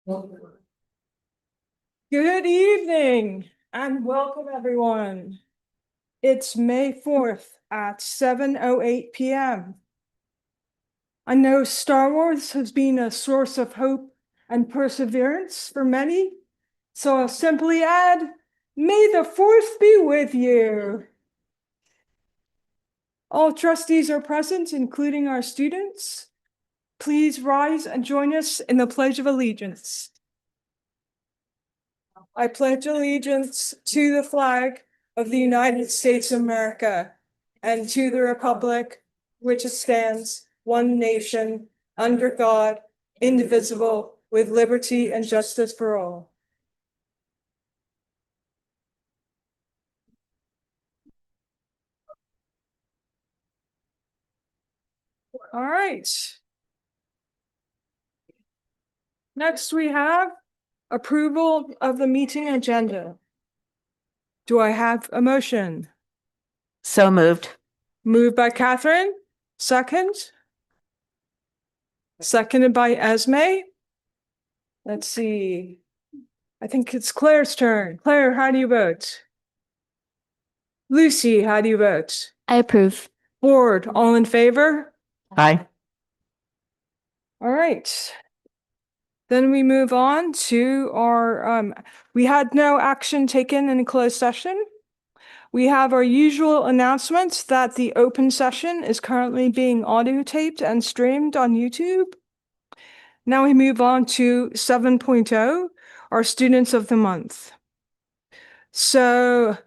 Good evening and welcome everyone. It's May 4th at 7:08 p.m. I know Star Wars has been a source of hope and perseverance for many, so I'll simply add, may the Force be with you. All trustees are present, including our students. Please rise and join us in the Pledge of Allegiance. I pledge allegiance to the flag of the United States of America and to the republic which stands one nation under God, indivisible, with liberty and justice for all. All right. Next we have approval of the meeting agenda. Do I have a motion? So moved. Moved by Catherine, second. Seconded by Esme. Let's see. I think it's Claire's turn. Claire, how do you vote? Lucy, how do you vote? I approve. Board, all in favor? Aye. All right. Then we move on to our, we had no action taken in closed session. We have our usual announcements that the open session is currently being audio taped and streamed on YouTube. Now we move on to 7.0, our students of the month. So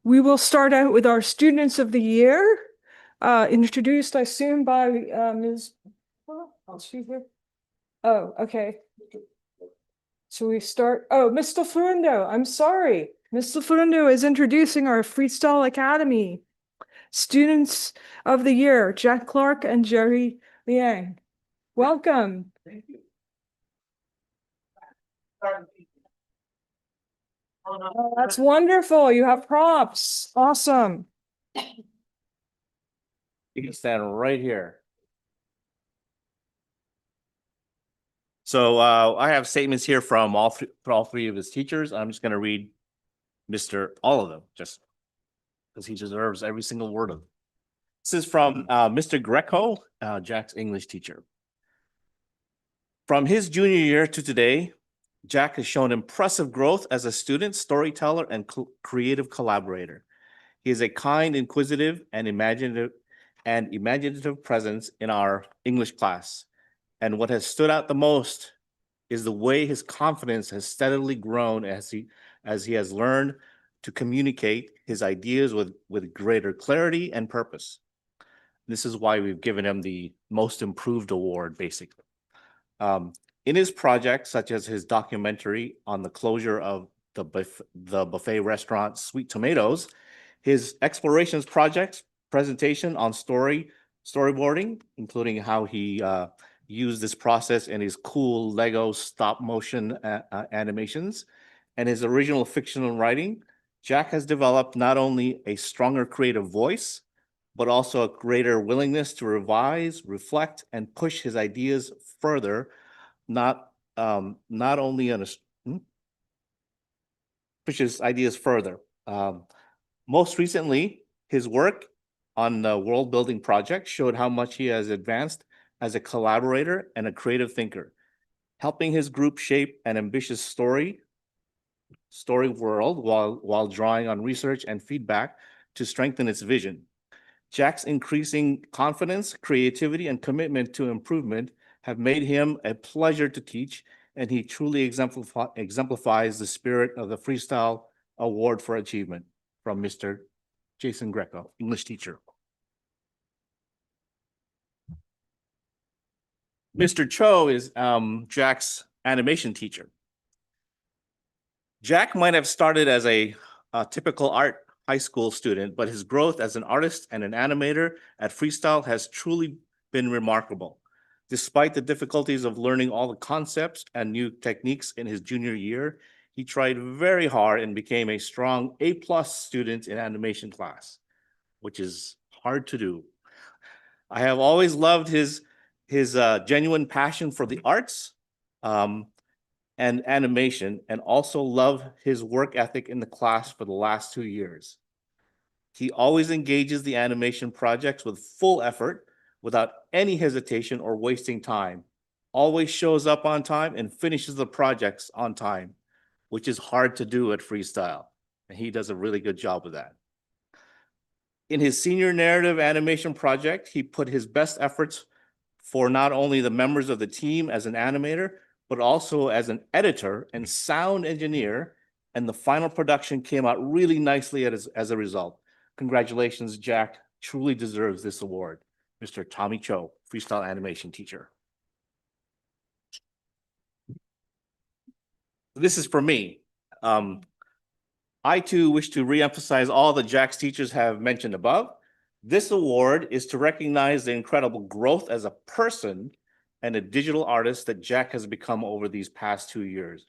we will start out with our students of the year, introduced, I assume, by Ms. Oh, she here? Oh, okay. So we start. Oh, Mr. Florundo, I'm sorry. Mr. Florundo is introducing our Freestyle Academy students of the year, Jack Clark and Jerry Liang. Welcome. Thank you. Oh, that's wonderful. You have props. Awesome. You can stand right here. So I have statements here from all three of his teachers. I'm just going to read all of them, just because he deserves every single word of them. This is from Mr. Greco, Jack's English teacher. From his junior year to today, Jack has shown impressive growth as a student, storyteller, and creative collaborator. He is a kind, inquisitive, and imaginative presence in our English class. And what has stood out the most is the way his confidence has steadily grown as he has learned to communicate his ideas with greater clarity and purpose. This is why we've given him the Most Improved Award, basically. In his projects, such as his documentary on the closure of the buffet restaurant Sweet Tomatoes, his explorations projects, presentation on storyboarding, including how he used this process in his cool Lego stop motion animations, and his original fictional writing, Jack has developed not only a stronger creative voice, but also a greater willingness to revise, reflect, and push his ideas further, push his ideas further. Most recently, his work on the world building project showed how much he has advanced as a collaborator and a creative thinker, helping his group shape an ambitious story world while drawing on research and feedback to strengthen its vision. Jack's increasing confidence, creativity, and commitment to improvement have made him a pleasure to teach, and he truly exemplifies the spirit of the Freestyle Award for Achievement from Mr. Jason Greco, English teacher. Mr. Cho is Jack's animation teacher. Jack might have started as a typical art high school student, but his growth as an artist and an animator at Freestyle has truly been remarkable. Despite the difficulties of learning all the concepts and new techniques in his junior year, he tried very hard and became a strong A+ student in animation class, which is hard to do. I have always loved his genuine passion for the arts, and and animation, and also love his work ethic in the class for the last 2 years. He always engages the animation projects with full effort, without any hesitation or wasting time. Always shows up on time and finishes the projects on time, which is hard to do at Freestyle. And he does a really good job with that. In his senior narrative animation project, he put his best efforts for not only the members of the team as an animator, but also as an editor and sound engineer. And the final production came out really nicely as a result. Congratulations, Jack. Truly deserves this award. Mr. Tommy Cho, freestyle animation teacher. This is for me. I too wish to reemphasize all that Jack's teachers have mentioned above. This award is to recognize the incredible growth as a person and a digital artist that Jack has become over these past 2 years.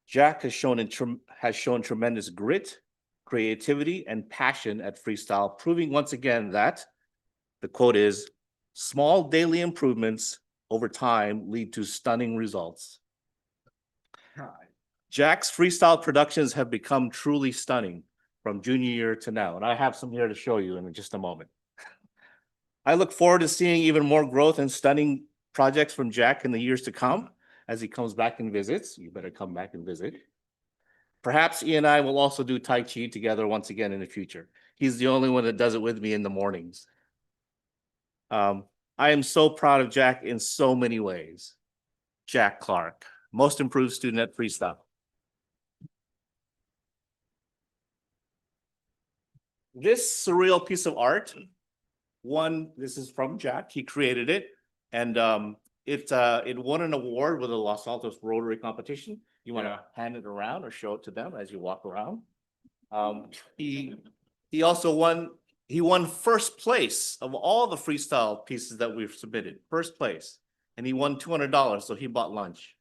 Jack has shown tremendous grit, creativity, and passion at Freestyle, proving once again that, the quote is, small daily improvements over time lead to stunning results. Jack's freestyle productions have become truly stunning from junior year to now, and I have some here to show you in just a moment. I look forward to seeing even more growth and stunning projects from Jack in the years to come as he comes back and visits. You better come back and visit. Perhaps he and I will also do Tai Chi together once again in the future. He's the only one that does it with me in the mornings. I am so proud of Jack in so many ways. Jack Clark, most improved student at Freestyle. This surreal piece of art, this is from Jack, he created it, and it won an award with the Los Altos Rotary competition. You want to hand it around or show it to them as you walk around? He also won first place of all the freestyle pieces that we've submitted, first place, and he won $200, so he bought lunch.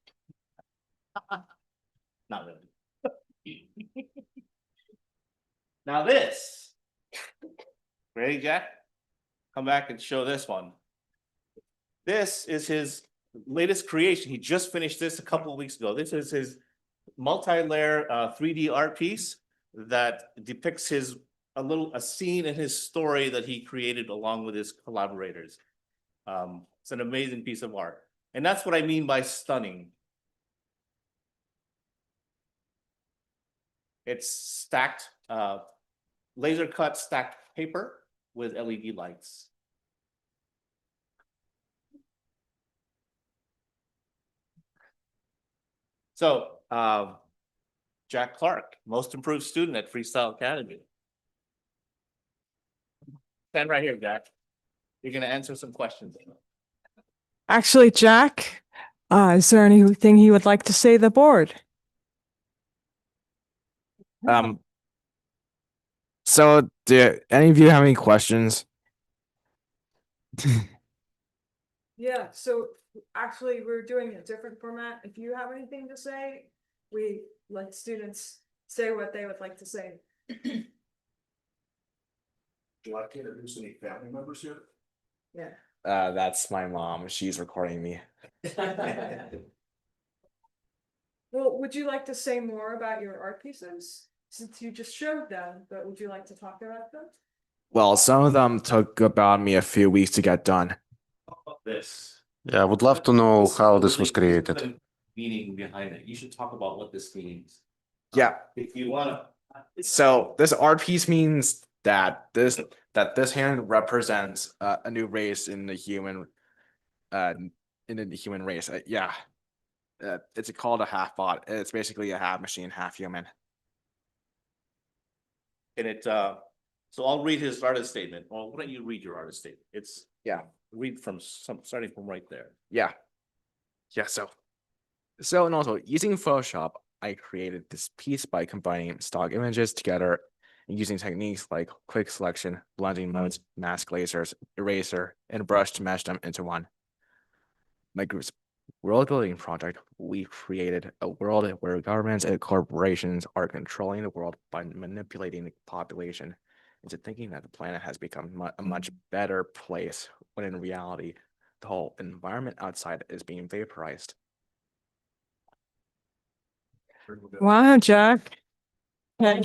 Not really. Now this. Ready, Jack? Come back and show this one. This is his latest creation. He just finished this a couple of weeks ago. This is his multi-layer 3D art piece that depicts a scene in his story that he created along with his collaborators. It's an amazing piece of art. And that's what I mean by stunning. It's stacked, laser cut stacked paper with LED lights. So, Jack Clark, most improved student at Freestyle Academy. Stand right here, Jack. You're gonna answer some questions. Actually, Jack, is there anything you would like to say to the board? So do any of you have any questions? Yeah, so actually, we're doing a different format. If you have anything to say, we let students say what they would like to say. Do you want to introduce any family members here? Yeah. That's my mom. She's recording me. Well, would you like to say more about your art pieces? Since you just showed them, but would you like to talk about them? Well, some of them took about me a few weeks to get done. This. Yeah, I would love to know how this was The created. meaning behind it. You should talk about what this means. Yeah. If you wanna. So this art piece means that this hand represents a new race in the human race. Yeah. It's called a half bot. It's basically a half machine, half human. And so I'll read his artist statement. Well, why don't you read your artist statement? Read starting from right there. Yeah. So and also using Photoshop, I created this piece by combining stock images together and using techniques like quick selection, blending modes, mask lasers, eraser, and brush to mesh them into one. My group's world building project, we created a world where governments and corporations are controlling the world by manipulating the population into thinking that the planet has become a much better place, when in reality, the whole environment outside is being vaporized. Wow, Jack. Okay.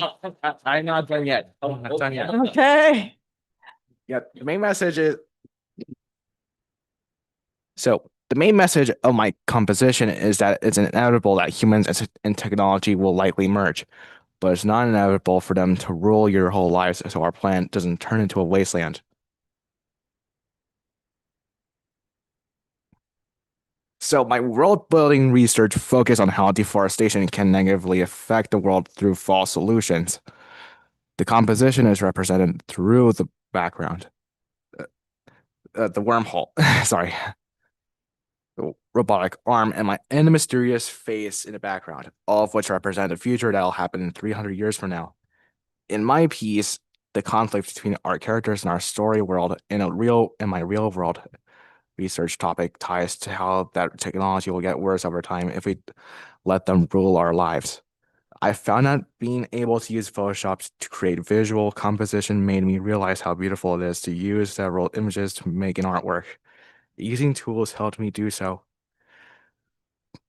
I'm not done yet. I'm not done yet. Okay. Yep. The main message is. So the main message of my composition is that it's inevitable that humans and technology will likely merge, but it's not inevitable for them to rule your whole lives so our planet doesn't turn into a wasteland. So my world building research focused on how deforestation can negatively affect the world through false solutions. The composition is represented through the background, the wormhole, sorry, the robotic arm, and the mysterious face in the background, all of which represent a future that will happen in 300 years from now. In my piece, the conflict between our characters and our story world in my real world research topic ties to how that technology will get worse over time if we let them rule our lives. I found that being able to use Photoshop to create visual composition made me realize how beautiful it is to use several images to make an artwork. Using tools helped me do so.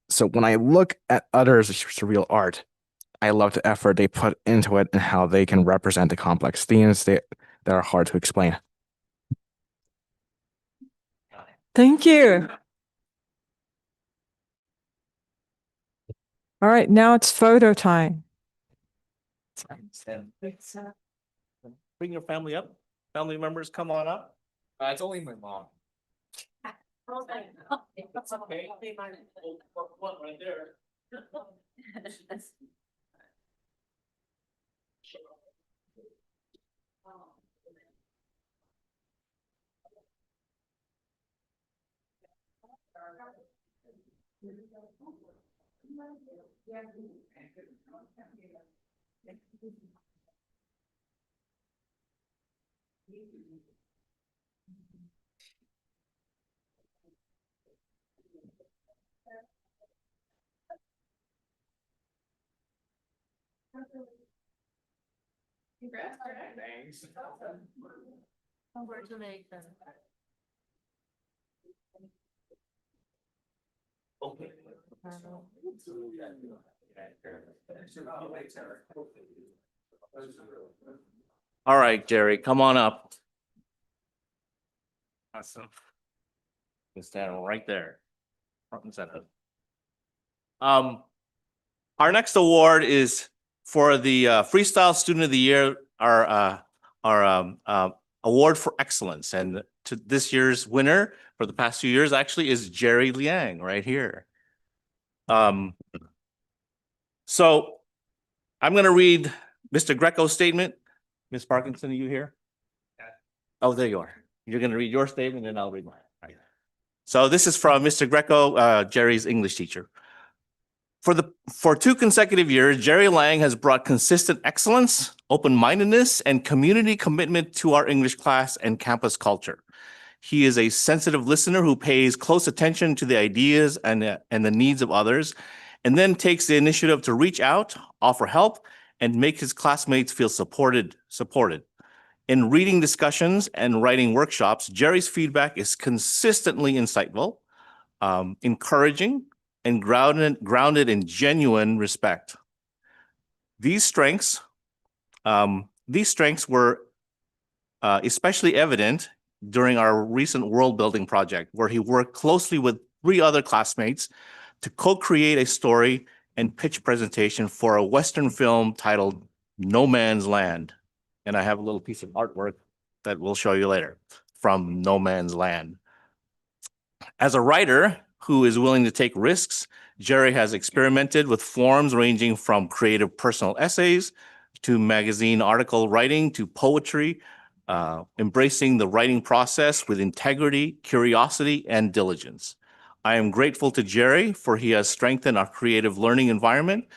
So when I look at others' surreal art, I love the effort they put into it and how they can represent the complex themes that are hard to explain. Thank you. All right, now it's photo time. Bring your family up. Family members, come on up. It's only my mom. That's okay. One right there. Thanks. Okay. All right, Jerry, come on up. Awesome. You stand right there, front and center. Our next award is for the Freestyle Student of the Year, our award for excellence. And to this year's winner for the past few years actually is Jerry Liang right here. So I'm going to read Mr. Greco's statement. Ms. Parkinson, are you here? Oh, there you are. You're going to read your statement and I'll read mine. Right. So this is from Mr. Greco, Jerry's English teacher. For 2 consecutive years, Jerry Lang has brought consistent excellence, open-mindedness, and community commitment to our English class and campus culture. He is a sensitive listener who pays close attention to the ideas and the needs of others, and then takes the initiative to reach out, offer help, and make his classmates feel supported. In reading discussions and writing workshops, Jerry's feedback is consistently insightful, encouraging, and grounded in genuine respect. These strengths were especially evident during our recent world building project, where he worked closely with 3 other classmates to co-create a story and pitch presentation for a Western film titled No Man's Land. And I have a little piece of artwork that we'll show you later from No Man's Land. As a writer who is willing to take risks, Jerry has experimented with forms ranging from creative personal essays to magazine article writing to poetry, embracing the writing process with integrity, curiosity, and diligence. I am grateful to Jerry for he has strengthened our creative learning environment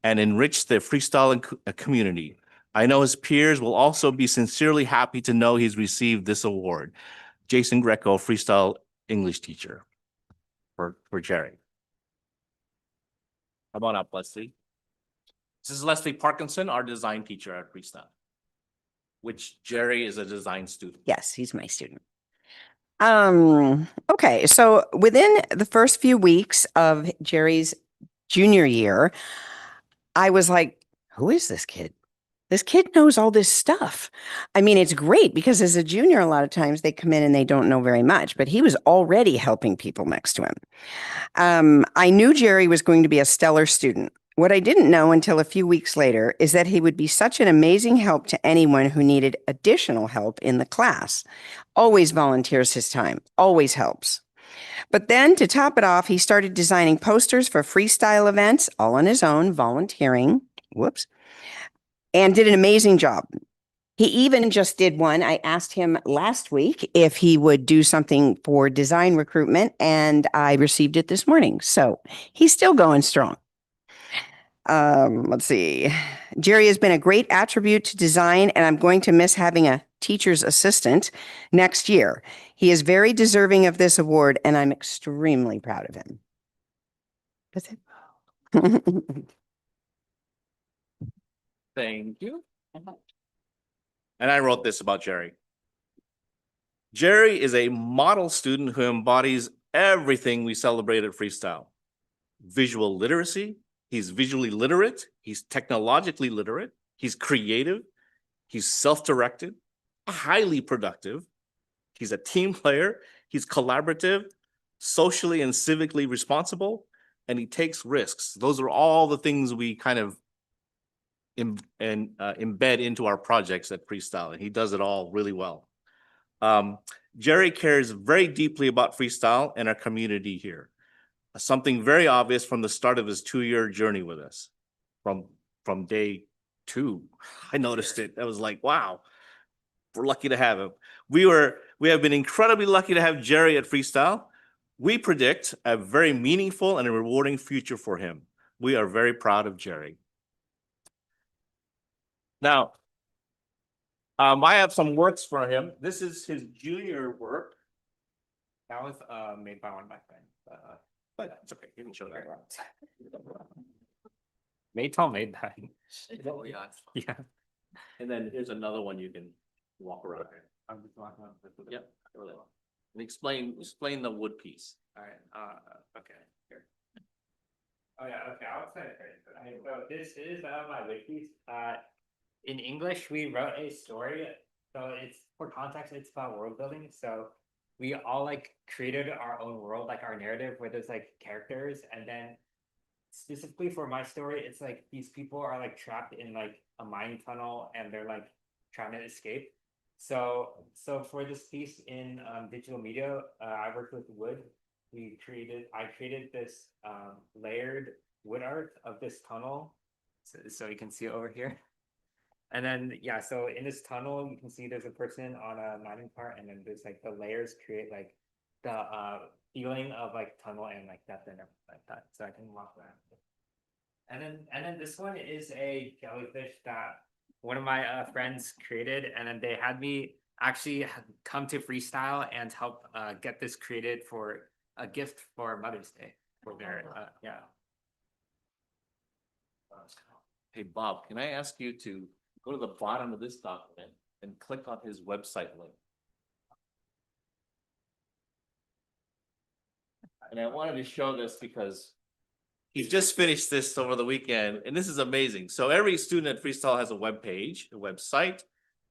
and enriched the freestyle community. I know his peers will also be sincerely happy to know he's received this award. Jason Greco, freestyle English teacher for Jerry. Come on up, Leslie. This is Leslie Parkinson, our design teacher at Freestyle, which Jerry is a design student. Yes, he's my student. Okay, so within the first few weeks of Jerry's junior year, I was like, who is this kid? This kid knows all this stuff. I mean, it's great because as a junior, a lot of times they come in and they don't know very much, but he was already helping people next to him. I knew Jerry was going to be a stellar student. What I didn't know until a few weeks later is that he would be such an amazing help to anyone who needed additional help in the class. Always volunteers his time, always helps. But then to top it off, he started designing posters for freestyle events, all on his own, volunteering. Whoops. And did an amazing job. He even just did one. I asked him last week if he would do something for design recruitment, and I received it this morning. So he's still going strong. Let's see. Jerry has been a great attribute to design, and I'm going to miss having a teacher's assistant next year. He is very deserving of this award, and I'm extremely proud of him. That's it. Thank you. And I wrote this about Jerry. Jerry is a model student who embodies everything we celebrate at Freestyle. Visual literacy, he's visually literate, he's technologically literate, he's creative, he's self-directed, highly productive, he's a team player, he's collaborative, socially and civically responsible, and he takes risks. Those are all the things we kind of embed into our projects at Freestyle, and he does it all really well. Jerry cares very deeply about Freestyle and our community here. Something very obvious from the start of his 2-year journey with us. From day 2, I noticed it. I was like, wow, we're lucky to have him. We have been incredibly lucky to have Jerry at Freestyle. We predict a very meaningful and a rewarding future for him. We are very proud of Jerry. Now, I have some works for him. This is his junior work. That was made by one of my friends. But it's okay, you can show that. Maytal made that. Oh, yeah. Yeah. And then here's another one you can walk around. I'm just walking up. Yep. And explain the wood piece. All right. Okay. Here. Oh yeah. Okay. I'll say it. Okay, so this is my wiki. In English, we wrote a story. So it's for context. It's about world building. So we all like created our own world, like our narrative, where there's like characters, and then specifically for my story, it's like these people are like trapped in like a mine tunnel, and they're like trying to escape. So for this piece in digital media, I worked with wood. I created this layered wood art of this tunnel, so you can see it over here. And then yeah, so in this tunnel, you can see there's a person on a mining cart, and then there's like the layers create like the feeling of like tunnel and like depth and everything like that. So I can walk around. And then this one is a jellyfish that one of my friends created, and then they had me actually come to Freestyle and help get this created for a gift for Mother's Day for their yeah. Hey, Bob, can I ask you to go to the bottom of this document and click on his website link? And I wanted to show this because he just finished this over the weekend, and this is amazing. So every student at Freestyle has a web page, a website,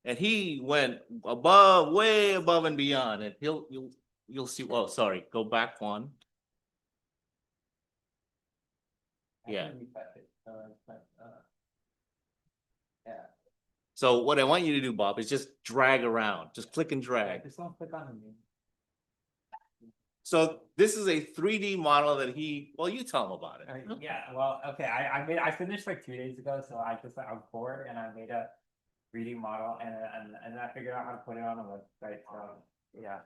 and he went above, way above and beyond. And you'll see. Oh, sorry, go back one. Yeah. So what I want you to do, Bob, is just drag around. Just click and drag. Just don't click on it. So this is a 3D model that well, you tell him about it. Yeah, well, okay, I finished like 2 days ago, so I was bored and I made a 3D model, and I figured out how to put it on a website. So yeah.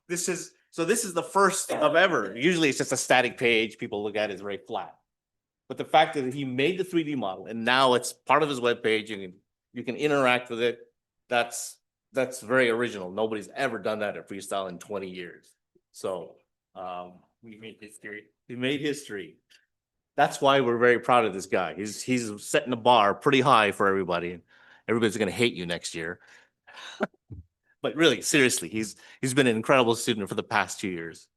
This is the first of ever. Usually it's just a static page. People look at it, it's very flat. But the fact that he made the 3D model and now it's part of his webpage, you can interact with it. That's very original. Nobody's ever done that at Freestyle in 20 years. So We made history. he made history. That's why we're very proud of this guy. He's setting the bar pretty high for everybody. Everybody's gonna hate you next year. But really, seriously, he's been an incredible student for the past 2 years.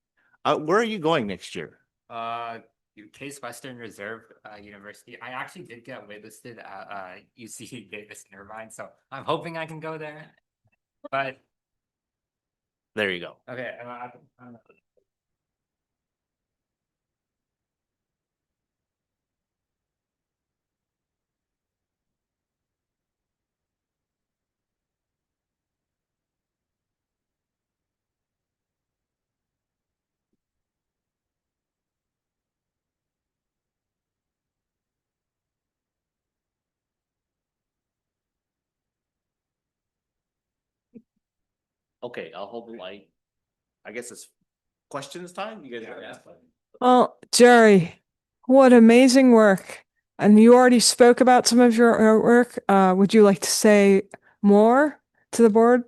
Where are you going next year? Case Western Reserve University. I actually did get waitlisted at UC Davis in Irvine, so I'm hoping I can go there. But There you go. okay, Okay, I'll hold the light. I guess it's questions time. You guys are asking. Well, Jerry, what amazing work. And you already spoke about some of your artwork. Would you like to say more to the board?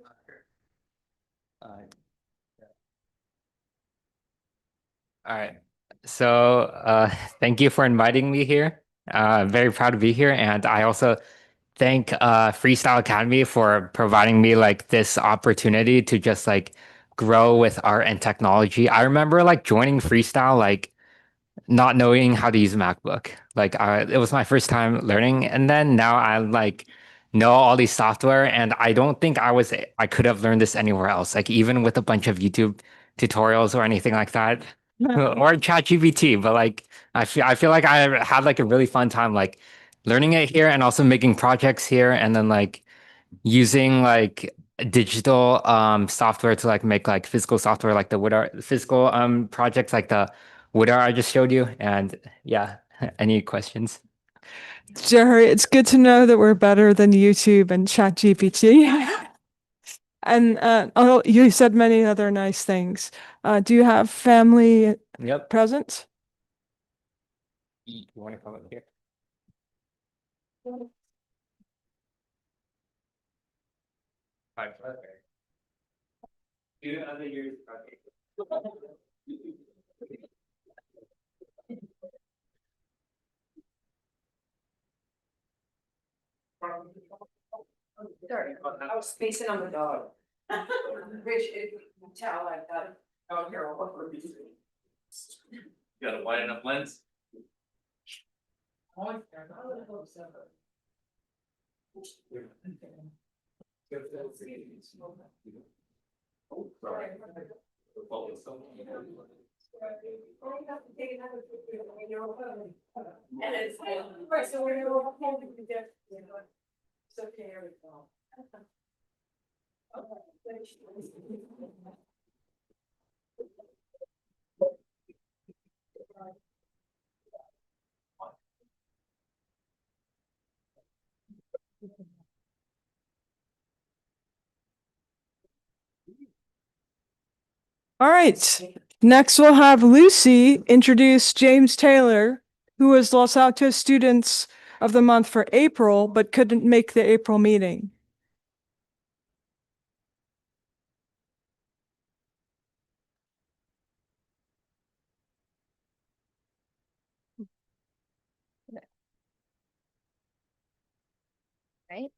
all right. So thank you for inviting me here. Very proud to be here. And I also thank Freestyle Academy for providing me like this opportunity to just like grow with art and technology. I remember like joining Freestyle like not knowing how to use a MacBook. Like it was my first time learning, and then now I like know all these software, and I don't think I could have learned this anywhere else. Like even with a bunch of YouTube tutorials or anything like that, or ChatGPT. But like I feel like I had like a really fun time like learning it here and also making projects here, and then like using like digital software to like make like physical software like the wood art physical projects like the wood art I just showed you. And yeah, any questions? Jerry, it's good to know that we're better than YouTube and ChatGPT. And oh, you said many other nice things. Do you have family Yep. present? You want to come up here? Other years. Sorry, I was spacing on the dog. Rich, if you can tell, I've got out here. You got a wide enough lens? All right. Next, we'll have Lucy introduce James Taylor, who was Los Altos Students of the Month for April, but couldn't make the April meeting. Right.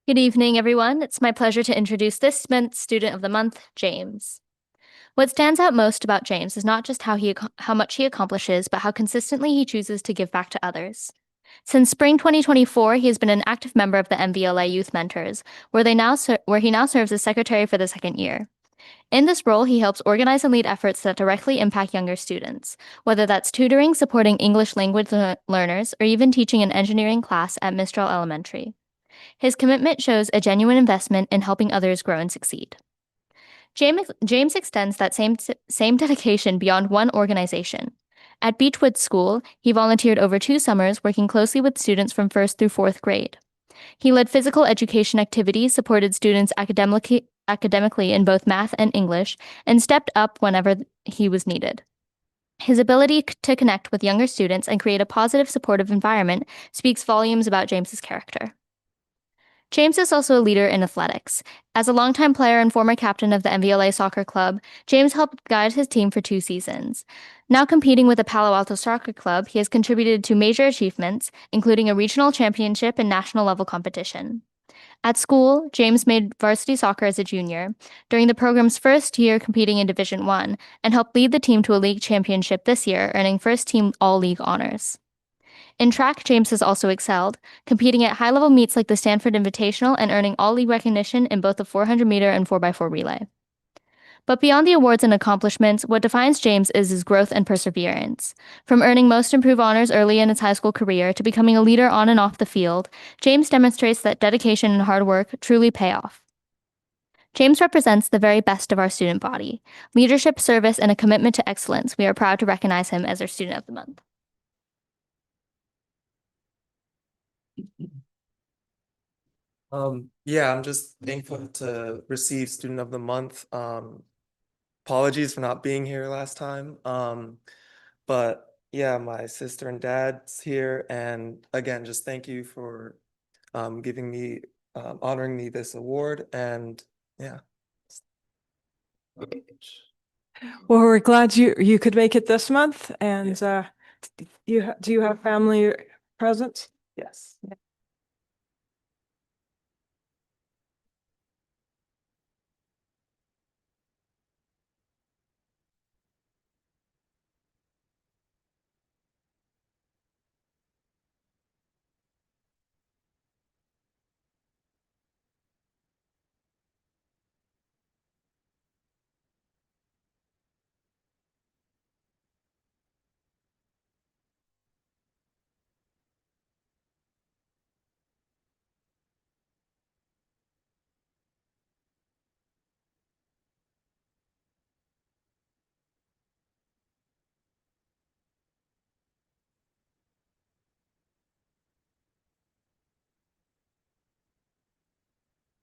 Good evening, everyone. It's my pleasure to introduce this month's Student of the Month, James. What stands out most about James is not just how much he accomplishes, but how consistently he chooses to give back to others. Since spring 2024, he has been an active member of the MVLA Youth Mentors, where he now serves as secretary for the second year. In this role, he helps organize and lead efforts that directly impact younger students, whether that's tutoring, supporting English language learners, or even teaching an engineering class at Mistral Elementary. His commitment shows a genuine investment in helping others grow and succeed. James extends that same dedication beyond one organization. At Beechwood School, he volunteered over 2 summers working closely with students from 1st through 4th grade. He led physical education activities, supported students academically in both math and English, and stepped up whenever he was needed. His ability to connect with younger students and create a positive, supportive environment speaks volumes about James's character. James is also a leader in athletics. As a longtime player and former captain of the MVLA soccer club, James helped guide his team for 2 seasons. Now competing with the Palo Alto Soccer Club, he has contributed to major achievements, including a regional championship and national level competition. At school, James made varsity soccer as a junior, during the program's first year competing in Division 1, and helped lead the team to a league championship this year, earning first team all-league honors. In track, James has also excelled, competing at high-level meets like the Stanford Invitational and earning all-league recognition in both the 400-meter and 4x4 relay. But beyond the awards and accomplishments, what defines James is his growth and perseverance. From earning most improved honors early in his high school career to becoming a leader on and off the field, James demonstrates that dedication and hard work truly pay off. James represents the very best of our student body. Leadership, service, and a commitment to excellence. We are proud to recognize him as our Student of the Month. Yeah, I'm just thankful to receive Student of the Month. Apologies for not being here last time. But yeah, my sister and dad's here, and again, just thank you for giving me honoring me this award, and yeah. Well, we're glad you could make it this month, and do you have family present? Yes.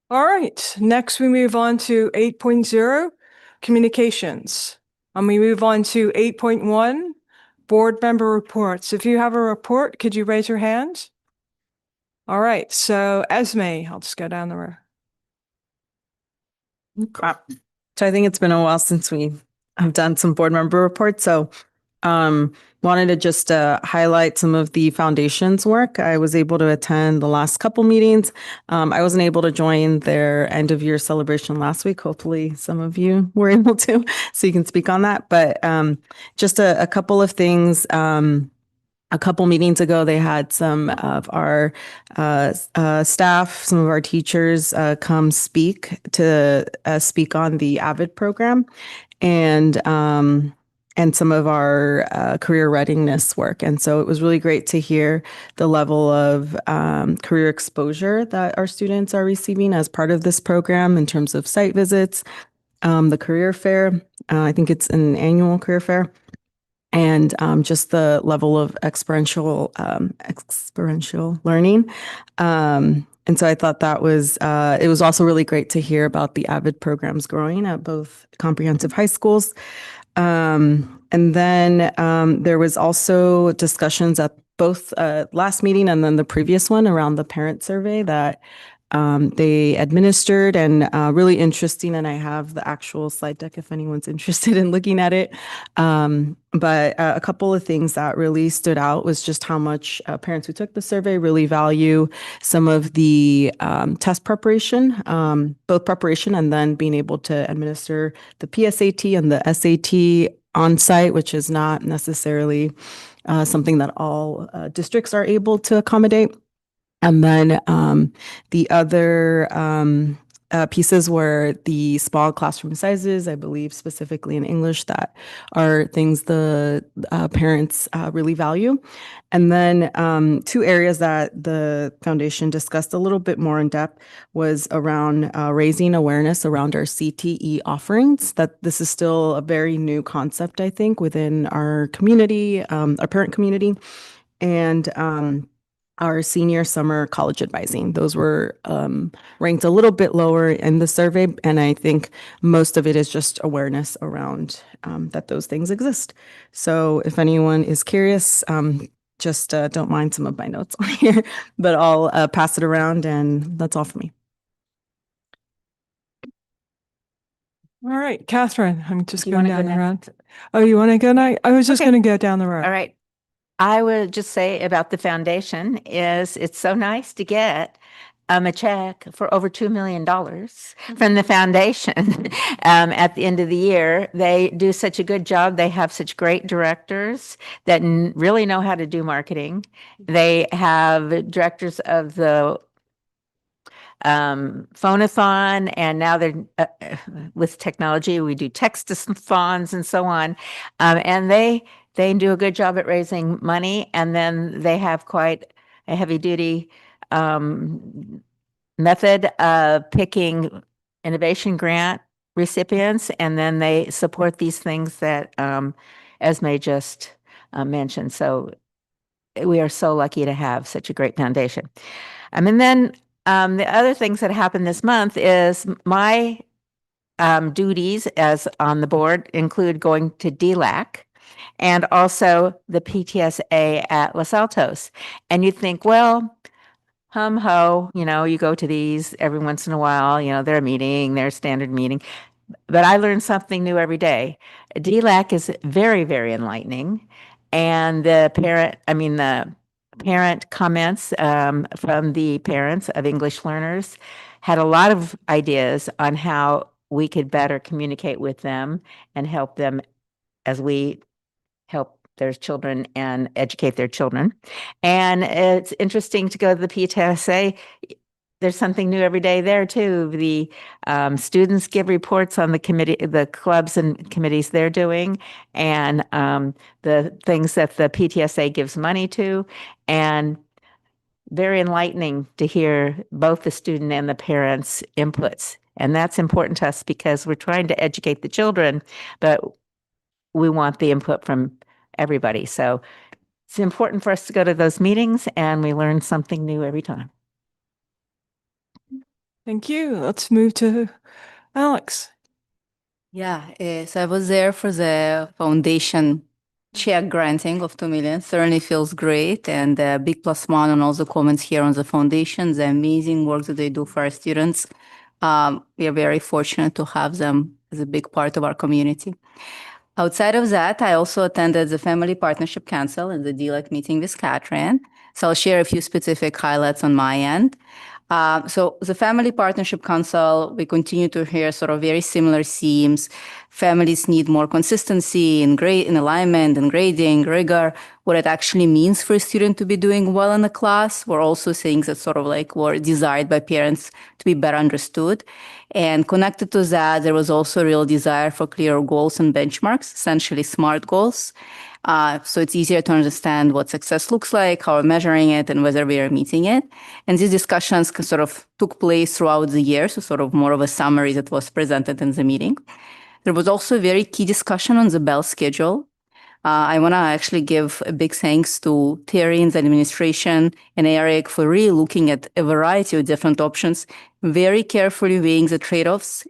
All right, next we move on to 8.0, communications. And we move on to 8.1, board member reports. If you have a report, could you raise your hand? All right, so Esme, I'll just go down the row. Okay. So I think it's been a while since we have done some board member reports. So wanted to just highlight some of the foundation's work. I was able to attend the last couple meetings. I wasn't able to join their end of year celebration last week. Hopefully some of you were able to, so you can speak on that. But just a couple of things. A couple meetings ago, they had some of our staff, some of our teachers come speak on the AVID program, and some of our career readiness work. And so it was really great to hear the level of career exposure that our students are receiving as part of this program in terms of site visits, the career fair. I think it's an annual career fair. And just the level of experiential learning. And so I thought that was, it was also really great to hear about the AVID programs growing at both comprehensive high schools. And then there was also discussions at both last meeting and then the previous one around the parent survey that they administered, and really interesting. And I have the actual slide deck if anyone's interested in looking at it. But a couple of things that really stood out was just how much parents who took the survey really value some of the test preparation, both preparation and then being able to administer the PSAT and the SAT on site, which is not necessarily something that all districts are able to accommodate. And then the other pieces were the small classroom sizes, I believe specifically in English, that are things the parents really value. And then two areas that the foundation discussed a little bit more in depth was around raising awareness around our CTE offerings, that this is still a very new concept, I think, within our community, our parent community. And our senior summer college advising. Those were ranked a little bit lower in the survey. And I think most of it is just awareness around that those things exist. So if anyone is curious, just don't mind some of my notes on here, but I'll pass it around, and that's all for me. All right, Catherine, I'm just Do you going wanna go down the road. next? Oh, you want to go now? I was just Okay. going to go down the road. All right. I would just say about the foundation is it's so nice to get a check for over $2 million from the foundation at the end of the year. They do such a good job. They have such great directors that really know how to do marketing. They have directors of the phonathon, and now they're with technology, we do text-a-thons and so on. And they do a good job at raising money, and then they have quite a heavy-duty method of picking innovation grant recipients, and then they support these things that Esme just mentioned. So we are so lucky to have such a great foundation. And then the other things that happened this month is my duties as on the board include going to DLAC and also the PTSA at Los Altos. And you'd think, well, hum ho, you go to these every once in a while, their meeting, their standard meeting. But I learn something new every day. DLAC is very, very enlightening. And the parent comments from the parents of English learners had a lot of ideas on how we could better communicate with them and help them as we help their children and educate their children. And it's interesting to go to the PTSA. There's something new every day there too. The students give reports on the clubs and committees they're doing, and the things that the PTSA gives money to, and very enlightening to hear both the student and the parents' inputs. And that's important to us because we're trying to educate the children, but we want the input from everybody. So it's important for us to go to those meetings, and we learn something new every time. Thank you. Let's move to Alex. Yeah, so I was there for the foundation check granting of 2 million. Certainly feels great, and a big plus one on all the comments here on the foundation, the amazing work that they do for our students. We are very fortunate to have them as a big part of our community. Outside of that, I also attended the Family Partnership Council and the DLAC meeting with Catherine. So I'll share a few specific highlights on my end. So the Family Partnership Council, we continue to hear sort of very similar themes. Families need more consistency in alignment and grading, rigor, what it actually means for a student to be doing well in the class. We're also seeing that sort of like were desired by parents to be better understood. And connected to that, there was also a real desire for clear goals and benchmarks, essentially SMART goals. So it's easier to understand what success looks like, how we're measuring it, and whether we are meeting it. And these discussions sort of took place throughout the year, so sort of more of a summary that was presented in the meeting. There was also a very key discussion on the Bell schedule. I want to actually give a big thanks to Terry and the administration and Eric for really looking at a variety of different options, very carefully weighing the trade-offs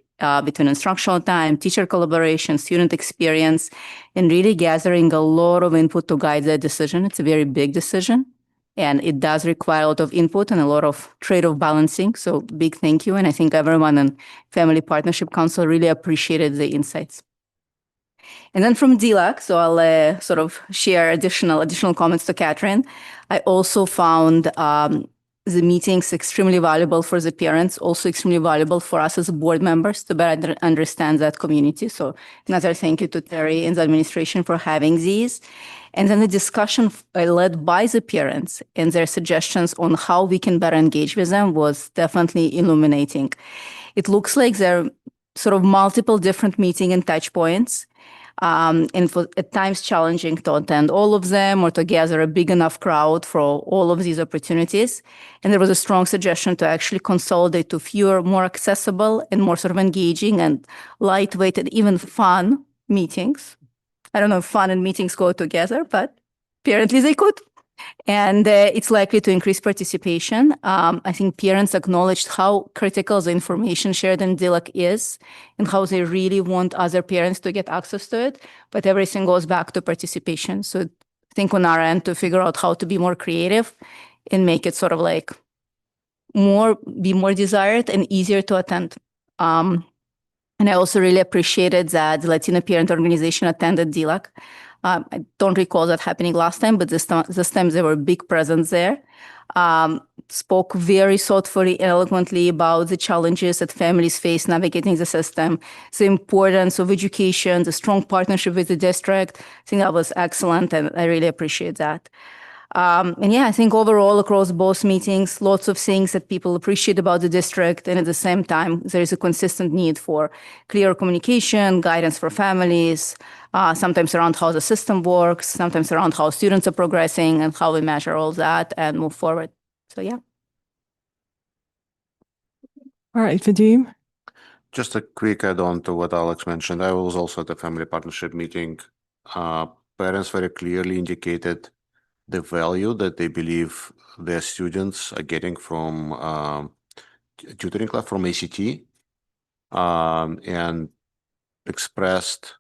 between instructional time, teacher collaboration, student experience, and really gathering a lot of input to guide that decision. It's a very big decision, and it does require a lot of input and a lot of trade-off balancing. So big thank you. And I think everyone in Family Partnership Council really appreciated the insights. And then from DLAC, so I'll sort of share additional comments to Catherine. I also found the meetings extremely valuable for the parents, also extremely valuable for us as board members to better understand that community. So another thank you to Terry and the administration for having these. And then the discussion led by the parents and their suggestions on how we can better engage with them was definitely illuminating. It looks like there are sort of multiple different meeting and touch points. And for at times challenging to attend all of them or to gather a big enough crowd for all of these opportunities. And there was a strong suggestion to actually consolidate to fewer, more accessible and more sort of engaging and lightweight and even fun meetings. I don't know if fun and meetings go together, but apparently they could. And it's likely to increase participation. I think parents acknowledged how critical the information shared in DLAC is and how they really want other parents to get access to it. But everything goes back to participation. So I think on our end to figure out how to be more creative and make it sort of like be more desired and easier to attend. And I also really appreciated that the Latino Parent Organization attended DLAC. I don't recall that happening last time, but this time they were a big presence there. spoke very thoughtfully, eloquently about the challenges that families face navigating the system, the importance of education, the strong partnership with the district. I think that was excellent, and I really appreciate that. And yeah, I think overall across both meetings, lots of things that people appreciate about the district. And at the same time, there is a consistent need for clear communication, guidance for families, sometimes around how the system works, sometimes around how students are progressing and how we measure all that and move forward. So yeah. All right, Vadim. Just a quick add-on to what Alex mentioned. I was also at the family partnership meeting. Parents very clearly indicated the value that they believe their students are getting from tutoring class from ACT, and expressed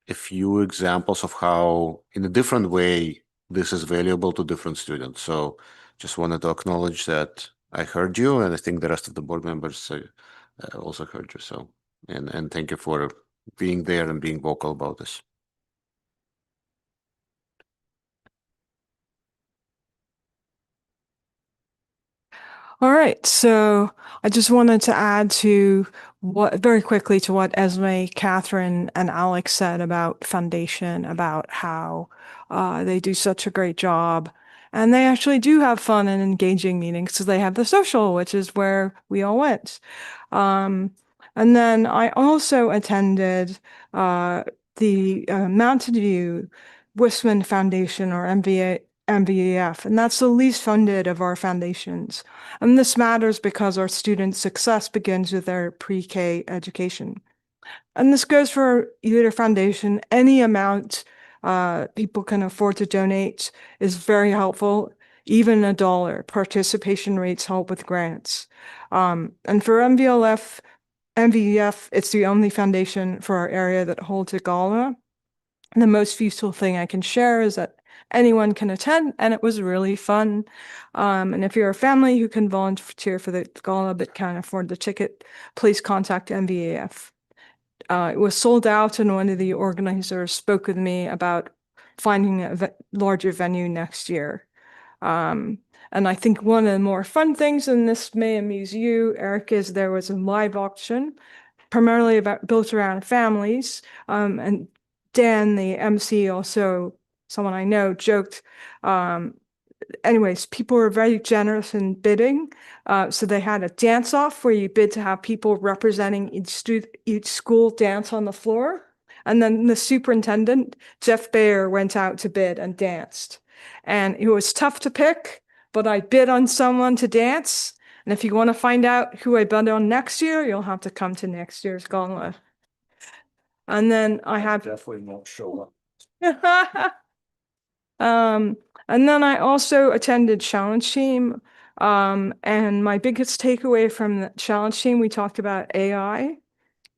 a few examples of how, in a different way, this is valuable to different students. So just wanted to acknowledge that I heard you, and I think the rest of the board members also heard you. So, and thank you for being there and being vocal about this. All right, so I just wanted to add to what very quickly to what Esme, Catherine, and Alex said about foundation, about how they do such a great job. And they actually do have fun and engaging meetings because they have the social, which is where we all went. And then I also attended the Mountain View Wisman Foundation, or MVAF, and that's the least funded of our foundations. And this matters because our students' success begins with their pre-K education. And this goes for either foundation. Any amount people can afford to donate is very helpful. Even $1. Participation rates help with grants. And for MVEF, it's the only foundation for our area that holds a gala. And the most useful thing I can share is that anyone can attend, and it was really fun. And if you're a family who can volunteer for the gala but can't afford the ticket, please contact MVAF. It was sold out, and one of the organizers spoke with me about finding a larger venue next year. And I think one of the more fun things, and this may amuse you, Eric, is there was a live auction, primarily built around families. And Dan, the MC, also someone I know, joked. Anyways, people were very generous in bidding. So they had a dance off where you bid to have people representing each school dance on the floor. And then the superintendent, Jeff Bayer, went out to bid and danced. And it was tough to pick, but I bid on someone to dance. And if you want to find out who I bid on next year, you'll have to come to next year's gala. And then I have Definitely won't show up. And then I also attended Challenge Team. And my biggest takeaway from the Challenge Team, we talked about AI,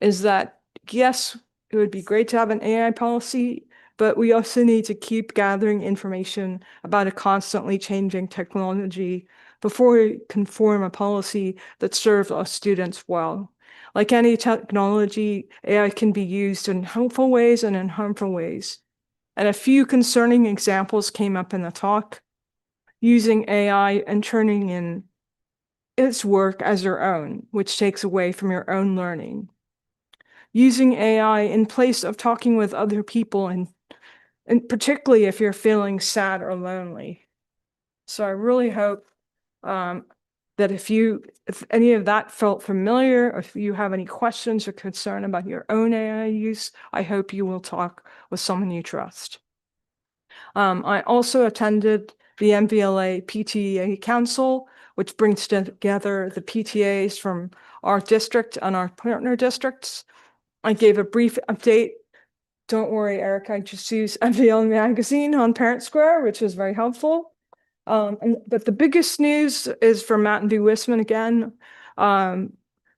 is that yes, it would be great to have an AI policy, but we also need to keep gathering information about a constantly changing technology before we can form a policy that serves our students well. Like any technology, AI can be used in helpful ways and in harmful ways. And a few concerning examples came up in the talk. Using AI and turning in its work as your own, which takes away from your own learning. Using AI in place of talking with other people, and particularly if you're feeling sad or lonely. So I really hope that if any of that felt familiar, or if you have any questions or concern about your own AI use, I hope you will talk with someone you trust. I also attended the MVLA PTA Council, which brings together the PTAs from our district and our partner districts. I gave a brief update. Don't worry, Eric, I just used MVL magazine on Parent Square, which was very helpful. But the biggest news is from Mountain View Wisman again.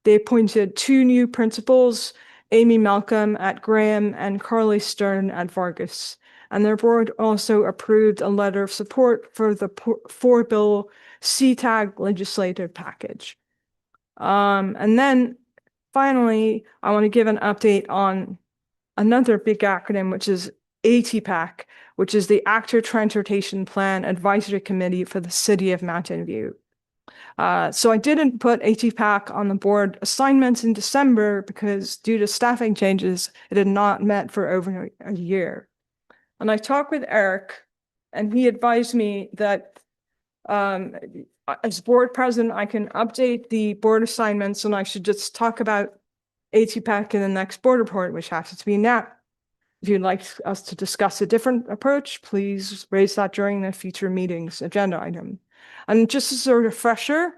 They appointed 2 new principals, Amy Malcolm at Graham and Carly Stern at Vargas. And their board also approved a letter of support for the 4-bill CTAG legislative package. And then finally, I want to give an update on another big acronym, which is ATPAC, which is the Active Transportation Plan Advisory Committee for the City of Mountain View. So I didn't put ATPAC on the board assignments in December because due to staffing changes, it had not met for over a year. And I talked with Eric, and he advised me that as board president, I can update the board assignments and I should just talk about ATPAC in the next board report, which happens to be now. If you'd like us to discuss a different approach, please raise that during the future meetings agenda item. And just as a refresher,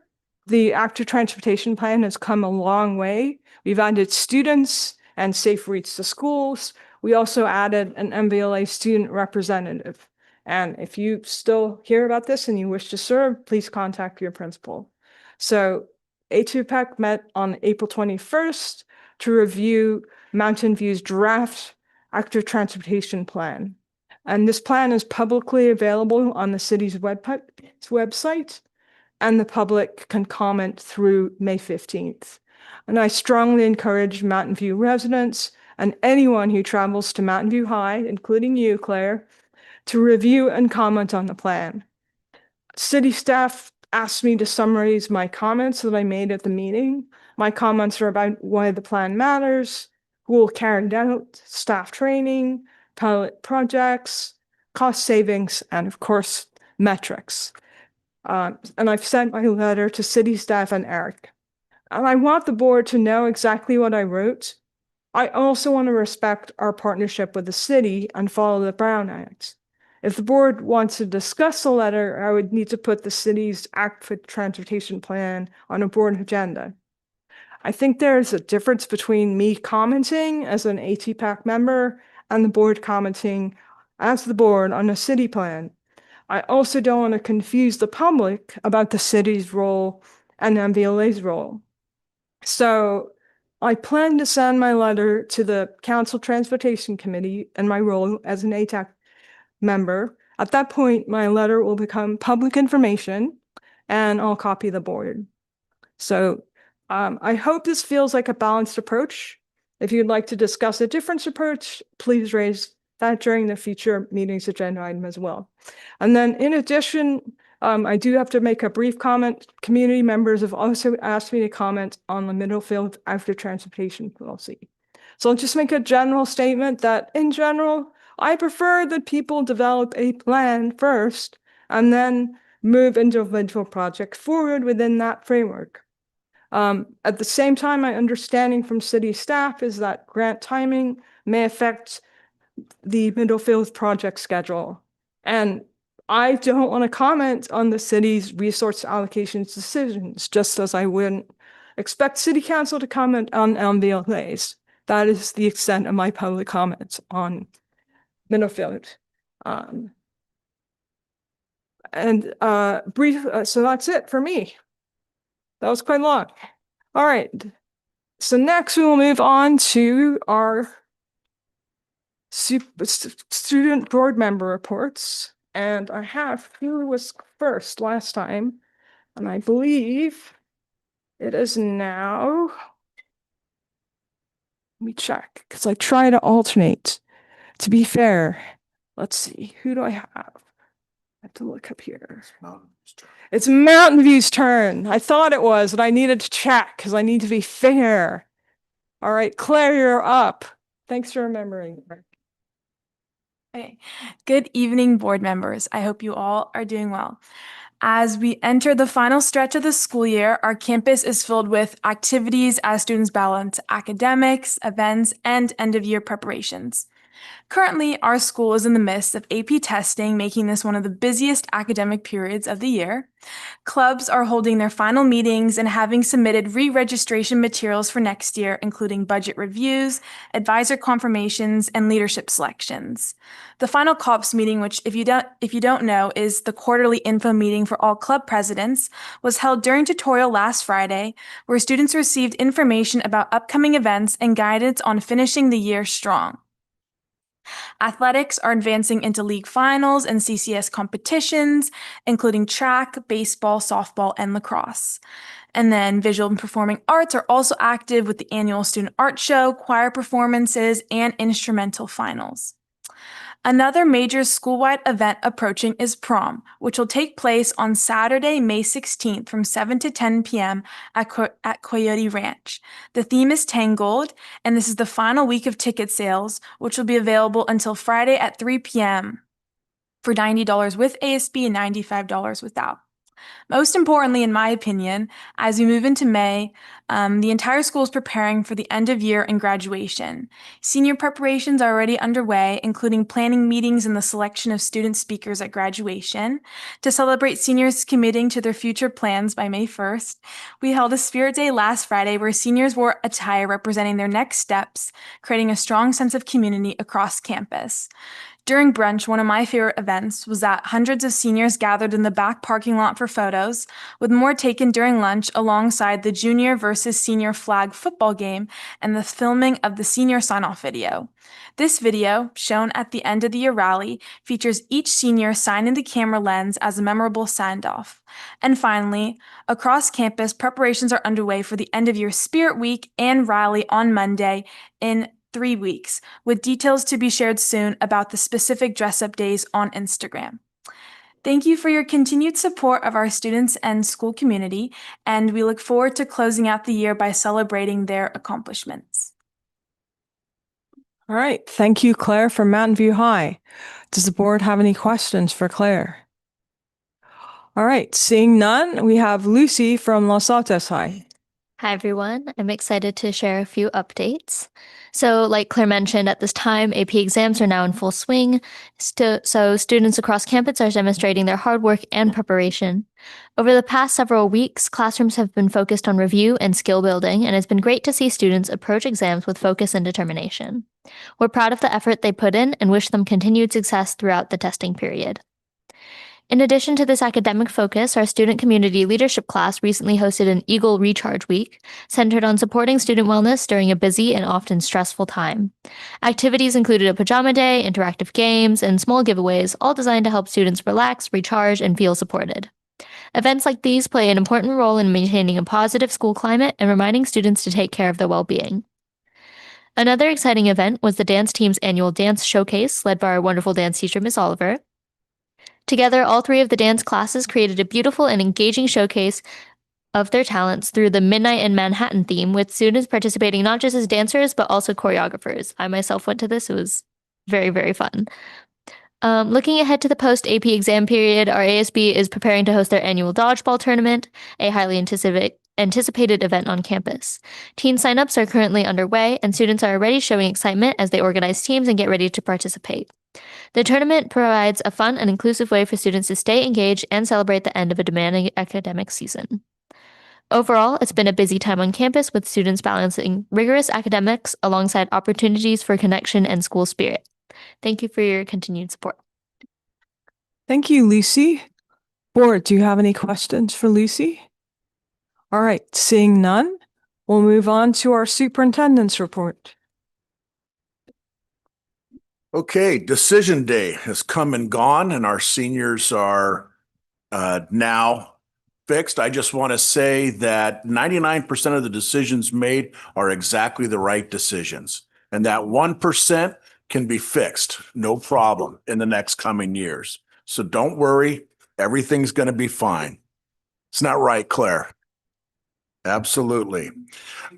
the active transportation plan has come a long way. We've added students and safe routes to schools. We also added an MVLA student representative. And if you still hear about this and you wish to serve, please contact your principal. So ATPAC met on April 21st to review Mountain View's draft active transportation plan. And this plan is publicly available on the city's website, and the public can comment through May 15th. And I strongly encourage Mountain View residents and anyone who travels to Mountain View High, including you, Claire, to review and comment on the plan. City staff asked me to summarize my comments that I made at the meeting. My comments are about why the plan matters, who will carry it out, staff training, pilot projects, cost savings, and of course, metrics. And I've sent my letter to city staff and Eric. And I want the board to know exactly what I wrote. I also want to respect our partnership with the city and follow the Brown Act. If the board wants to discuss the letter, I would need to put the city's active transportation plan on a board agenda. I think there's a difference between me commenting as an ATPAC member and the board commenting as the board on a city plan. I also don't want to confuse the public about the city's role and MVLA's role. So I plan to send my letter to the Council Transportation Committee and my role as an ATAC member. At that point, my letter will become public information and I'll copy the board. So I hope this feels like a balanced approach. If you'd like to discuss a different approach, please raise that during the future meetings agenda item as well. And then in addition, I do have to make a brief comment. Community members have also asked me to comment on the Middlefield active transportation policy. So I'll just make a general statement that in general, I prefer that people develop a plan first and then move individual projects forward within that framework. At the same time, my understanding from city staff is that grant timing may affect the Middlefield project schedule. And I don't want to comment on the city's resource allocations decisions, just as I wouldn't expect city council to comment on MVLAs. That is the extent of my public comments on Middlefield. So that's it for me. That was quite long. All right. So next we will move on to our student board member reports. And I have who was first last time. And I believe it is now. Let me check because I try to alternate. To be fair, let's see. Who do I have? I have to look up here. It's Mountain View's turn. I thought it was, but I needed to check because I need to be fair. All right, Claire, you're up. Thanks for remembering. Okay. Good evening, board members. I hope you all are doing well. As we enter the final stretch of the school year, our campus is filled with activities as students balance academics, events, and end-of-year preparations. Currently, our school is in the midst of AP testing, making this one of the busiest academic periods of the year. Clubs are holding their final meetings and having submitted re-registration materials for next year, including budget reviews, advisor confirmations, and leadership selections. The final COPS meeting, which if you don't know, is the quarterly info meeting for all club presidents, was held during tutorial last Friday, where students received information about upcoming events and guidance on finishing the year strong. Athletics are advancing into league finals and CCS competitions, including track, baseball, softball, and lacrosse. And then visual and performing arts are also active with the annual student art show, choir performances, and instrumental finals. Another major school-wide event approaching is prom, which will take place on Saturday, May 16th from 7 to 10 p.m. at Coyote Ranch. The theme is Tangled, and this is the final week of ticket sales, which will be available until Friday at 3 p.m. for $90 with ASB and $95 without. Most importantly, in my opinion, as we move into May, the entire school is preparing for the end of year and graduation. Senior preparations are already underway, including planning meetings and the selection of student speakers at graduation. To celebrate seniors committing to their future plans by May 1st, we held a Spirit Day last Friday where seniors wore attire representing their next steps, creating a strong sense of community across campus. During brunch, one of my favorite events was that hundreds of seniors gathered in the back parking lot for photos, with more taken during lunch alongside the junior versus senior flag football game and the filming of the senior sign-off video. This video, shown at the end of the year rally, features each senior signing the camera lens as a memorable send-off. And finally, across campus, preparations are underway for the end of year Spirit Week and rally on Monday in 3 weeks, with details to be shared soon about the specific dress-up days on Instagram. Thank you for your continued support of our students and school community, and we look forward to closing out the year by celebrating their accomplishments. All right. Thank you, Claire from Mountain View High. Does the board have any questions for Claire? All right. Seeing none, we have Lucy from Los Altos High. Hi, everyone. I'm excited to share a few updates. So, like Claire mentioned, at this time, AP exams are now in full swing. So students across campus are demonstrating their hard work and preparation. Over the past several weeks, classrooms have been focused on review and skill building, and it's been great to see students approach exams with focus and determination. We're proud of the effort they put in and wish them continued success throughout the testing period. In addition to this academic focus, our student community leadership class recently hosted an Eagle Recharge Week, centered on supporting student wellness during a busy and often stressful time. Activities included a pajama day, interactive games, and small giveaways, all designed to help students relax, recharge, and feel supported. Events like these play an important role in maintaining a positive school climate and reminding students to take care of their well-being. Another exciting event was the dance team's annual dance showcase, led by our wonderful dance teacher, Ms. Oliver. Together, all three of the dance classes created a beautiful and engaging showcase of their talents through the Midnight in Manhattan theme, with students participating not just as dancers, but also choreographers. I myself went to this. It was very, very fun. Looking ahead to the post-AP exam period, our ASB is preparing to host their annual dodgeball tournament, a highly anticipated event on campus. Teen signups are currently underway, and students are already showing excitement as they organize teams and get ready to participate. The tournament provides a fun and inclusive way for students to stay engaged and celebrate the end of a demanding academic season. Overall, it's been a busy time on campus with students balancing rigorous academics alongside opportunities for connection and school spirit. Thank you for your continued support. Thank you, Lucy. Board, do you have any questions for Lucy? All right. Seeing none, we'll move on to our superintendent's report. Okay, decision day has come and gone, and our seniors are now fixed. I just want to say that 99% of the decisions made are exactly the right decisions, and that 1% can be fixed, no problem, in the next coming years. So don't worry, everything's going to be fine. It's not right, Claire. Absolutely.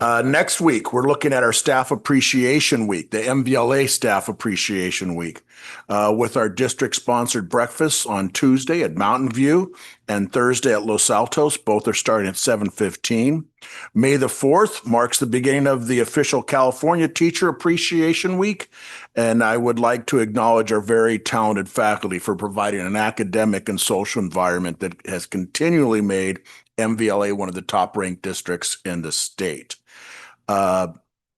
Next week, we're looking at our Staff Appreciation Week, the MVLA Staff Appreciation Week, with our district-sponsored breakfasts on Tuesday at Mountain View and Thursday at Los Altos. Both are starting at 7:15. May the 4th marks the beginning of the official California Teacher Appreciation Week, and I would like to acknowledge our very talented faculty for providing an academic and social environment that has continually made MVLA one of the top-ranked districts in the state.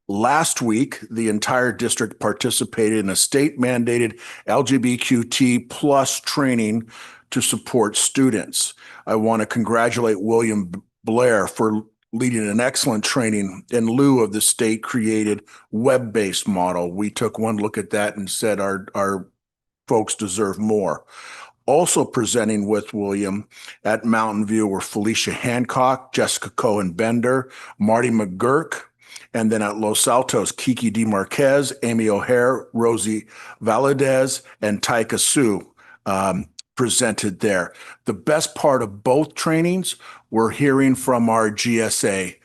Last week, the entire district participated in a state-mandated LGBTQ plus training to support students. I want to congratulate William Blair for leading an excellent training in lieu of the state-created web-based model. We took one look at that and said our folks deserve more. Also presenting with William at Mountain View were Felicia Hancock, Jessica Cohen-Bender, Marty McGurk, And then at Los Altos, Kiki D. Marquez, Amy O'Hare, Rosie Valadez, and Taika Sue presented there. The best part of both trainings, we're hearing from our GSA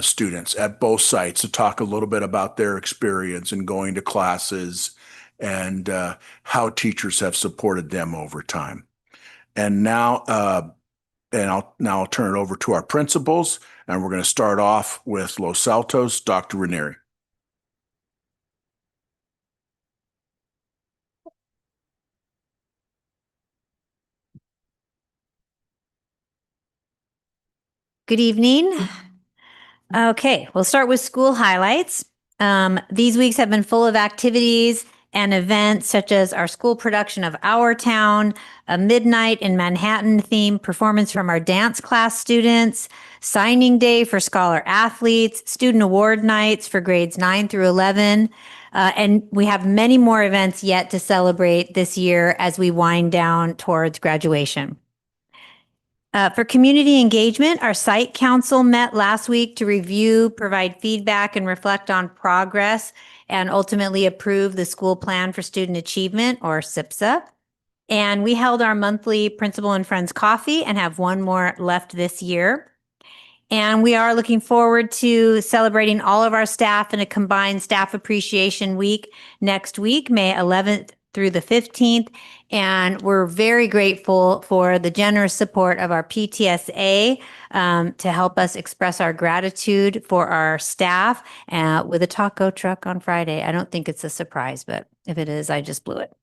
students at both sites to talk a little bit about their experience in going to classes and how teachers have supported them over time. And now, I'll turn it over to our principals, and we're going to start off with Los Altos, Dr. Ranieri. Good evening. Okay, we'll start with school highlights. These weeks have been full of activities and events such as our school production of Our Town, a Midnight in Manhattan theme performance from our dance class students, signing day for scholar athletes, student award nights for grades 9 through 11. And we have many more events yet to celebrate this year as we wind down towards graduation. For community engagement, our site council met last week to review, provide feedback, and reflect on progress, and ultimately approve the school plan for student achievement, or SIPSA. And we held our monthly Principal and Friends coffee and have one more left this year. And we are looking forward to celebrating all of our staff in a combined Staff Appreciation Week next week, May 11th through the 15th. And we're very grateful for the generous support of our PTSA to help us express our gratitude for our staff with a taco truck on Friday. I don't think it's a surprise, but if it is, I just blew it.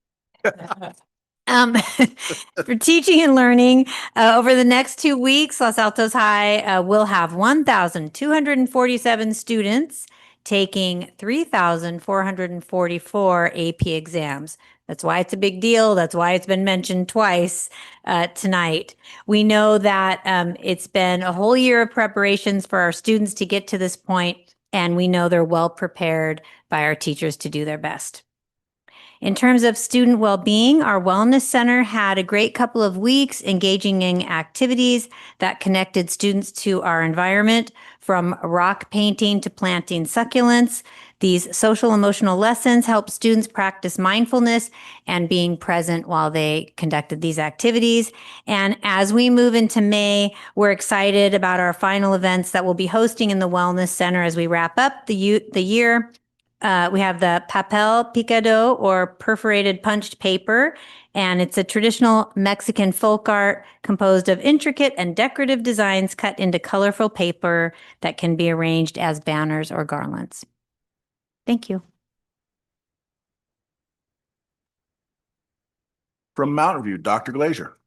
For teaching and learning, over the next 2 weeks, Los Altos High will have 1,247 students taking 3,444 AP exams. That's why it's a big deal. That's why it's been mentioned twice tonight. We know that it's been a whole year of preparations for our students to get to this point, and we know they're well prepared by our teachers to do their best. In terms of student well-being, our Wellness Center had a great couple of weeks engaging in activities that connected students to our environment, from rock painting to planting succulents. These social emotional lessons help students practice mindfulness and being present while they conducted these activities. And as we move into May, we're excited about our final events that we'll be hosting in the Wellness Center as we wrap up the year. We have the papel picado, or perforated punched paper, and it's a traditional Mexican folk art composed of intricate and decorative designs cut into colorful paper that can be arranged as banners or garlands. Thank you. From Mountain View, Dr. Glazier.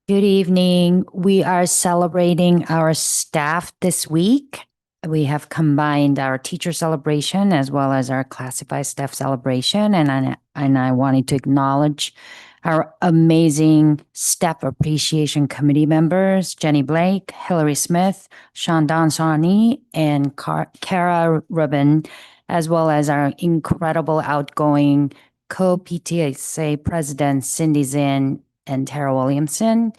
Good evening. We are celebrating our staff this week. We have combined our teacher celebration as well as our classified staff celebration, and I wanted to acknowledge our amazing Staff Appreciation Committee members, Jenny Blake, Hillary Smith, Sean Donsani, and Kara Rubin, as well as our incredible outgoing co-PTSA presidents, Cindy Zinn and Tara Williamson.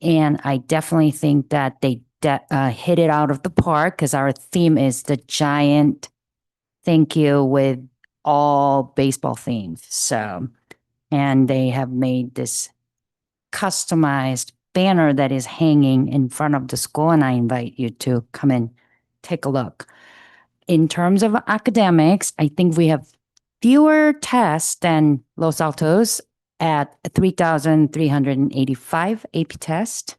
And I definitely think that they hit it out of the park, because our theme is the giant thank you with all baseball themes. So, and they have made this customized banner that is hanging in front of the school, and I invite you to come and take a look. In terms of academics, I think we have fewer tests than Los Altos at 3,385 AP tests.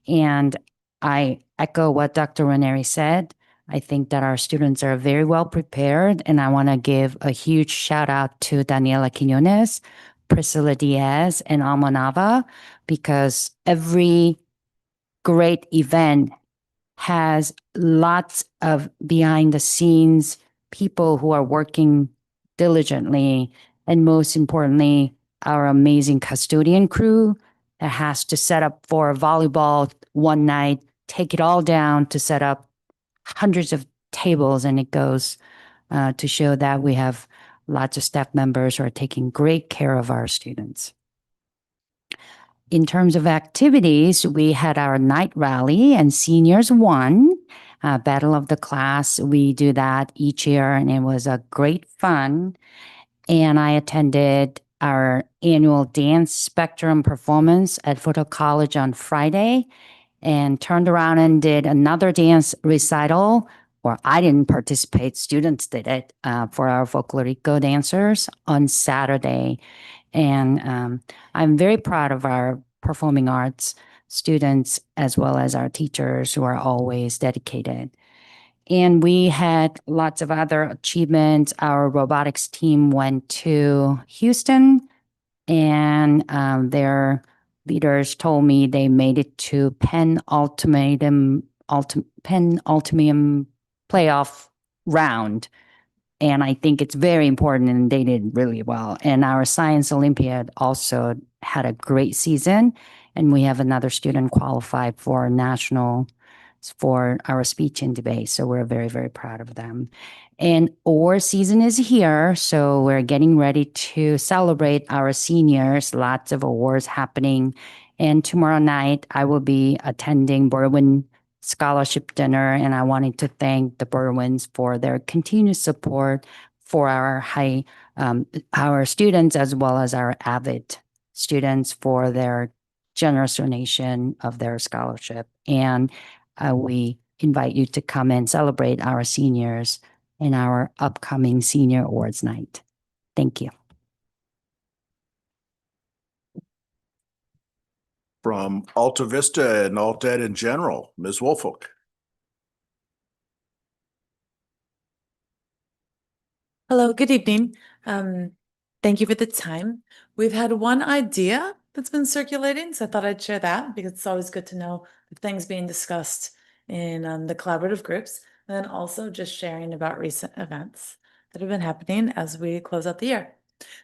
And I echo what Dr. Ranieri said. I think that our students are very well prepared, and I want to give a huge shout out to Daniela Quinones, Priscilla Diaz, and Alma Nava, because every great event has lots of behind the scenes people who are working diligently, and most importantly, our amazing custodian crew that has to set up for volleyball one night, take it all down to set up hundreds of tables, and it goes to show that we have lots of staff members who are taking great care of our students. In terms of activities, we had our night rally and seniors won. Battle of the Class. We do that each year and it was a great fun. And I attended our annual dance spectrum performance at Photo College on Friday and turned around and did another dance recital, or I didn't participate, students did it for our folklorico dancers on Saturday. And I'm very proud of our performing arts students as well as our teachers who are always dedicated. And we had lots of other achievements. Our robotics team went to Houston and their leaders told me they made it to Penn Ultimatum playoff round. And I think it's very important and they did really well. And our Science Olympiad also had a great season. And we have another student qualified for national for our speech and debate. So we're very, very proud of them. And award season is here. So we're getting ready to celebrate our seniors. Lots of awards happening. And tomorrow night, I will be attending Berwyn Scholarship Dinner. And I wanted to thank the Berwyns for their continued support for our students as well as our AVID students for their generous donation of their scholarship. And we invite you to come and celebrate our seniors in our upcoming Senior Awards Night. Thank you. From Alta Vista and Alta Ed in general, Ms. Woolfolk. Hello, good evening. Thank you for the time. We've had one idea that's been circulating, so I thought I'd share that because it's always good to know the things being discussed in the collaborative groups, and then also just sharing about recent events that have been happening as we close out the year.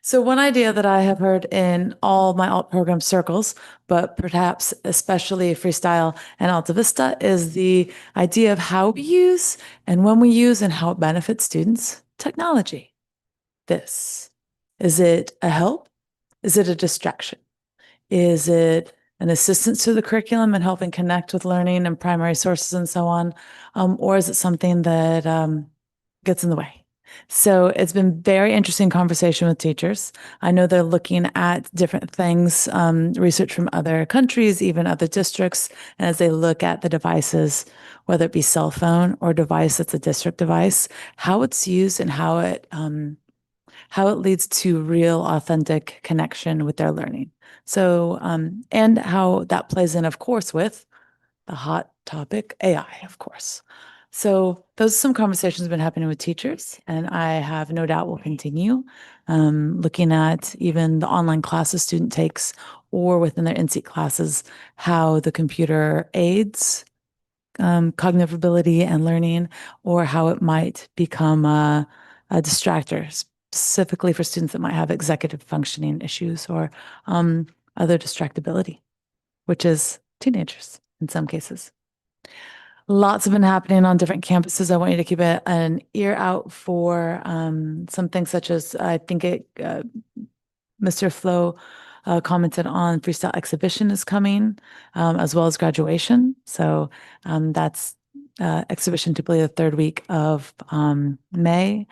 So one idea that I have heard in all my alt program circles, but perhaps especially Freestyle and Alta Vista, is the idea of how we use and when we use and how it benefits students technology. Is it a help? Is it a distraction? Is it an assistance to the curriculum and helping connect with learning and primary sources and so on? Or is it something that gets in the way? So it's been very interesting conversation with teachers. I know they're looking at different things, research from other countries, even other districts. And as they look at the devices, whether it be cell phone or device that's a district device, how it's used and how it leads to real authentic connection with their learning. So, and how that plays in, of course, with the hot topic, AI, of course. So those are some conversations been happening with teachers, and I have no doubt will continue, looking at even the online classes student takes or within their in-seat classes, how the computer aids cognitive ability and learning, or how it might become a distractor, specifically for students that might have executive functioning issues or other distractibility, which is teenagers in some cases. Lots have been happening on different campuses. I want you to keep an ear out for something such as, I think Mr. Flo commented on Freestyle Exhibition is coming, as well as graduation. So that's exhibition typically the third week of May.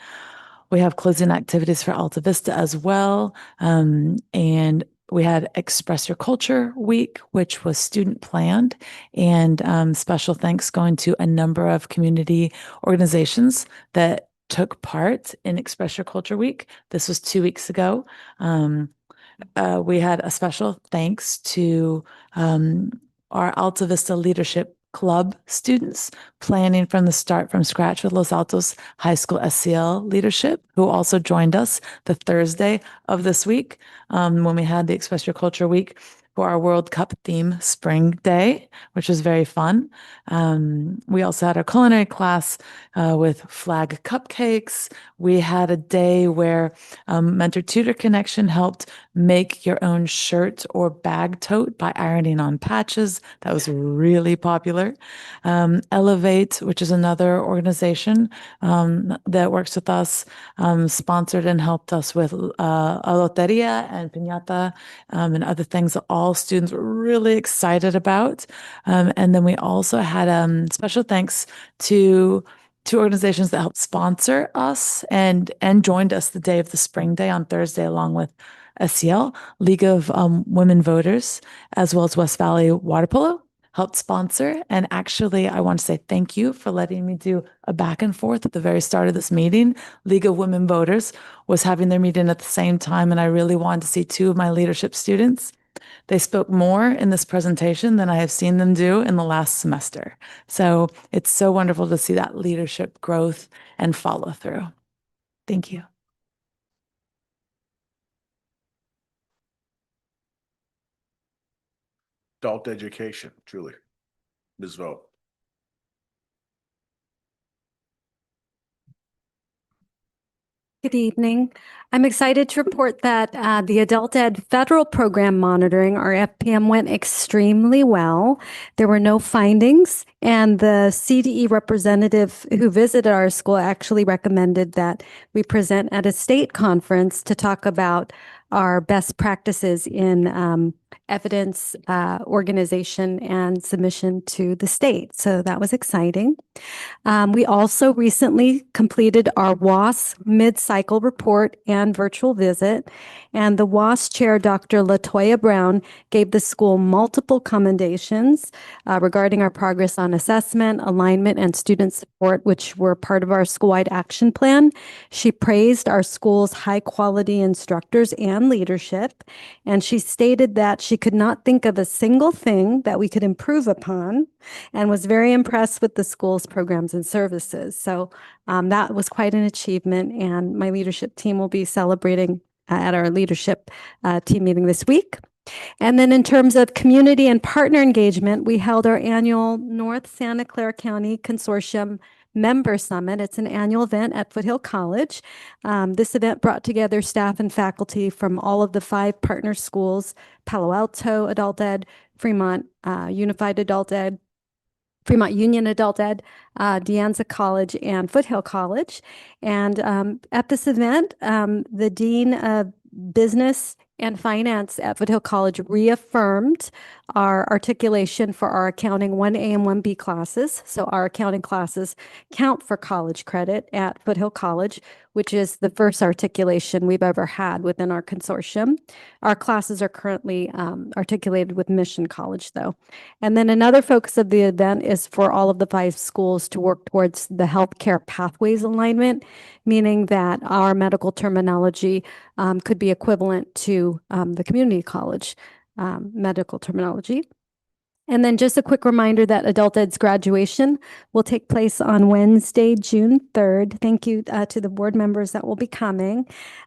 We have closing activities for Alta Vista as well. And we had Express Your Culture Week, which was student planned, and special thanks going to a number of community organizations that took part in Express Your Culture Week. This was 2 weeks ago. We had a special thanks to our Alta Vista Leadership Club students planning from the start from scratch with Los Altos High School SCL leadership, who also joined us the Thursday of this week when we had the Express Your Culture Week for our World Cup theme Spring Day, which was very fun. We also had a culinary class with flag cupcakes. We had a day where Mentor Tutor Connection helped make your own shirt or bag tote by ironing on patches. That was really popular. Elevate, which is another organization that works with us, sponsored and helped us with a loteria and piñata and other things that all students were really excited about. And then we also had special thanks to two organizations that helped sponsor us and joined us the day of the Spring Day on Thursday, along with SEL, League of Women Voters, as well as West Valley Water Polo helped sponsor. And actually, I want to say thank you for letting me do a back and forth at the very start of this meeting. League of Women Voters was having their meeting at the same time, and I really wanted to see two of my leadership students. They spoke more in this presentation than I have seen them do in the last semester. So it's so wonderful to see that leadership growth and follow through. Thank you. Adult education, Julie. Ms. Vogt. Good evening. I'm excited to report that the Adult Ed Federal Program Monitoring, or FPM, went extremely well. There were no findings, and the CDE representative who visited our school actually recommended that we present at a state conference to talk about our best practices in evidence organization and submission to the state. So that was exciting. We also recently completed our WAS mid-cycle report and virtual visit, and the WAS chair, Dr. LaToya Brown, gave the school multiple commendations regarding our progress on assessment, alignment, and student support, which were part of our school-wide action plan. She praised our school's high-quality instructors and leadership, and she stated that she could not think of a single thing that we could improve upon, and was very impressed with the school's programs and services. So that was quite an achievement, and my leadership team will be celebrating at our leadership team meeting this week. And then in terms of community and partner engagement, we held our annual North Santa Clara County Consortium Member Summit. It's an annual event at Foothill College. This event brought together staff and faculty from all of the 5 partner schools: Palo Alto Adult Ed, Fremont Unified Adult Ed, Fremont Union Adult Ed, De Anza College, and Foothill College. And at this event, the Dean of Business and Finance at Foothill College reaffirmed our articulation for our accounting 1A and 1B classes. So our accounting classes count for college credit at Foothill College, which is the first articulation we've ever had within our consortium. Our classes are currently articulated with Mission College, though. And then another focus of the event is for all of the 5 schools to work towards the healthcare pathways alignment, meaning that our medical terminology could be equivalent to the community college medical terminology. And then just a quick reminder that Adult Ed's graduation will take place on Wednesday, June 3rd. Thank you to the board members that will be coming.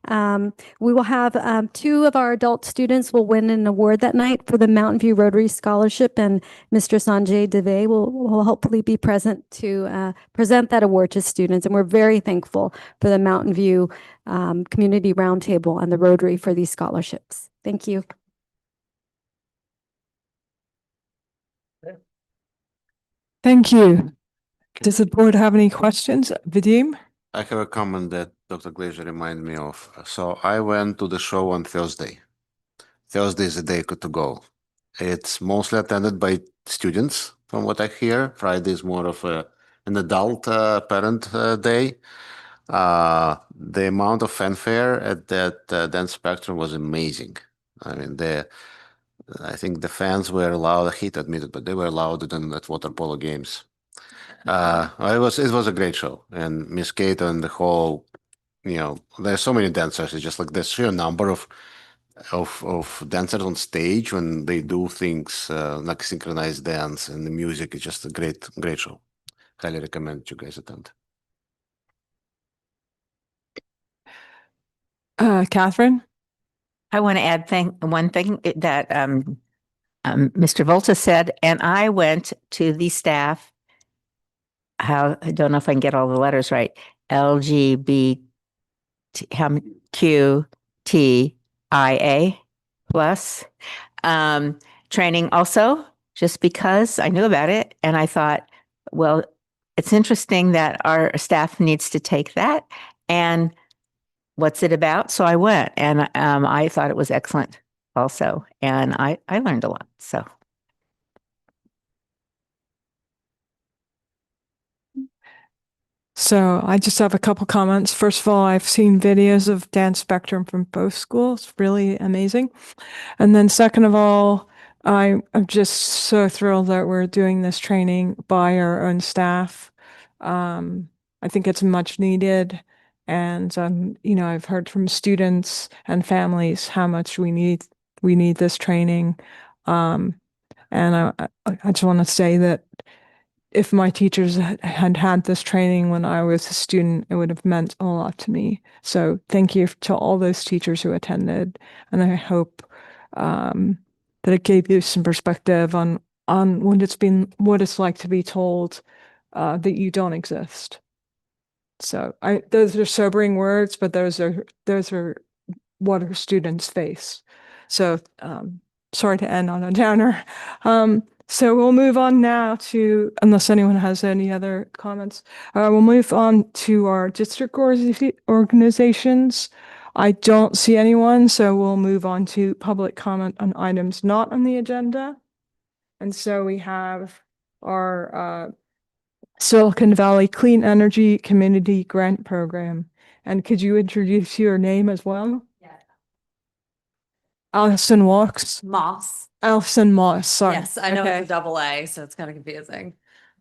We will have 2 of our adult students will win an award that night for the Mountain View Rotary Scholarship, and Mr. Sanjay Deve will hopefully be present to present that award to students. And we're very thankful for the Mountain View Community Roundtable and the Rotary for these scholarships. Thank you. Thank you. Does the board have any questions? Vadim? I have a comment that Dr. Glazer reminded me of. So I went to the show on Thursday. Thursday is the day to go. It's mostly attended by students, from what I hear. Friday is more of an adult parent day. The amount of fanfare at that dance spectrum was amazing. I mean, I think the fans were loud. I hate to admit it, but they were louder than at water polo games. It was a great show, and Miss Kate and the whole, there's so many dancers. It's just like the sheer number of dancers on stage when they do things like synchronized dance, and the music is just a great show. Highly recommend you guys attend. Catherine? I want to add one thing that Mr. Volta said, and I went to the staff, I don't know if I can get all the letters right, LGBTQTIA plus training also, just because I knew about it. And I thought, well, it's interesting that our staff needs to take that. And what's it about? So I went, and I thought it was excellent also. And I learned a lot. So. So I just have a couple comments. First of all, I've seen videos of dance spectrum from both schools, really amazing. And then second of all, I'm just so thrilled that we're doing this training by our own staff. I think it's much needed. And you know, I've heard from students and families how much we need this training. And I just want to say that if my teachers had this training when I was a student, it would have meant a lot to me. So thank you to all those teachers who attended, and I hope that it gave you some perspective on what it's like to be told that you don't exist. So those are sobering words, but those are what our students face. So sorry to end on a downer. So we'll move on now to, unless anyone has any other comments, we'll move on to our district organizations. I don't see anyone, so we'll move on to public comment on items not on the agenda. And so we have our Silicon Valley Clean Energy Community Grant Program. And could you introduce your name as well? Allison Walks. Moss. Allison Moss, sorry. Yes, I know it's a double A, so it's kind of confusing.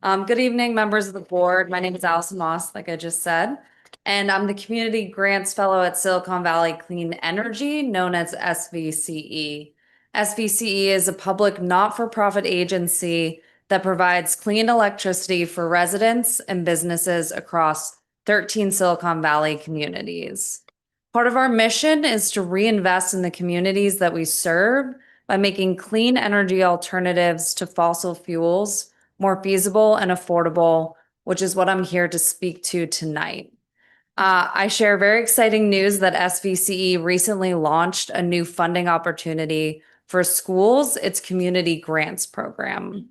Good evening, members of the board. My name is Allison Moss, like I just said, and I'm the Community Grants Fellow at Silicon Valley Clean Energy, known as SVCE. SVCE is a public not-for-profit agency that provides clean electricity for residents and businesses across 13 Silicon Valley communities. Part of our mission is to reinvest in the communities that we serve by making clean energy alternatives to fossil fuels more feasible and affordable, which is what I'm here to speak to tonight. I share very exciting news that SVCE recently launched a new funding opportunity for schools, its Community Grants Program.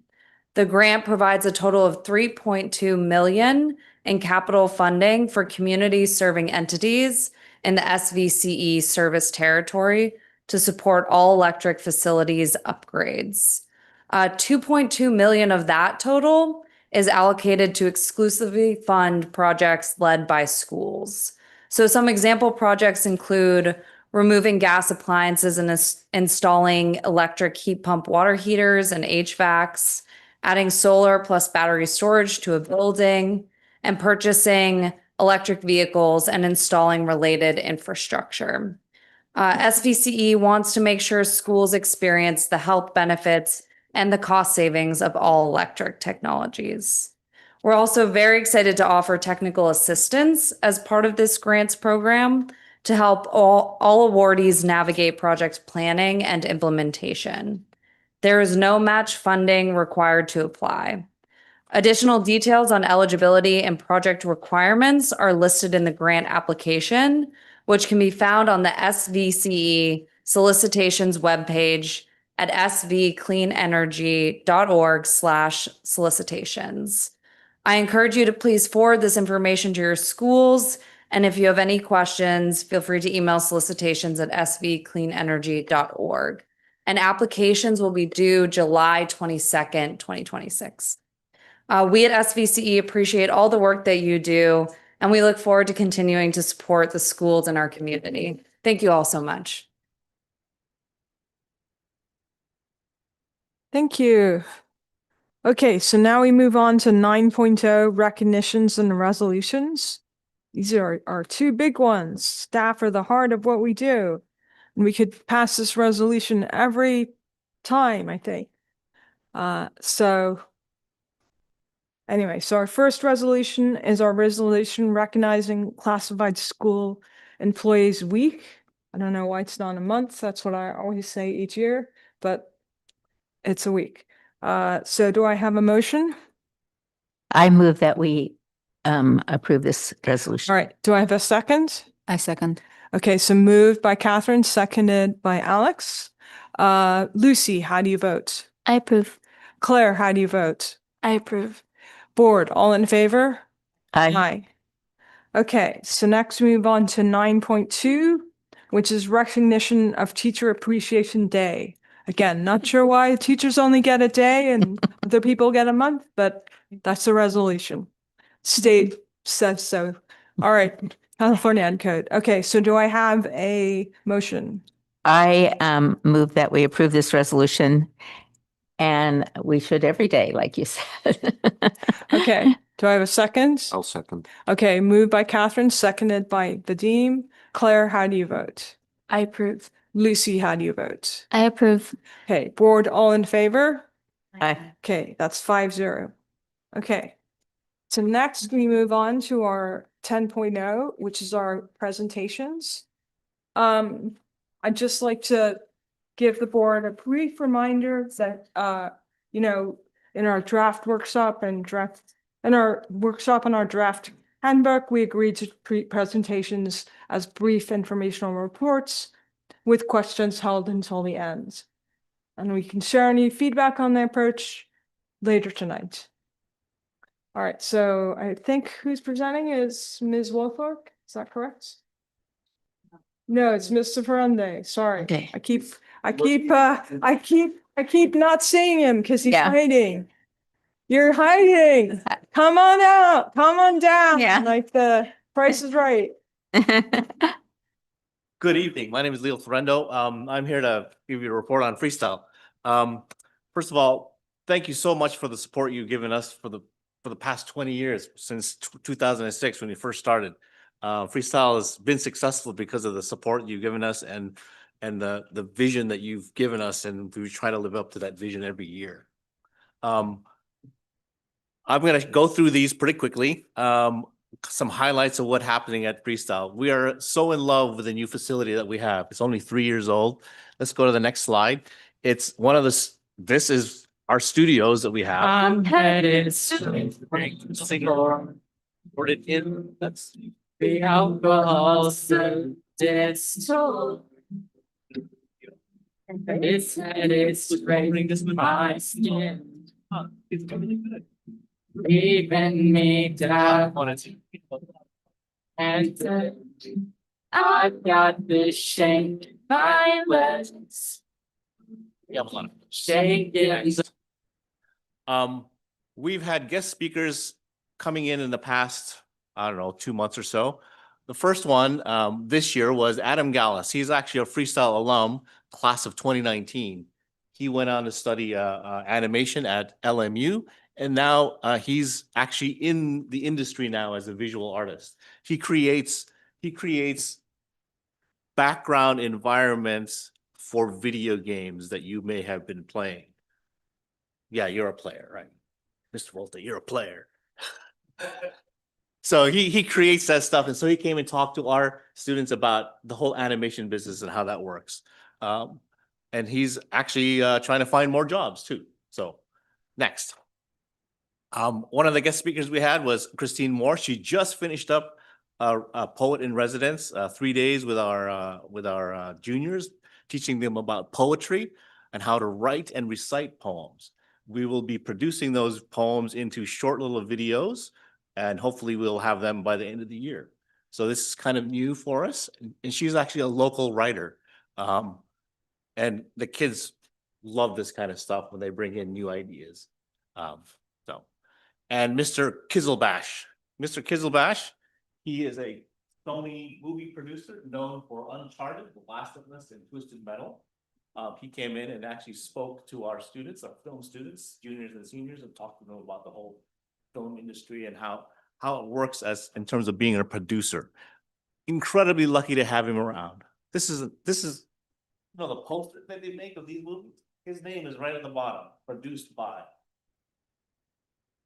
The grant provides a total of $3.2 million in capital funding for community serving entities in the SVCE service territory to support all electric facilities upgrades. 2.2 million of that total is allocated to exclusively fund projects led by schools. So some example projects include removing gas appliances and installing electric heat pump water heaters and HVACs, adding solar plus battery storage to a building, and purchasing electric vehicles and installing related infrastructure. SVCE wants to make sure schools experience the health benefits and the cost savings of all electric technologies. We're also very excited to offer technical assistance as part of this grants program to help all awardees navigate project planning and implementation. There is no match funding required to apply. Additional details on eligibility and project requirements are listed in the grant application, which can be found on the SVCE solicitations webpage at svcleanenergy.org/solicitations. I encourage you to please forward this information to your schools, and if you have any questions, feel free to email solicitations@svcleanenergy.org. And applications will be due July 22nd, 2026. We at SVCE appreciate all the work that you do, and we look forward to continuing to support the schools in our community. Thank you all so much. Thank you. Okay, so now we move on to 9.0 recognitions and resolutions. These are our two big ones. Staff are the heart of what we do. And we could pass this resolution every time, I think. Anyway, so our first resolution is our resolution recognizing Classified School Employees Week. I don't know why it's not a month. That's what I always say each year, but It's a week. So do I have a motion? I move that we approve this resolution. All right. Do I have a second? I second. Okay, so moved by Catherine, seconded by Alex. Lucy, how do you vote? I approve. Claire, how do you vote? I approve. Board, all in favor? Aye. Aye. Okay, so next we move on to 9.2, which is recognition of Teacher Appreciation Day. Again, not sure why teachers only get a day and other people get a month, but that's the resolution. State says so. All right, California Ed Code. Okay, so do I have a motion? I move that we approve this resolution, and we should every day, like you said. Okay, do I have a second? I'll second. Okay, moved by Catherine, seconded by Vadim. Claire, how do you vote? I approve. Lucy, how do you vote? I approve. Okay, board, all in favor? Aye. Okay, that's 5-0. Okay. So next we move on to our 10.0, which is our presentations. I'd just like to give the board a brief reminder that, in our draft workshop and our draft handbook, we agreed to treat presentations as brief informational reports with questions held until the end. And we can share any feedback on the approach later tonight. All right, so I think who's presenting is Ms. Wolfork, is that correct? No, it's Mr. Ferrande, sorry. Okay. I keep not seeing him because he's Yeah. hiding. You're hiding. Come on out, come on down. Yeah. Like the Price is Right. Good evening. My name is Leo Ferrando. I'm here to give you a report on freestyle. First of all, thank you so much for the support you've given us for the past 20 years, since 2006 when we first started. Freestyle has been successful because of the support you've given us and the vision that you've given us, and we try to live up to that vision every year. I'm going to go through these pretty quickly. Some highlights of what's happening at Freestyle. We are so in love with the new facility that we have. It's only 3 years old. Let's go to the next slide. It's one of this is our studios that we have. I'm headed Put it in. That's the alcohol distilled. It's headed straight to my skin. It's coming good. Leaving me down. And I've got this shame in my legs. We have a lot of Shaking. We've had guest speakers coming in the past, I don't know, 2 months or so. The first one this year was Adam Gallus. He's actually a freestyle alum, class of 2019. He went on to study animation at LMU, and now he's actually in the industry now as a visual artist. He creates background environments for video games that you may have been playing. Yeah, you're a player, right? Mr. Volta, you're a player. So he creates that stuff. And so he came and talked to our students about the whole animation business and how that works. And he's actually trying to find more jobs too. So next. One of the guest speakers we had was Christine Moore. She just finished up a poet in residence, 3 days with our juniors, teaching them about poetry and how to write and recite poems. We will be producing those poems into short little videos, and hopefully we'll have them by the end of the year. So this is kind of new for us. And she's actually a local writer. And the kids love this kind of stuff when they bring in new ideas. And Mr. Kizelbash. Mr. Kizelbash, he is a Sony movie producer known for Uncharted, The Last of Us, and Twisted Metal. He came in and actually spoke to our students, our film students, juniors and seniors, and talked to them about the whole film industry and how it works as in terms of being a producer. Incredibly lucky to have him around. This is the poster that they make of these movies. His name is right at the bottom, produced by.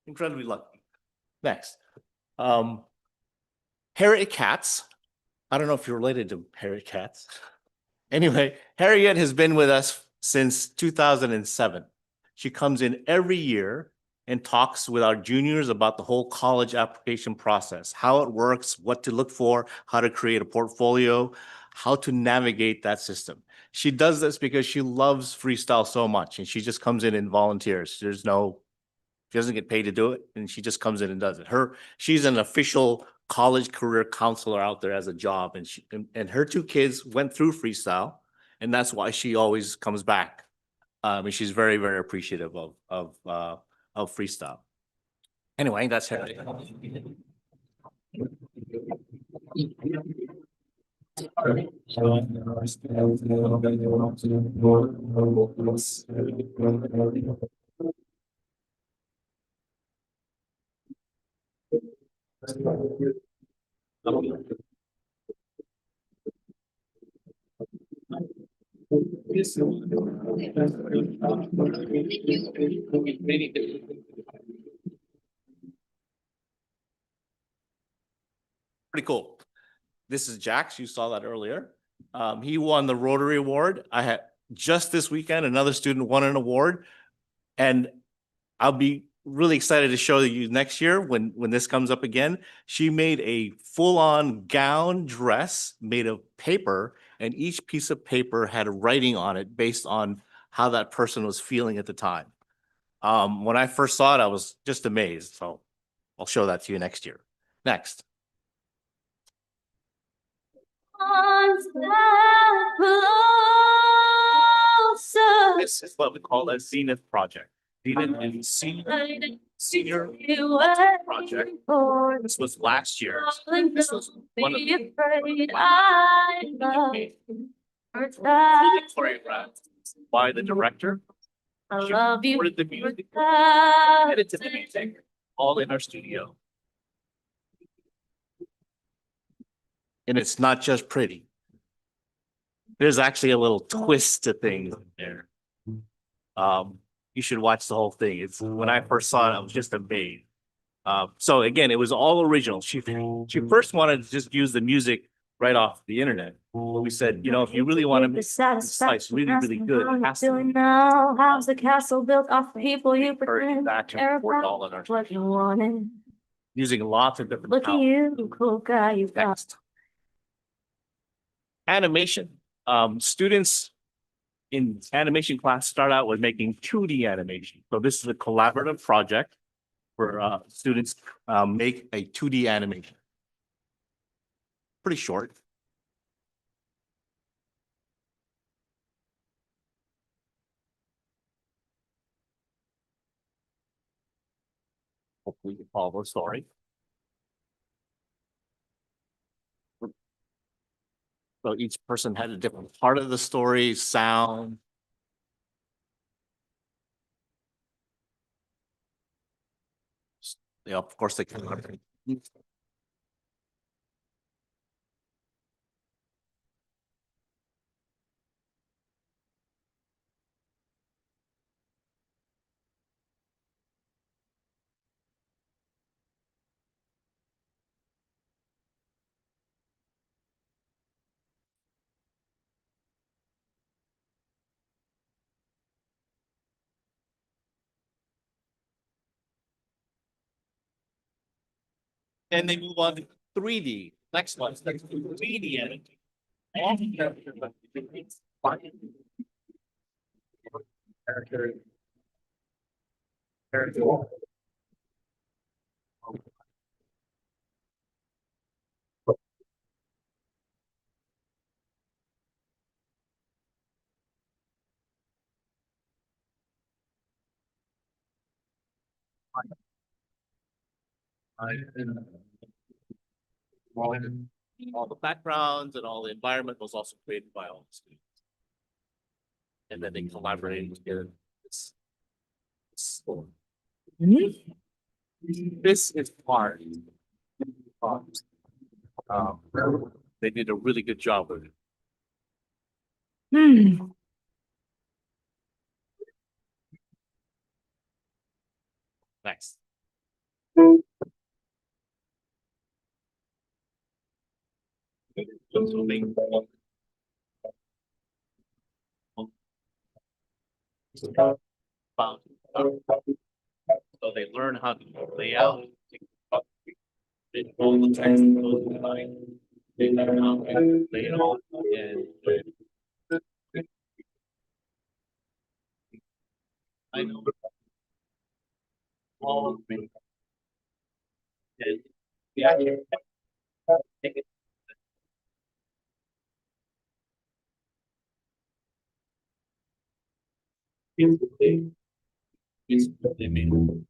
Incredibly lucky. Next. Harriet Katz. I don't know if you're related to Harriet Katz. Anyway, Harriet has been with us since 2007. She comes in every year and talks with our juniors about the whole college application process, how it works, what to look for, how to create a portfolio, how to navigate that system. She does this because she loves freestyle so much, and she just comes in and volunteers. She doesn't get paid to do it, and she just comes in and does it. She's an official college career counselor out there as a job, and her two kids went through freestyle, and that's why she always comes back. And she's very, very appreciative of freestyle. Anyway, that's her. Pretty cool. This is Jax. You saw that earlier. He won the Rotary Award. I had just this weekend, another student won an award, and I'll be really excited to show you next year when this comes up again. She made a full-on gown dress made of paper, and each piece of paper had a writing on it based on how that person was feeling at the time. When I first saw it, I was just amazed. So I'll show that to you next year. Next. This is what we call a Zenith project. Zenith is senior project. This was last year. This was one of the choreographed by the director. She recorded the music, edited the music, all in our studio. And it's not just pretty. There's actually a little twist to things in there. You should watch the whole thing. It's when I first saw it, I was just amazed. So again, it was all original. She first wanted to just use the music right off the internet. But we said, if you really want to make this slice really, really good, it has to Now, how's the castle built off people you pretend? back and forth all in our What you wanted. using lots of different Look at talent. you, cool guy, you got. Next. Animation. Students in animation class start out with making 2D animation. So this is a collaborative project where students make a 2D animation. Pretty short. Hopefully you follow the story. So each person had a different part of the story, sound. Yeah, of course they can. And they move on to 3D. Next one, 3D editing. All the backgrounds and all the environment was also created by all the students. And then they collaborated together. This is hard. They did a really good job with it. Next. about. So they learn how to lay out. They know the text that goes behind. They learn how to lay it out and I know all of them. And we actually take it. It's what they mean.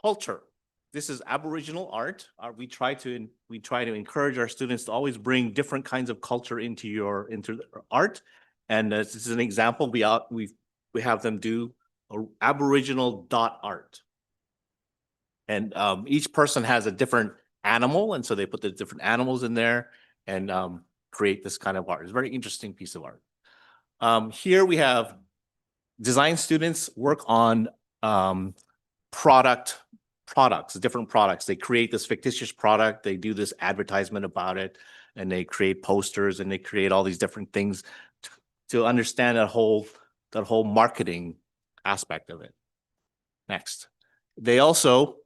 Culture. This is Aboriginal art. We try to encourage our students to always bring different kinds of culture into their art. And this is an example. We have them do a Aboriginal dot art. And each person has a different animal, and so they put the different animals in there and create this kind of art. It's a very interesting piece of art. Here we have design students work on products, different products. They create this fictitious product, they do this advertisement about it, and they create posters and they create all these different things to understand that whole marketing aspect of it. Next. They also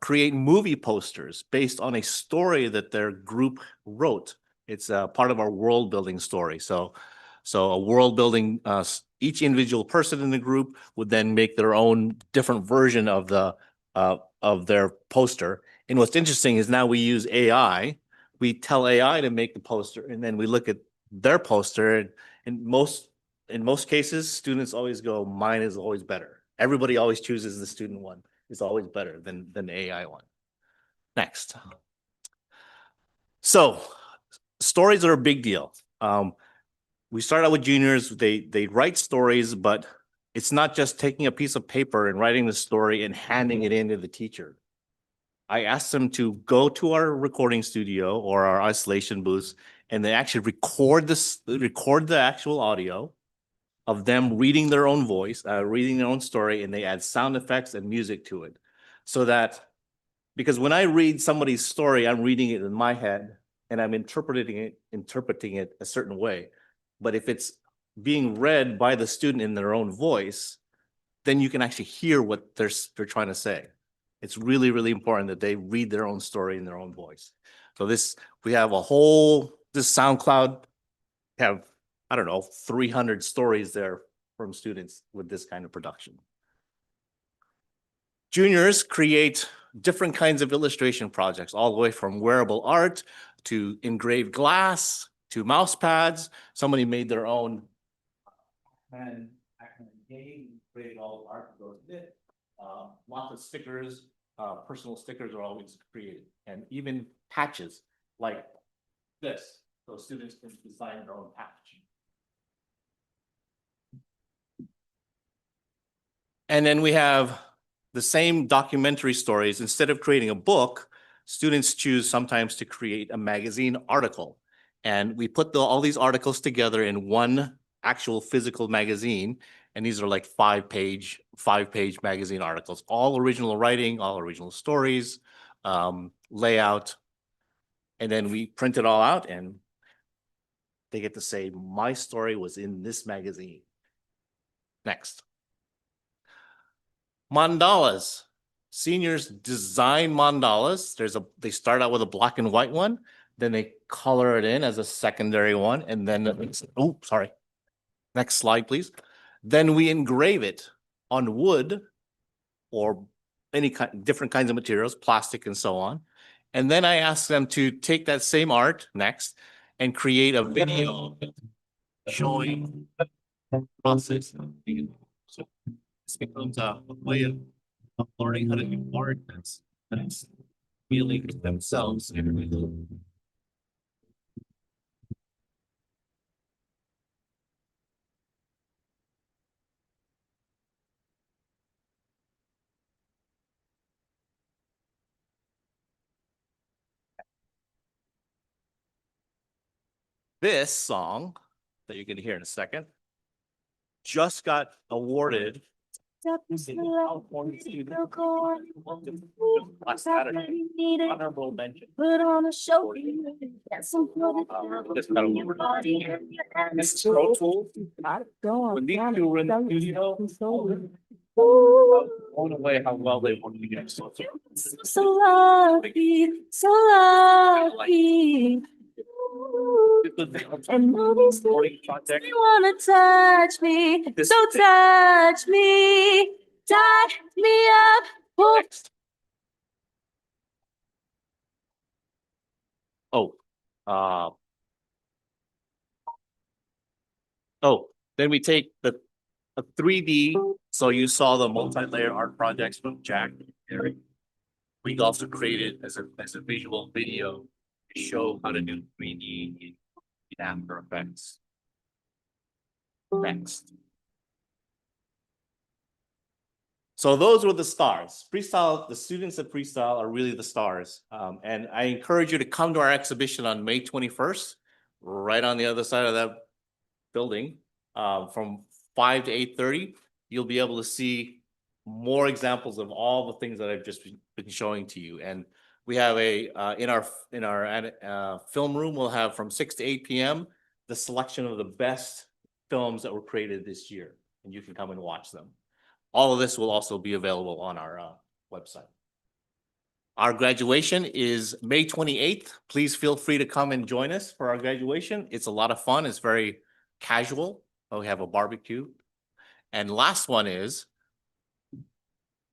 create movie posters based on a story that their group wrote. It's part of our world building story. So a world building, each individual person in the group would then make their own different version of their poster. And what's interesting is now we use AI. We tell AI to make the poster, and then we look at their poster. And in most cases, students always go, "Mine is always better." Everybody always chooses the student one. It's always better than the AI one. Next. So stories are a big deal. We start out with juniors, they write stories, but it's not just taking a piece of paper and writing the story and handing it in to the teacher. I asked them to go to our recording studio or our isolation booths, and they actually record the actual audio of them reading their own voice, reading their own story, and they add sound effects and music to it. So that, because when I read somebody's story, I'm reading it in my head and I'm interpreting it a certain way. But if it's being read by the student in their own voice, then you can actually hear what they're trying to say. It's really, really important that they read their own story in their own voice. So we have this SoundCloud have, I don't know, 300 stories there from students with this kind of production. Juniors create different kinds of illustration projects, all the way from wearable art to engraved glass to mouse pads. Somebody made their own game, created all the art that goes with it. Lots of stickers, personal stickers are always created, and even patches like this, so students can design their own patch. And then we have the same documentary stories. Instead of creating a book, students choose sometimes to create a magazine article. And we put all these articles together in one actual physical magazine. And these are like five-page magazine articles, all original writing, all original stories, layout. And then we print it all out and they get to say, my story was in this magazine. Next. Mandalas. Seniors design mandalas. They start out with a black and white one, then they color it in as a secondary one, and then sorry. Next slide, please. Then we engrave it on wood or different kinds of materials, plastic and so on. And then I ask them to take that same art next and create a video showing the process. So this becomes a way of learning how to do art that's feeling themselves. This song that you're going to hear in a second just got awarded last Saturday. Honorable mention. Put on a show. Just got awarded. Mrs. Pro Tools. When these two were in the studio, blown away how well they work together. So lucky, so lucky. And all these things they wanna touch me, so touch me, tie me up. Oh, then we take a 3D. So you saw the multi-layer art projects from Jack and Eric. We also created as a visual video to show how to do 3D in After Effects. Next. So those were the stars. Freestyle, the students at Freestyle are really the stars. And I encourage you to come to our exhibition on May 21st, right on the other side of that building, from 5 to 8:30. You'll be able to see more examples of all the things that I've just been showing to you. And we have in our film room, we'll have from 6 to 8 p.m. the selection of the best films that were created this year, and you can come and watch them. All of this will also be available on our website. Our graduation is May 28th. Please feel free to come and join us for our graduation. It's a lot of fun. It's very casual. We have a barbecue. And last one is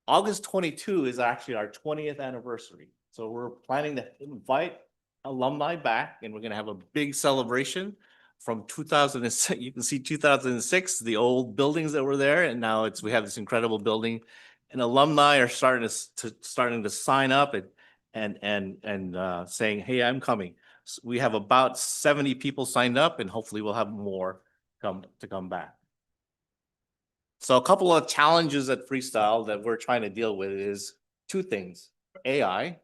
August 22 is actually our 20th anniversary. So we're planning to invite alumni back, and we're going to have a big celebration from 2006. You can see 2006, the old buildings that were there, and now we have this incredible building. And alumni are starting to sign up and saying, "Hey, I'm coming." So we have about 70 people signed up, and hopefully we'll have more come back. So a couple of challenges at Freestyle that we're trying to deal with is two things. AI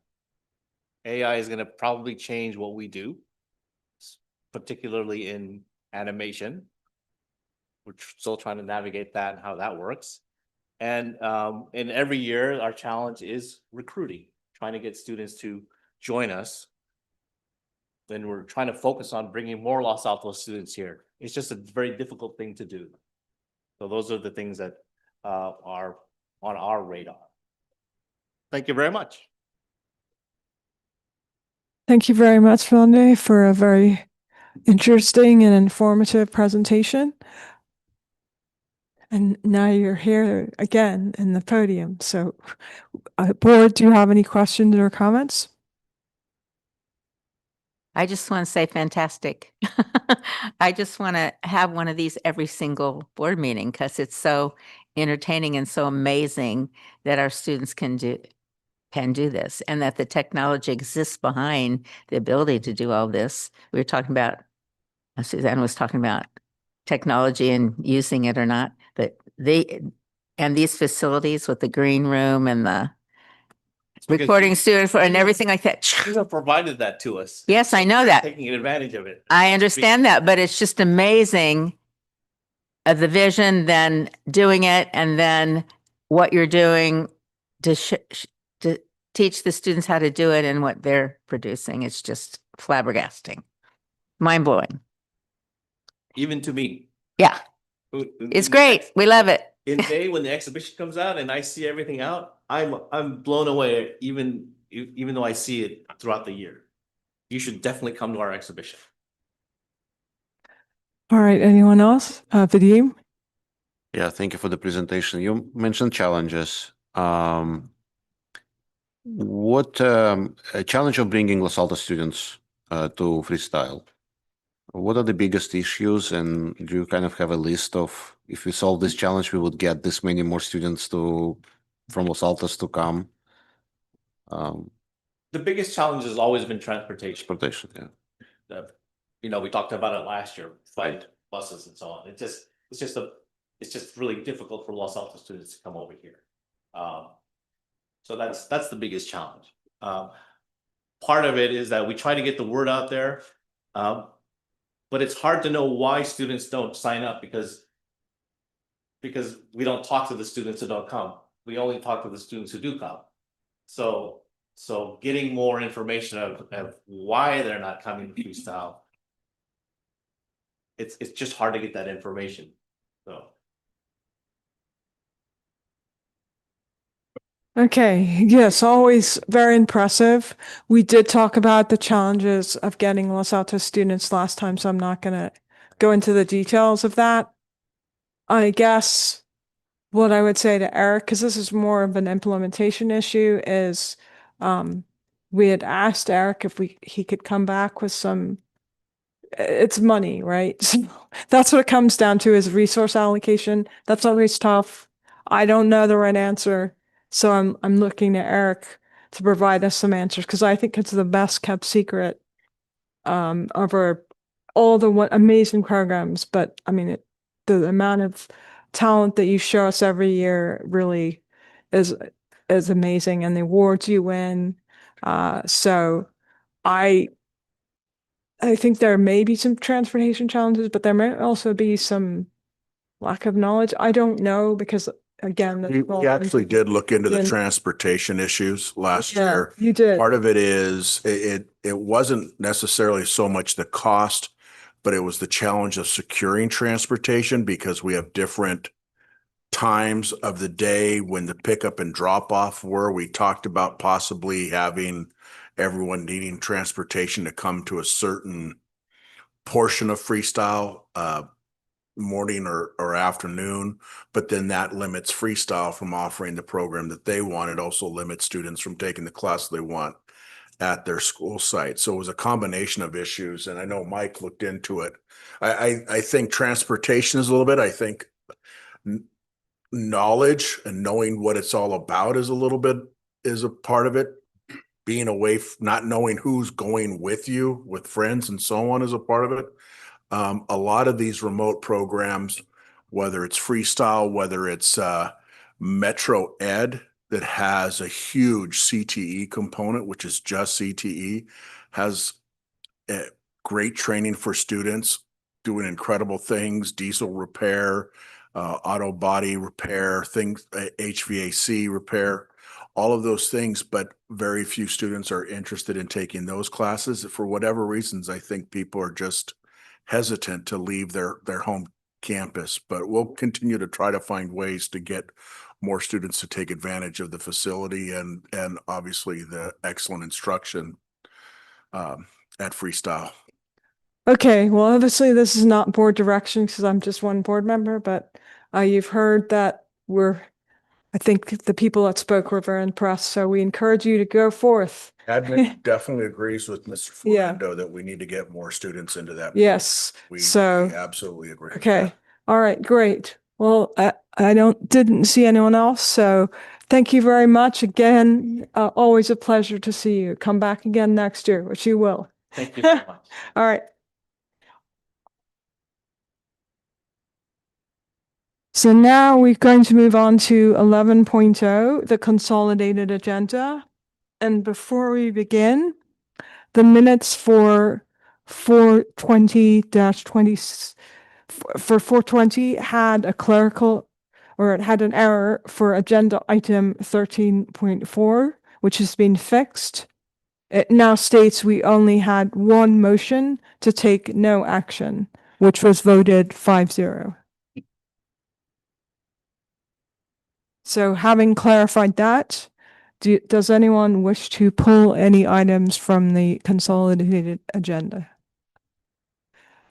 is going to probably change what we do, particularly in animation. We're still trying to navigate that and how that works. And every year, our challenge is recruiting, trying to get students to join us. Then we're trying to focus on bringing more Los Altos students here. It's just a very difficult thing to do. So those are the things that are on our radar. Thank you very much. Thank you very much, Fernande, for a very interesting and informative presentation. And now you're here again in the podium. So, board, do you have any questions or comments? I just want to say fantastic. I just want to have one of these every single board meeting because it's so entertaining and so amazing that our students can do this, and that the technology exists behind the ability to do all this. We were talking about, Suzanne was talking about technology and using it or not, but these facilities with the green room and the recording studio and everything like that. You have provided that to us. Yes, I know that. Taking advantage of it. I understand that, but it's just amazing of the vision, then doing it, and then what you're doing to teach the students how to do it and what they're producing. It's just flabbergasting, mind blowing. Even to me. Yeah, it's great. We love it. In May, when the exhibition comes out and I see everything out, I'm blown away. Even though I see it throughout the year, you should definitely come to our exhibition. All right. Anyone else? Vadim? Yeah, thank you for the presentation. You mentioned challenges. What a challenge of bringing Los Altos students to Freestyle? What are the biggest issues, and do you kind of have a list of, if we solve this challenge, we would get this many more students from Los Altos to come? The biggest challenge has always been transportation. Transportation, yeah. We talked about it last year, flight, buses, and so on. It's just really difficult for Los Altos students to come over here. So that's the biggest challenge. Part of it is that we try to get the word out there, but it's hard to know why students don't sign up, because because we don't talk to the students who don't come. We only talk to the students who do come. So getting more information of why they're not coming to freestyle. It's just hard to get that information, so. Okay, yes, always very impressive. We did talk about the challenges of getting Los Altos students last time, so I'm not gonna go into the details of that. I guess what I would say to Eric, because this is more of an implementation issue, is we had asked Eric if he could come back with some, it's money, right? So that's what it comes down to, is resource allocation. That's always tough. I don't know the right answer. So I'm looking to Eric to provide us some answers, because I think it's the best kept secret of all the amazing programs. But I mean, the amount of talent that you show us every year really is amazing, and the awards you win. So I think there may be some transportation challenges, but there may also be some lack of knowledge. I don't know, because again, We actually did look into the Yeah. transportation issues last Yeah, year. you did. Part of it is, it wasn't necessarily so much the cost, but it was the challenge of securing transportation, because we have different times of the day when the pickup and drop off were. We talked about possibly having everyone needing transportation to come to a certain portion of freestyle, morning or afternoon, but then that limits freestyle from offering the program that they want. It also limits students from taking the class they want at their school site. So it was a combination of issues, and I know Mike looked into it. I think transportation is a little bit, I think knowledge and knowing what it's all about is a part of it. Being away, not knowing who's going with you, with friends and so on, is a part of it. A lot of these remote programs, whether it's freestyle, whether it's Metro Ed, that has a huge CTE component, which is just CTE, has great training for students, doing incredible things, diesel repair, auto body repair, things, HVAC repair, all of those things, but very few students are interested in taking those classes. For whatever reasons, I think people are just hesitant to leave their home campus, but we'll continue to try to find ways to get more students to take advantage of the facility and obviously the excellent instruction at Freestyle. Okay, well, obviously this is not board direction, because I'm just one board member, but you've heard that I think the people that spoke were very impressed, so we encourage you to go forth. Admin definitely agrees with Mr. Yeah. Florendo that we need to get more students into that. Yes, We so, absolutely agree. with okay, that. all right, great. Well, I didn't see anyone else, so thank you very much again. Always a pleasure to see you. Come back again next year, which you will. Thank you so much. All right. So now we're going to move on to 11.0, the consolidated agenda. And before we begin, the minutes for 420-20 for 420 had a clerical, or it had an error for agenda item 13.4, which has been fixed. It now states we only had one motion to take no action, which was voted 5-0. So having clarified that, does anyone wish to pull any items from the consolidated agenda?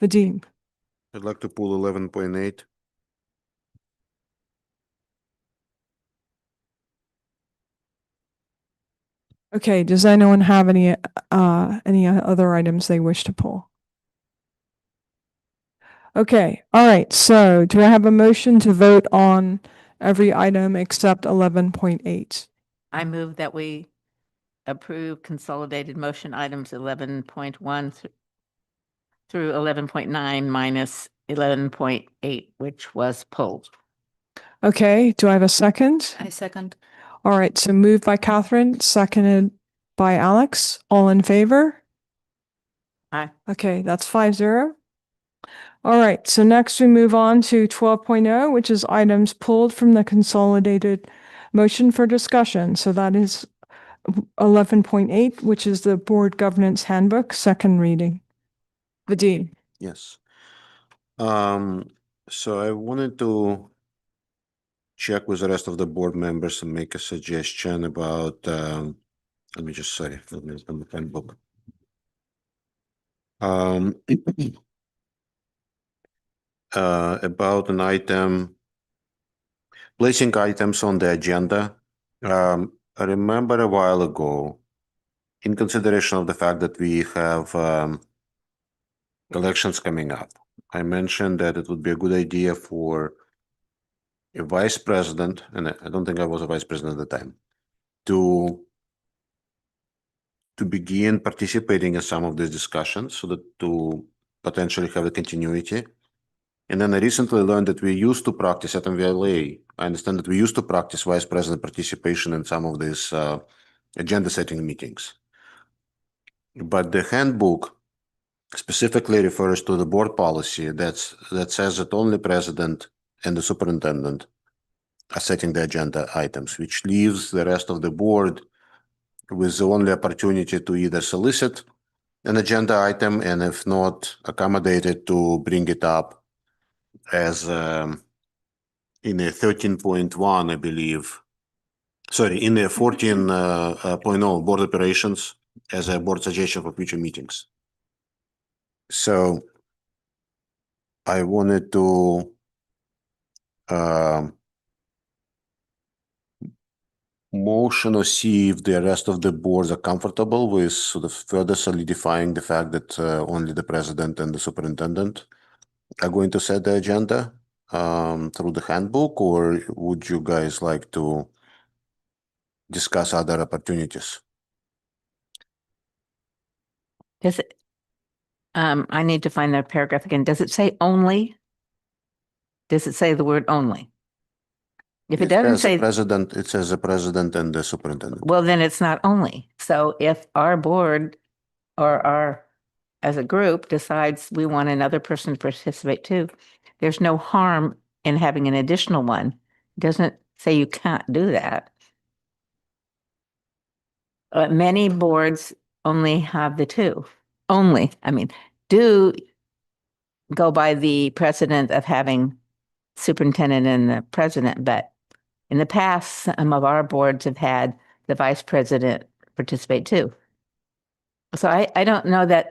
Vadim? I'd like to pull 11.8. Okay, does anyone have any other items they wish to pull? Okay, all right, so do I have a motion to vote on every item except 11.8? I move that we approve consolidated motion items 11.1 through 11.9 minus 11.8, which was pulled. Okay, do I have a second? I second. All right, so moved by Catherine, seconded by Alex. All in favor? Aye. Okay, that's 5-0. All right, so next we move on to 12.0, which is items pulled from the consolidated motion for discussion. So that is 11.8, which is the board governance handbook, second reading. Vadim. Yes. So I wanted to check with the rest of the board members and make a suggestion about, let me just, sorry, let me open the handbook. About an item, placing items on the agenda. I remember a while ago, in consideration of the fact that we have elections coming up, I mentioned that it would be a good idea for a vice president, and I don't think I was a vice president at the time, to begin participating in some of these discussions so that to potentially have a continuity. And then I recently learned that we used to practice at MVLA. I understand that we used to practice vice president participation in some of these agenda setting meetings. But the handbook specifically refers to the board policy that says that only president and the superintendent are setting the agenda items, which leaves the rest of the board with the only opportunity to either solicit an agenda item and if not, accommodate it to bring it up as in a 13.1, I believe. Sorry, in a 14.0 board operations as a board suggestion for future meetings. So I wanted to motion or see if the rest of the boards are comfortable with sort of further solidifying the fact that only the president and the superintendent are going to set the agenda through the handbook, or would you guys like to discuss other opportunities? Does it, I need to find that paragraph again. Does it say only? Does it say the word only? If it doesn't say president, it says the president and the superintendent. well, then it's not only. So if our board or our, as a group decides we want another person to participate too, there's no harm in having an additional one. It doesn't say you can't do that. Many boards only have the two. Only, I mean, do go by the precedent of having superintendent and the president, but in the past, some of our boards have had the vice president participate too. So I don't know that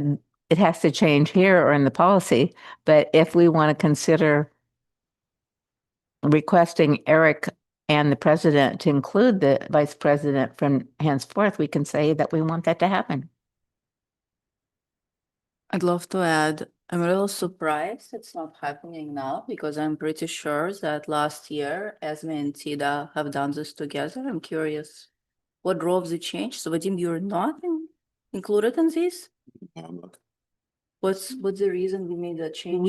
it has to change here or in the policy, but if we want to consider requesting Eric and the president to include the vice president from henceforth, we can say that we want that to happen. I'd love to add, I'm a little surprised it's not happening now because I'm pretty sure that last year Esme and Tida have done this together. I'm curious what drove the change. So Vadim, you're not included in this? No, I'm not. What's the reason we made that change?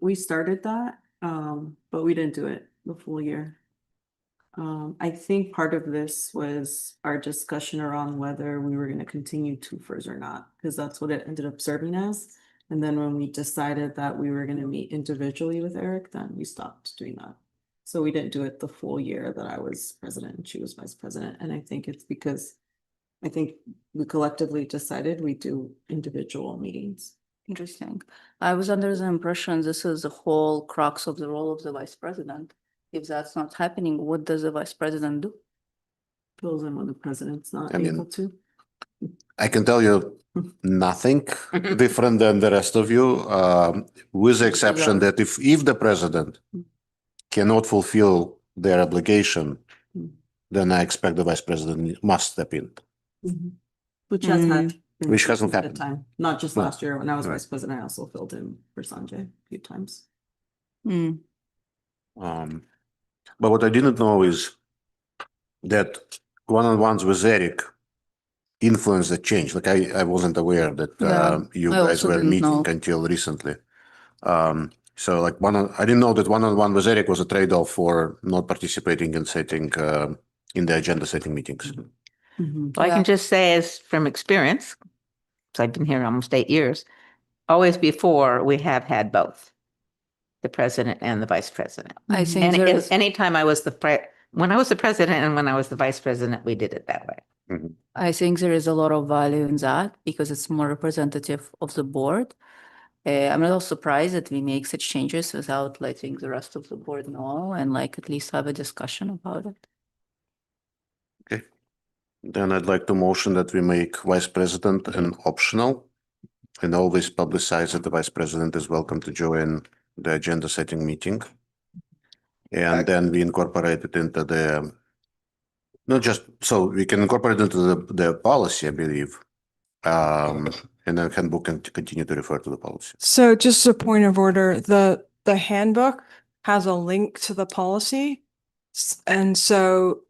We started that, but we didn't do it the full year. I think part of this was our discussion around whether we were going to continue TWOFers or not, because that's what it ended up serving as. And then when we decided that we were going to meet individually with Eric, then we stopped doing that. So we didn't do it the full year that I was president and she was vice president. And I think it's because I think we collectively decided we do individual meetings. Interesting. I was under the impression this is the whole crux of the role of the vice president. If that's not happening, what does the vice president do? Fills in when the president's not I mean, able to. I can tell you nothing different than the rest of you, with the exception that if the president cannot fulfill their obligation, then I expect the vice president must step in. Which has happened. Which hasn't at happened. time. Not just No. last year. When I was Right. vice president, I also filled in for Sanjay a few times. But what I didn't know is that one-on-ones with Eric influenced the change. Like I wasn't aware that you I guys also were didn't meeting know. until recently. So like I didn't know that one-on-one with Eric was a trade-off for not participating in setting in the agenda setting meetings. I can just say as from experience, because I've been here almost 8 years, always before we have had both. the president and the vice president. I think And there is, anytime I was when I was the president and when I was the vice president, we did it that way. I think there is a lot of value in that because it's more representative of the board. I'm not surprised that we make such changes without letting the rest of the board know and like at least have a discussion about it. Okay. Then I'd like to motion that we make vice president an optional and always publicize that the vice president is welcome to join the agenda setting meeting. And then we incorporate it into the, not just, so we can incorporate it into the policy, I believe. And then handbook can continue to refer to the policy. So just a point of order, the handbook has a link to the policy. And so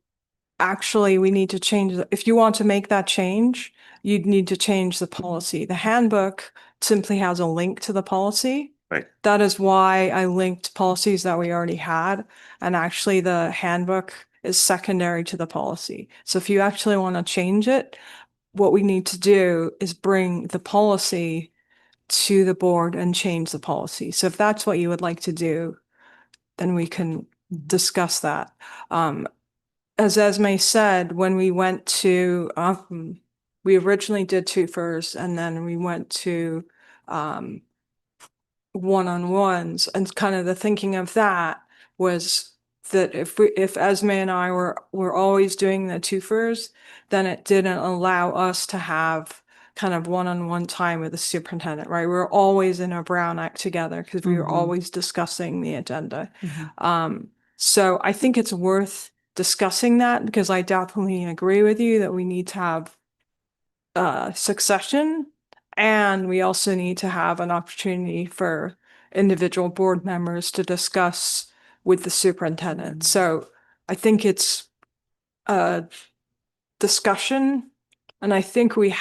actually we need to change, if you want to make that change, you'd need to change the policy. The handbook simply has a link to the policy. Right. That is why I linked policies that we already had. And actually the handbook is secondary to the policy. So if you actually want to change it, what we need to do is bring the policy to the board and change the policy. So if that's what you would like to do, then we can discuss that. As Esme said, when we went to, we originally did twofers and then we went to one-on-ones, and kind of the thinking of that was that if Esme and I were always doing the twofers, then it didn't allow us to have kind of one-on-one time with the superintendent, right? We were always in a Brown Act together because we were always discussing the agenda. So I think it's worth discussing that because I definitely agree with you that we need to have succession, and we also need to have an opportunity for individual board members to discuss with the superintendent. So I think it's a discussion, and I think we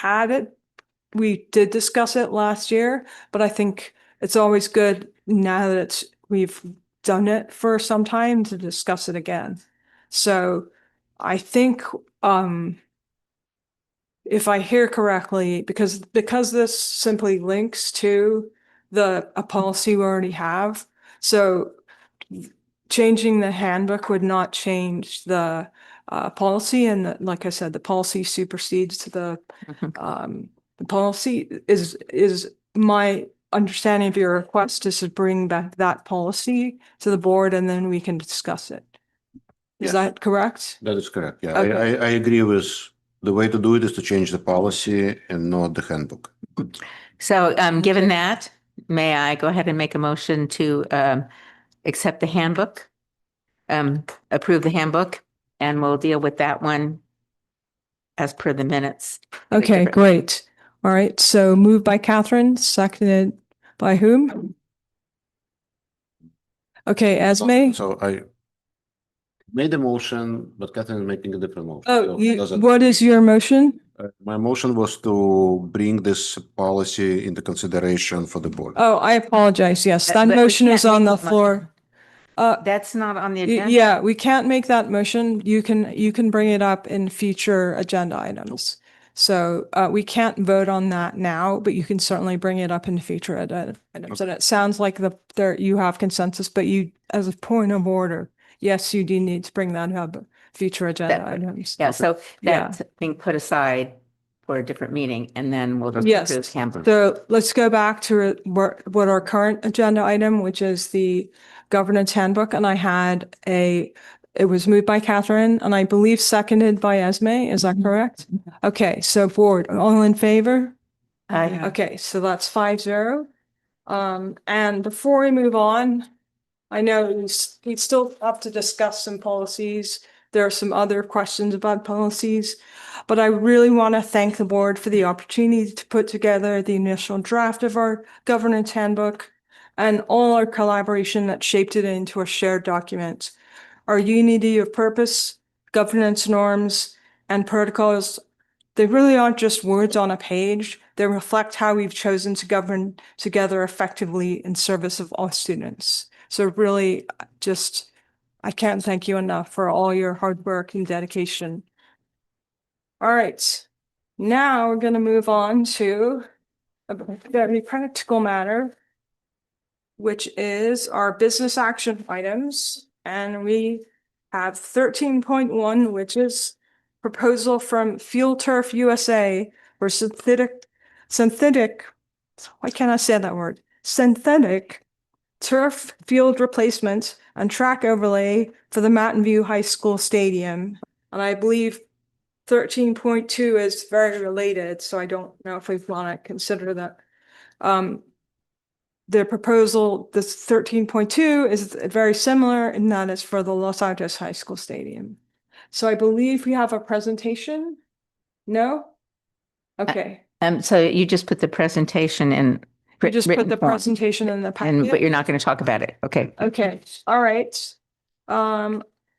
did discuss it last year, but I think it's always good now that we've done it for some time to discuss it again. So I think if I hear correctly, because this simply links to a policy we already have, so changing the handbook would not change the policy, and like I said, the policy supersedes the policy. Is my understanding of your request is to bring back that policy to the board and then we can discuss it. Is that correct? That is correct. Yeah, Okay. I agree with the way to do it is to change the policy and not the handbook. So given that, may I go ahead and make a motion to accept the handbook, approve the handbook, and we'll deal with that one as per the minutes. Okay, great. All right, so moved by Catherine, seconded by whom? Okay, Esme? So I made a motion, but Catherine is making a different motion. Oh, So what is your motion? my motion was to bring this policy into consideration for the board. Oh, I apologize. Yes, that But we motion can't is on make the that floor. That's not on the agenda. Yeah, we can't make that motion. You can bring it up in future agenda items. So we can't vote on that now, but you can certainly bring it up in future items. And it sounds like you have consensus, but you, as a point of order, yes, you do need to bring that up future agenda items. Yeah, so Yeah. that's being put aside for a different meeting, and then we'll just Yes. approve handbook. So let's go back to what our current agenda item, which is the governance handbook. And it was moved by Catherine and I believe seconded by Esme. Is that correct? Okay, so board, all in favor? Aye. Okay, so that's 5-0. And before we move on, I know we still have to discuss some policies. There are some other questions about policies, but I really want to thank the board for the opportunity to put together the initial draft of our governance handbook and all our collaboration that shaped it into a shared document. Our unity of purpose, governance norms, and protocols, they really aren't just words on a page. They reflect how we've chosen to govern together effectively in service of all students. So really, I can't thank you enough for all your hard work and dedication. All right, now we're going to move on to a very practical matter. which is our business action items. And we have 13.1, which is proposal from Field Turf USA for synthetic, why can't I say that word? Synthetic turf field replacement and track overlay for the Mountain View High School Stadium. And I believe 13.2 is very related, so I don't know if we want to consider that. The proposal, this 13.2 is very similar, and that is for the Los Altos High School Stadium. So I believe we have a presentation. No? Okay. So you just put the presentation in. We just put written the form, presentation in the but packet. you're not going to talk about it. Okay. Okay. All right.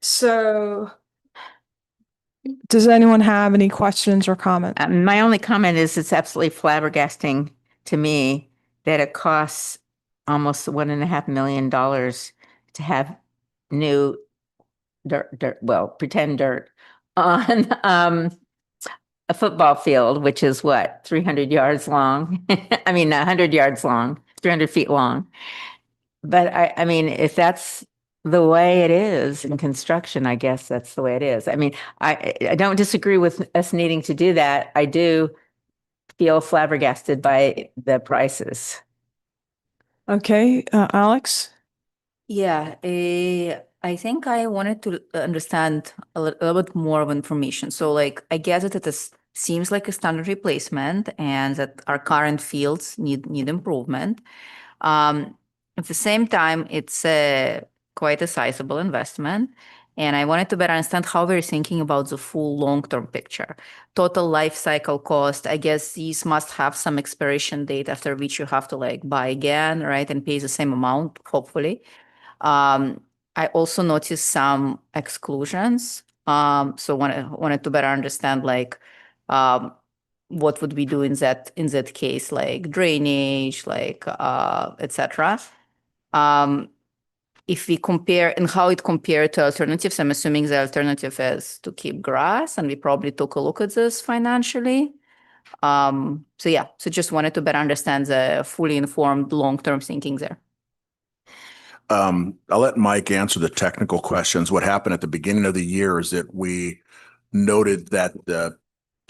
So does anyone have any questions or comments? My only comment is it's absolutely flabbergasting to me that it costs almost $1.5 million to have new pretend dirt on a football field, which is what, 300 yards long? I mean, 100 yards long, 300 feet long. But I mean, if that's the way it is in construction, I guess that's the way it is. I mean, I don't disagree with us needing to do that. I do feel flabbergasted by the prices. Okay, Alex? Yeah, I think I wanted to understand a little bit more of information. So, like, I guess that it seems like a standard replacement, and that our current fields need improvement. At the same time, it's quite a sizable investment, and I wanted to better understand how we're thinking about the full long-term picture. Total life cycle cost, I guess these must have some expiration date after which you have to like buy again, right, and pay the same amount, hopefully. I also noticed some exclusions. So wanted to better understand like what would we do in that case, like drainage, like etc. If we compare and how it compared to alternatives, I'm assuming the alternative is to keep grass, and we probably took a look at this financially. So yeah, so just wanted to better understand the fully informed long-term thinking there. I'll let Mike answer the technical questions. What happened at the beginning of the year is that we noted that the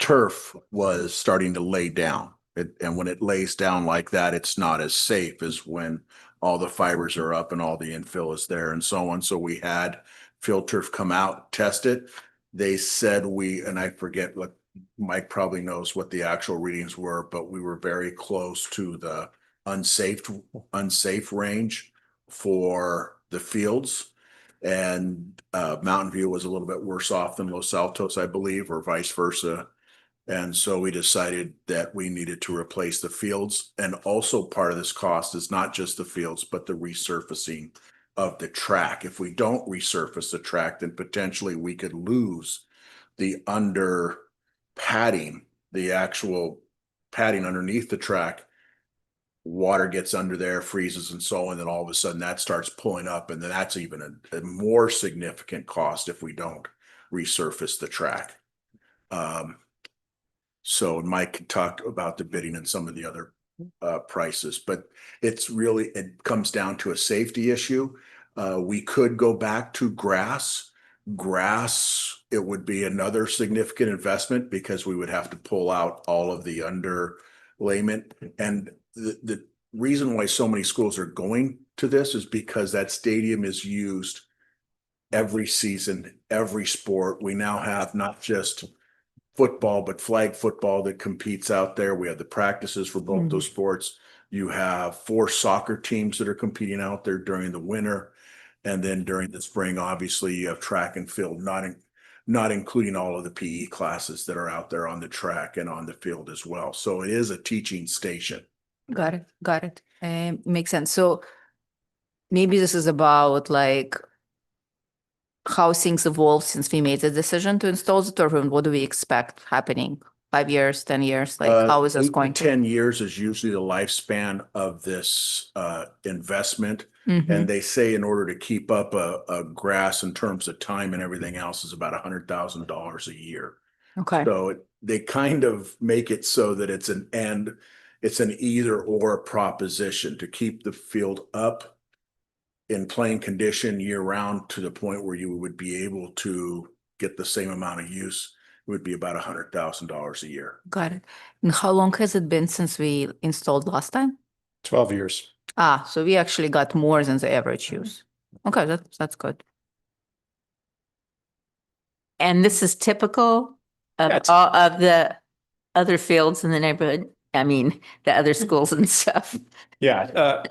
turf was starting to lay down. And when it lays down like that, it's not as safe as when all the fibers are up and all the infill is there and so on. So we had Field Turf come out, test it. They said and I forget what Mike probably knows what the actual readings were, but we were very close to the unsafe range for the fields, and Mountain View was a little bit worse off than Los Altos, I believe, or vice versa. And so we decided that we needed to replace the fields. And also part of this cost is not just the fields, but the resurfacing of the track. If we don't resurface the track, then potentially we could lose the under padding, the actual padding underneath the track. Water gets under there, freezes and so on, and then all of a sudden that starts pulling up, and then that's even a more significant cost if we don't resurface the track. So Mike can talk about the bidding and some of the other prices, but it comes down to a safety issue. We could go back to grass. It would be another significant investment because we would have to pull out all of the underlayment. And the reason why so many schools are going to this is because that stadium is used every season, every sport. We now have not just football, but flag football that competes out there. We have the practices for both those sports. You have 4 soccer teams that are competing out there during the winter. And then during the spring, obviously you have track and field, not including all of the PE classes that are out there on the track and on the field as well. So it is a teaching station. Got it. Makes sense. So maybe this is about like how things evolved since we made the decision to install the turf, and what do we expect happening 5 years, 10 years? Like how is this 8 going to to? 10 years is usually the lifespan of this investment. And they say in order to keep up a grass in terms of time and everything else is about $100,000 a year. Okay. So they kind of make it so that it's an end. it's an either or proposition to keep the field up in playing condition year round to the point where you would be able to get the same amount of use. It would be about $100,000 a year. Got it. And how long has it been since we installed last time? 12 years. Ah, so we actually got more than the average use. Okay, that's good. And this is typical of all of the other fields in the neighborhood. I mean, the other schools and stuff. Yeah.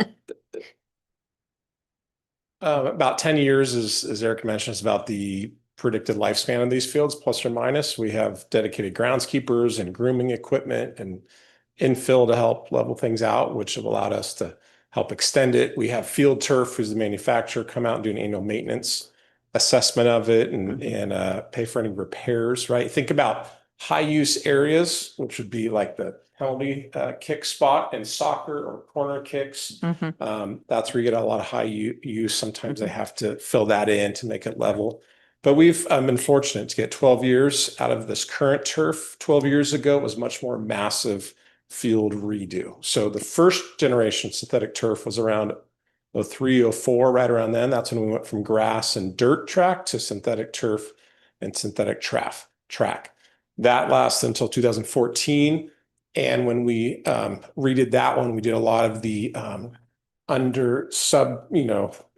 About 10 years, as Eric mentioned, is about the predicted lifespan of these fields, plus or minus. We have dedicated groundskeepers and grooming equipment and infill to help level things out, which have allowed us to help extend it. We have Field Turf, who's the manufacturer, come out and do an annual maintenance assessment of it and pay for any repairs, right? Think about high use areas, which would be like the penalty kick spot in soccer or corner kicks. That's where you get a lot of high use. Sometimes they have to fill that in to make it level. But we've been fortunate to get 12 years out of this current turf. 12 years ago, it was much more massive field redo. So the first generation synthetic turf was around 03, 04, right around then. That's when we went from grass and dirt track to synthetic turf and synthetic track. That lasted until 2014. And when we redid that one, we did a lot of the under sub,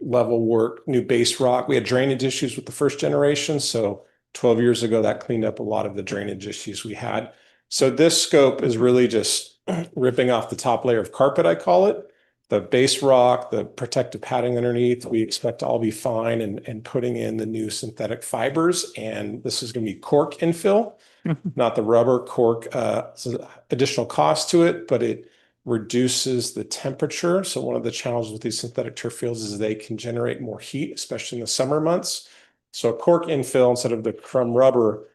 level work, new base rock. We had drainage issues with the first generation. So 12 years ago, that cleaned up a lot of the drainage issues we had. So this scope is really just ripping off the top layer of carpet, I call it. The base rock, the protective padding underneath, we expect to all be fine and putting in the new synthetic fibers. And this is going to be cork infill, not the rubber cork. So additional cost to it, but it reduces the temperature. So one of the challenges with these synthetic turf fields is they can generate more heat, especially in the summer months. So a cork infill instead of the crumb rubber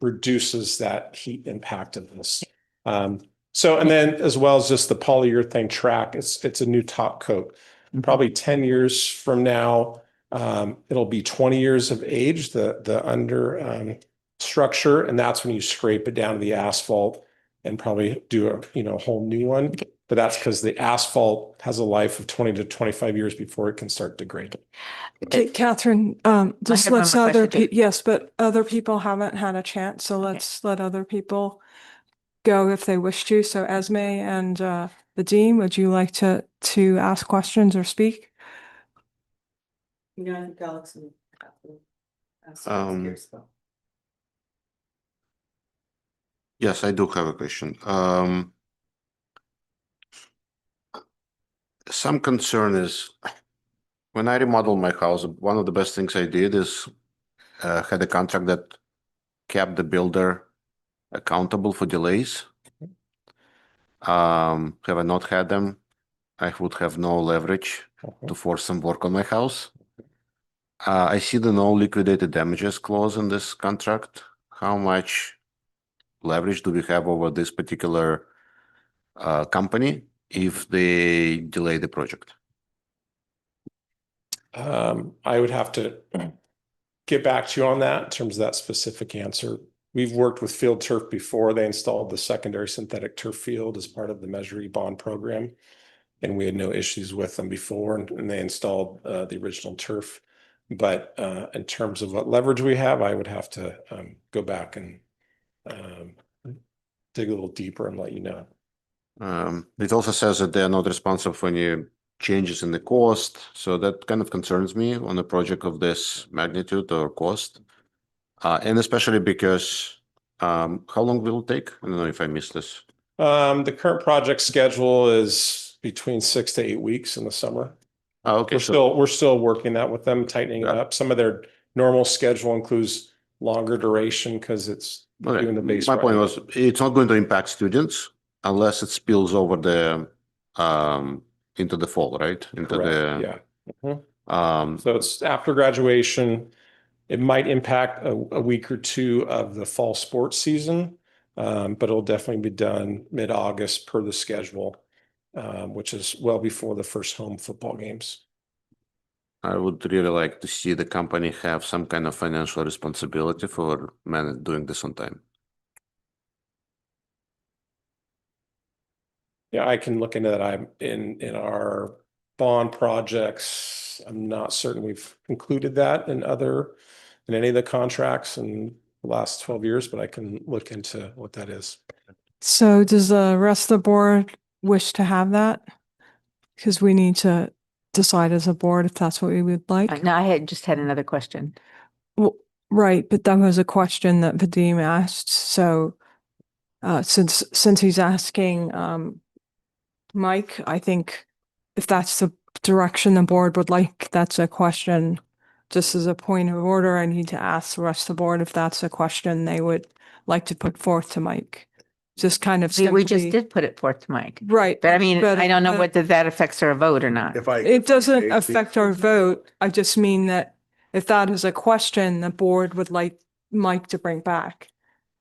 reduces that heat impact of this. And then as well as just the polyurethane track, it's a new top coat. Probably 10 years from now, it'll be 20 years of age, the under structure, and that's when you scrape it down to the asphalt and probably do a whole new one. But that's because the asphalt has a life of 20 to 25 years before it can start degrading. Okay, Catherine, just have let's one more other question, too. yes, but other people haven't had a chance, so let's let other people go if they wish to. So Esme and the Dean, would you like to ask questions or speak? I think Alex and Catherine asked years ago. Yes, I do have a question. Some concern is when I remodeled my house, one of the best things I did is had a contract that kept the builder accountable for delays. Have I not had them, I would have no leverage to force some work on my house. I see the no liquidated damages clause in this contract. How much leverage do we have over this particular company if they delay the project? I would have to get back to you on that in terms of that specific answer. We've worked with Field Turf before. They installed the secondary synthetic turf field as part of the Measure E bond program, and we had no issues with them before, and they installed the original turf. But in terms of what leverage we have, I would have to go back and dig a little deeper and let you know. It also says that they're not responsible for any changes in the cost. So that kind of concerns me on a project of this magnitude or cost. And especially because how long will it take? I don't know if I missed this. The current project schedule is between 6 to 8 weeks in the summer. Okay, We're still working that with them, tightening it up. Some of their normal schedule includes longer duration because it's doing the base. My point was it's not going to impact students unless it spills over the into the fall, right? Into Correct. So it's after graduation. It might impact a week or two of the fall sports season, but it'll definitely be done mid-August per the schedule, which is well before the first home football games. I would really like to see the company have some kind of financial responsibility for doing this on time. Yeah, I can look into that. I'm in our bond projects. I'm not certain we've included that in any of the contracts in the last 12 years, but I can look into what that is. So does the rest of the board wish to have that? Because we need to decide as a board if that's what we would like. No, I had just had another question. Well, right, but that was a question that Vadim asked. So since he's asking Mike, I think if that's the direction the board would like, that's a question. Just as a point of order, I need to ask the rest of the board if that's a question they would like to put forth to Mike. Just kind of We just simply, did put it forth to Mike. right. But I mean, but, I don't know uh, whether that affects our vote or not. It doesn't affect our vote. I just mean that if that is a question the board would like Mike to bring back.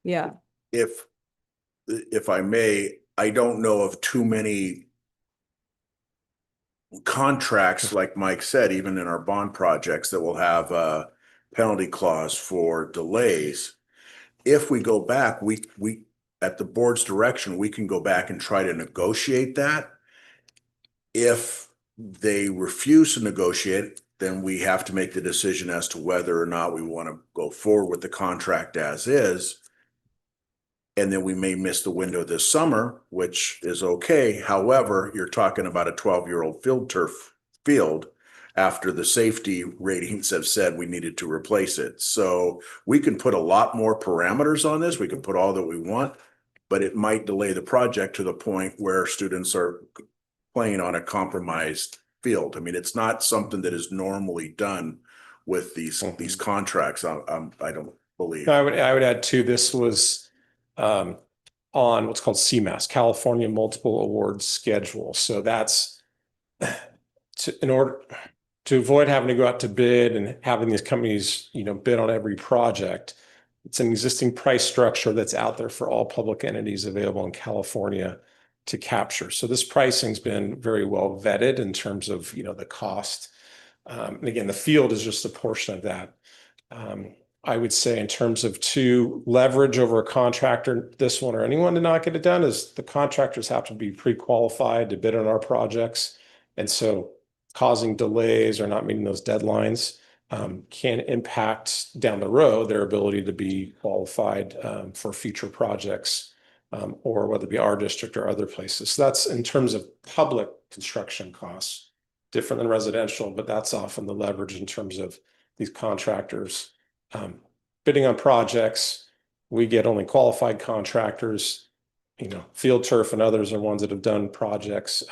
Yeah. If I may, I don't know of too many contracts, like Mike said, even in our bond projects, that will have a penalty clause for delays. If we go back, we at the board's direction, we can go back and try to negotiate that. If they refuse to negotiate, then we have to make the decision as to whether or not we want to go forward with the contract as is. And then we may miss the window this summer, which is okay. However, you're talking about a 12-year-old field turf field after the safety ratings have said we needed to replace it. So we can put a lot more parameters on this. We can put all that we want, but it might delay the project to the point where students are playing on a compromised field. I mean, it's not something that is normally done with these contracts. I don't believe. I would add too, this was on what's called CMAS, California Multiple Awards Schedule. So that's in order to avoid having to go out to bid and having these companies, bid on every project. It's an existing price structure that's out there for all public entities available in California to capture. So this pricing's been very well vetted in terms of, the cost. And again, the field is just a portion of that. I would say in terms of to leverage over a contractor, this one or anyone to not get it done, is the contractors have to be pre-qualified to bid on our projects. And so causing delays or not meeting those deadlines can impact down the road their ability to be qualified for future projects, or whether it be our district or other places. So that's in terms of public construction costs, different than residential, but that's often the leverage in terms of these contractors bidding on projects. We get only qualified contractors. Field Turf and others are ones that have done projects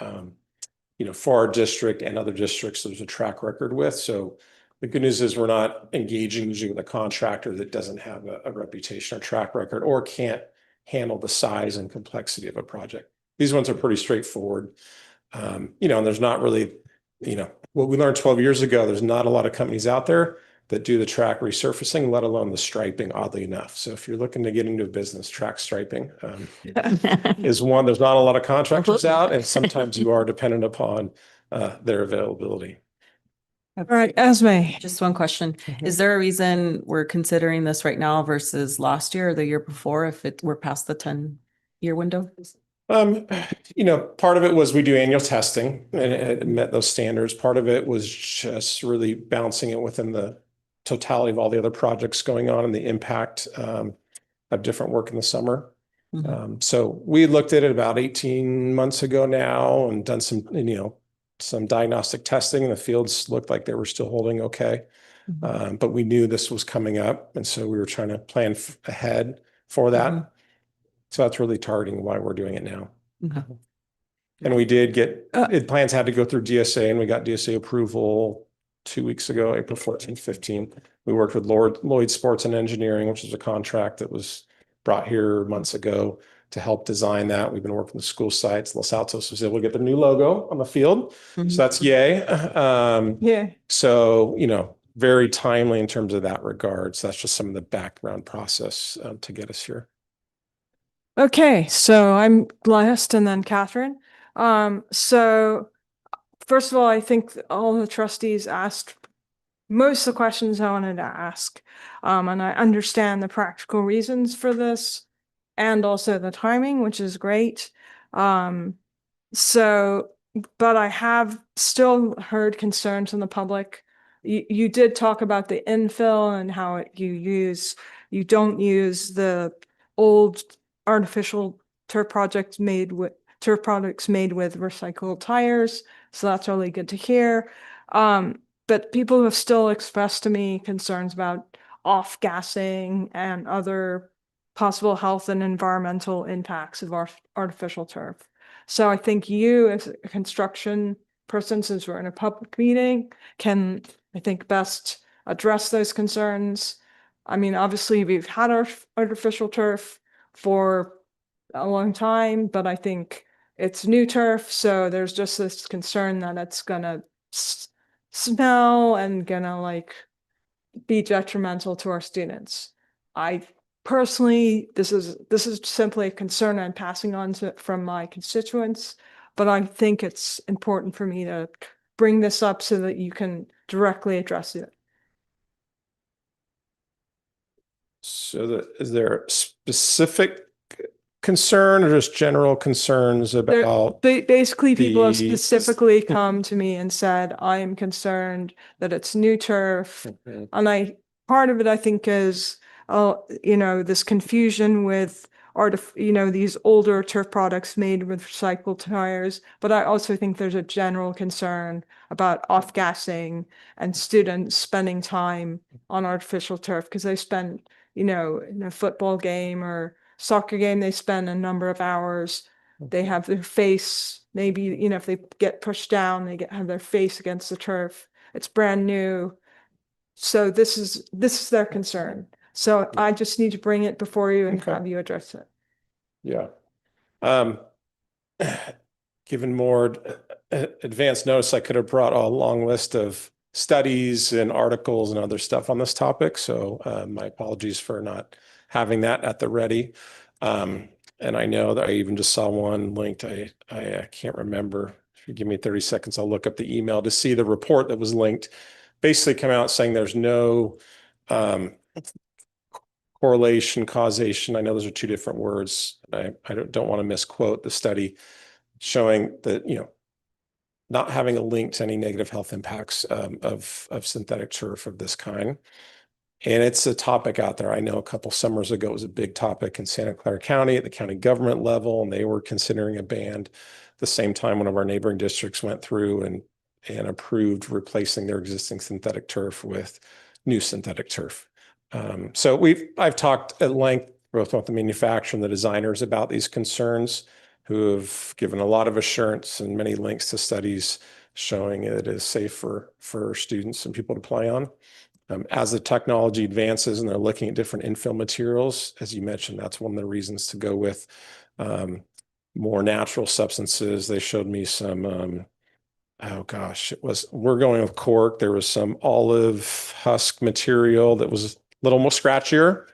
for our district and other districts there's a track record with. So the good news is we're not engaging usually with a contractor that doesn't have a reputation or track record or can't handle the size and complexity of a project. These ones are pretty straightforward. And there's not really, what we learned 12 years ago, there's not a lot of companies out there that do the track resurfacing, let alone the striping, oddly enough. So if you're looking to get into a business, track striping is one. There's not a lot of contractors out, and sometimes you are dependent upon their availability. All right, Esme. Just one question. Is there a reason we're considering this right now versus last year or the year before if we're past the 10-year window? Part of it was we do annual testing and it met those standards. Part of it was just really balancing it within the totality of all the other projects going on and the impact of different work in the summer. So we looked at it about 18 months ago now and done some diagnostic testing, and the fields looked like they were still holding okay. But we knew this was coming up, and so we were trying to plan ahead for that. So that's really targeting why we're doing it now. And we did get, plans had to go through DSA, and we got DSA approval 2 weeks ago, April 14th, 15th. We worked with Lloyd Sports and Engineering, which is a contract that was brought here months ago to help design that. We've been working with school sites. Los Altos was able to get the new logo on the field. So that's yay. So, very timely in terms of that regard. So that's just some of the background process to get us here. Okay, so I'm last and then Catherine. So first of all, I think all the trustees asked most of the questions I wanted to ask. And I understand the practical reasons for this and also the timing, which is great. So, but I have still heard concerns in the public. You did talk about the infill and how you don't use the old artificial turf products made with recycled tires. So that's really good to hear. But people have still expressed to me concerns about off-gassing and other possible health and environmental impacts of artificial turf. So I think you, as a construction person, since we're in a public meeting, can, I think, best address those concerns. I mean, obviously, we've had our artificial turf for a long time, but I think it's new turf, so there's just this concern that it's gonna smell and gonna like be detrimental to our students. I personally, this is simply a concern I'm passing on from my constituents, but I think it's important for me to bring this up so that you can directly address it. So is there specific concern or just general concerns about? Basically, people have the- specifically come to me and said, I am concerned that it's new turf. And part of it, I think, is, this confusion with these older turf products made with recycled tires. But I also think there's a general concern about off-gassing and students spending time on artificial turf because they spend, in a football game or soccer game, they spend a number of hours. They have their face, maybe, if they get pushed down, have their face against the turf. It's brand new. So this is their concern. So I just need to bring it before you and have you address it. Yeah. Given more advanced notice, I could have brought a long list of studies and articles and other stuff on this topic. So my apologies for not having that at the ready. And I know that I even just saw one linked. I can't remember. If you give me 30 seconds, I'll look up the email to see the report that was linked. Basically come out saying there's no correlation, causation. I know those are two different words. I don't want to misquote the study showing that, not having a link to any negative health impacts of synthetic turf of this kind. And it's a topic out there. I know a couple summers ago it was a big topic in Santa Clara County at the county government level, and they were considering a ban. The same time, one of our neighboring districts went through and approved replacing their existing synthetic turf with new synthetic turf. So I've talked at length both with the manufacturer and the designers about these concerns, who have given a lot of assurance and many links to studies showing it is safe for students and people to play on. As the technology advances and they're looking at different infill materials, as you mentioned, that's one of the reasons to go with more natural substances. They showed me some, we're going with cork. There was some olive husk material that was a little more scratchier.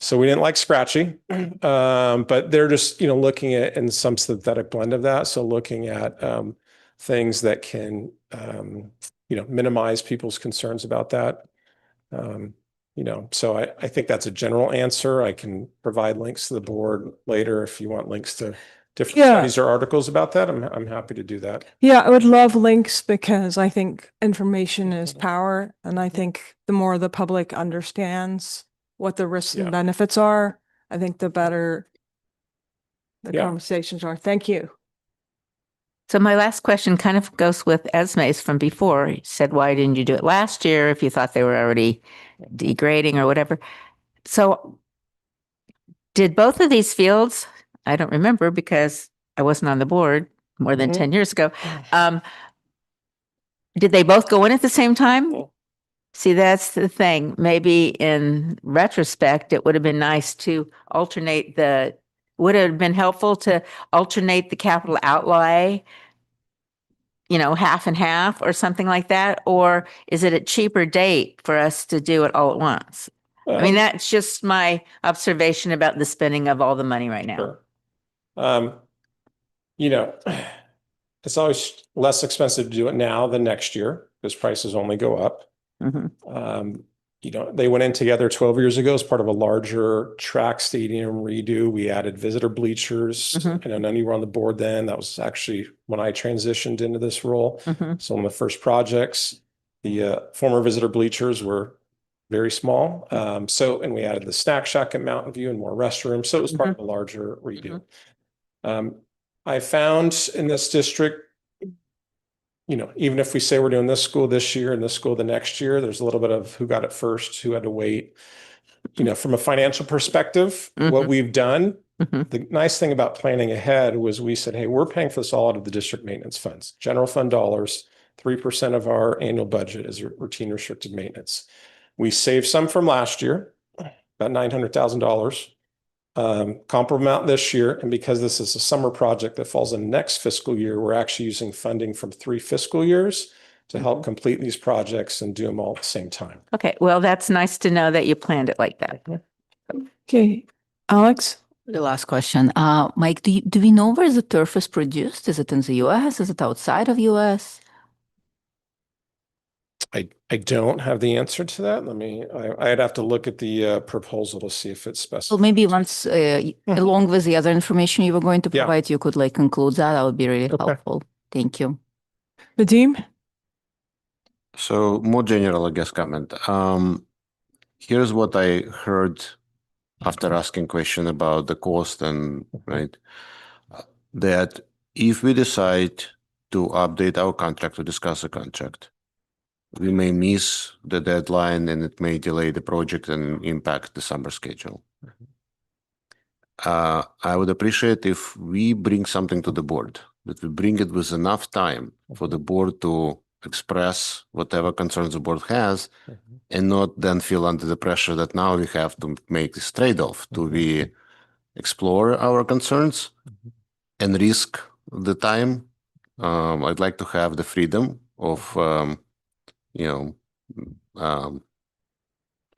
So we didn't like scratchy, but they're just, looking at in some synthetic blend of that. So looking at things that can, minimize people's concerns about that. So I think that's a general answer. I can provide links to the board later if you want links to different studies or articles about that. I'm happy to do that. Yeah, I would love links because I think information is power. And I think the more the public understands what the risks and benefits are, I think the better the conversations are. Thank you. So my last question kind of goes with Esme's from before. He said, why didn't you do it last year if you thought they were already degrading or whatever? So did both of these fields, I don't remember because I wasn't on the board more than 10 years ago. Did they both go in at the same time? See, that's the thing. Maybe in retrospect, it would have been nice to would have been helpful to alternate the capital outlay, half and half or something like that? Or is it a cheaper date for us to do it all at once? I mean, that's just my observation about the spending of all the money right now. Sure. It's always less expensive to do it now than next year because prices only go up. they went in together 12 years ago as part of a larger track stadium redo. We added visitor bleachers. Mhm. I know none of you were on the board then. That was actually when I transitioned into this role. Mhm. So one of the first projects, the former visitor bleachers were very small. And we added the snack shack at Mountain View and more restrooms. So it was part of a larger redo. I found in this district, even if we say we're doing this school this year and this school the next year, there's a little bit of who got it first, who had to wait. From a financial perspective, what we've done, the nice thing about planning ahead was we said, hey, we're paying for this all out of the district maintenance funds, general fund dollars. 3% of our annual budget is routine restricted maintenance. We saved some from last year, about $900,000. Comparable amount this year. And because this is a summer project that falls in next fiscal year, we're actually using funding from 3 fiscal years to help complete these projects and do them all at the same time. Okay, well, that's nice to know that you planned it like that. Okay, Alex? The last question. Mike, do we know where the turf is produced? Is it in the US? Is it outside of US? I don't have the answer to that. I'd have to look at the proposal to see if it's So specified. maybe once, along with the other information you were going to Yeah. provide, you could include that. That would be really helpful. Thank you. Nadeem? So more general, I guess, comment. Here's what I heard after asking question about the cost and right, that if we decide to update our contract to discuss a contract, we may miss the deadline and it may delay the project and impact the summer schedule. I would appreciate if we bring something to the board, that we bring it with enough time for the board to express whatever concerns the board has and not then feel under the pressure that now we have to make this trade-off. Do we explore our concerns and risk the time? I'd like to have the freedom of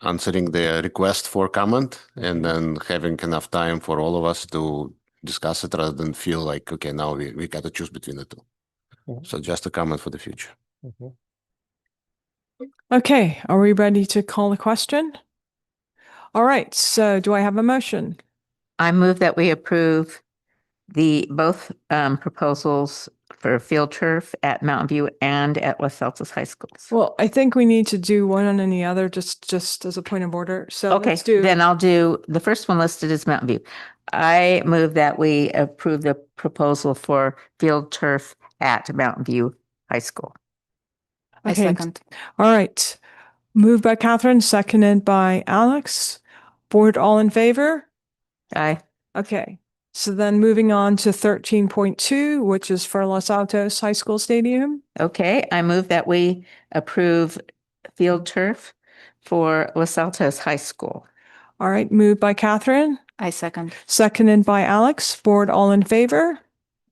answering the request for comment and then having enough time for all of us to discuss it rather than feel like, okay, now we got to choose between the two. So just a comment for the future. Okay, are we ready to call the question? All right, so do I have a motion? I move that we approve both proposals for field turf at Mountain View and at Los Altos High Schools. Well, I think we need to do one and the other just as a point of order. So Okay, let's do. then I'll do, the first one listed is Mountain View. I move that we approve the proposal for field turf at Mountain View High School. I Okay. second. All right. Moved by Catherine, seconded by Alex. Board all in favor? Aye. Okay. So then moving on to 13.2, which is for Los Altos High School Stadium. Okay, I move that we approve field turf for Los Altos High School. All right. Moved by Catherine, I second. seconded by Alex. Board all in favor?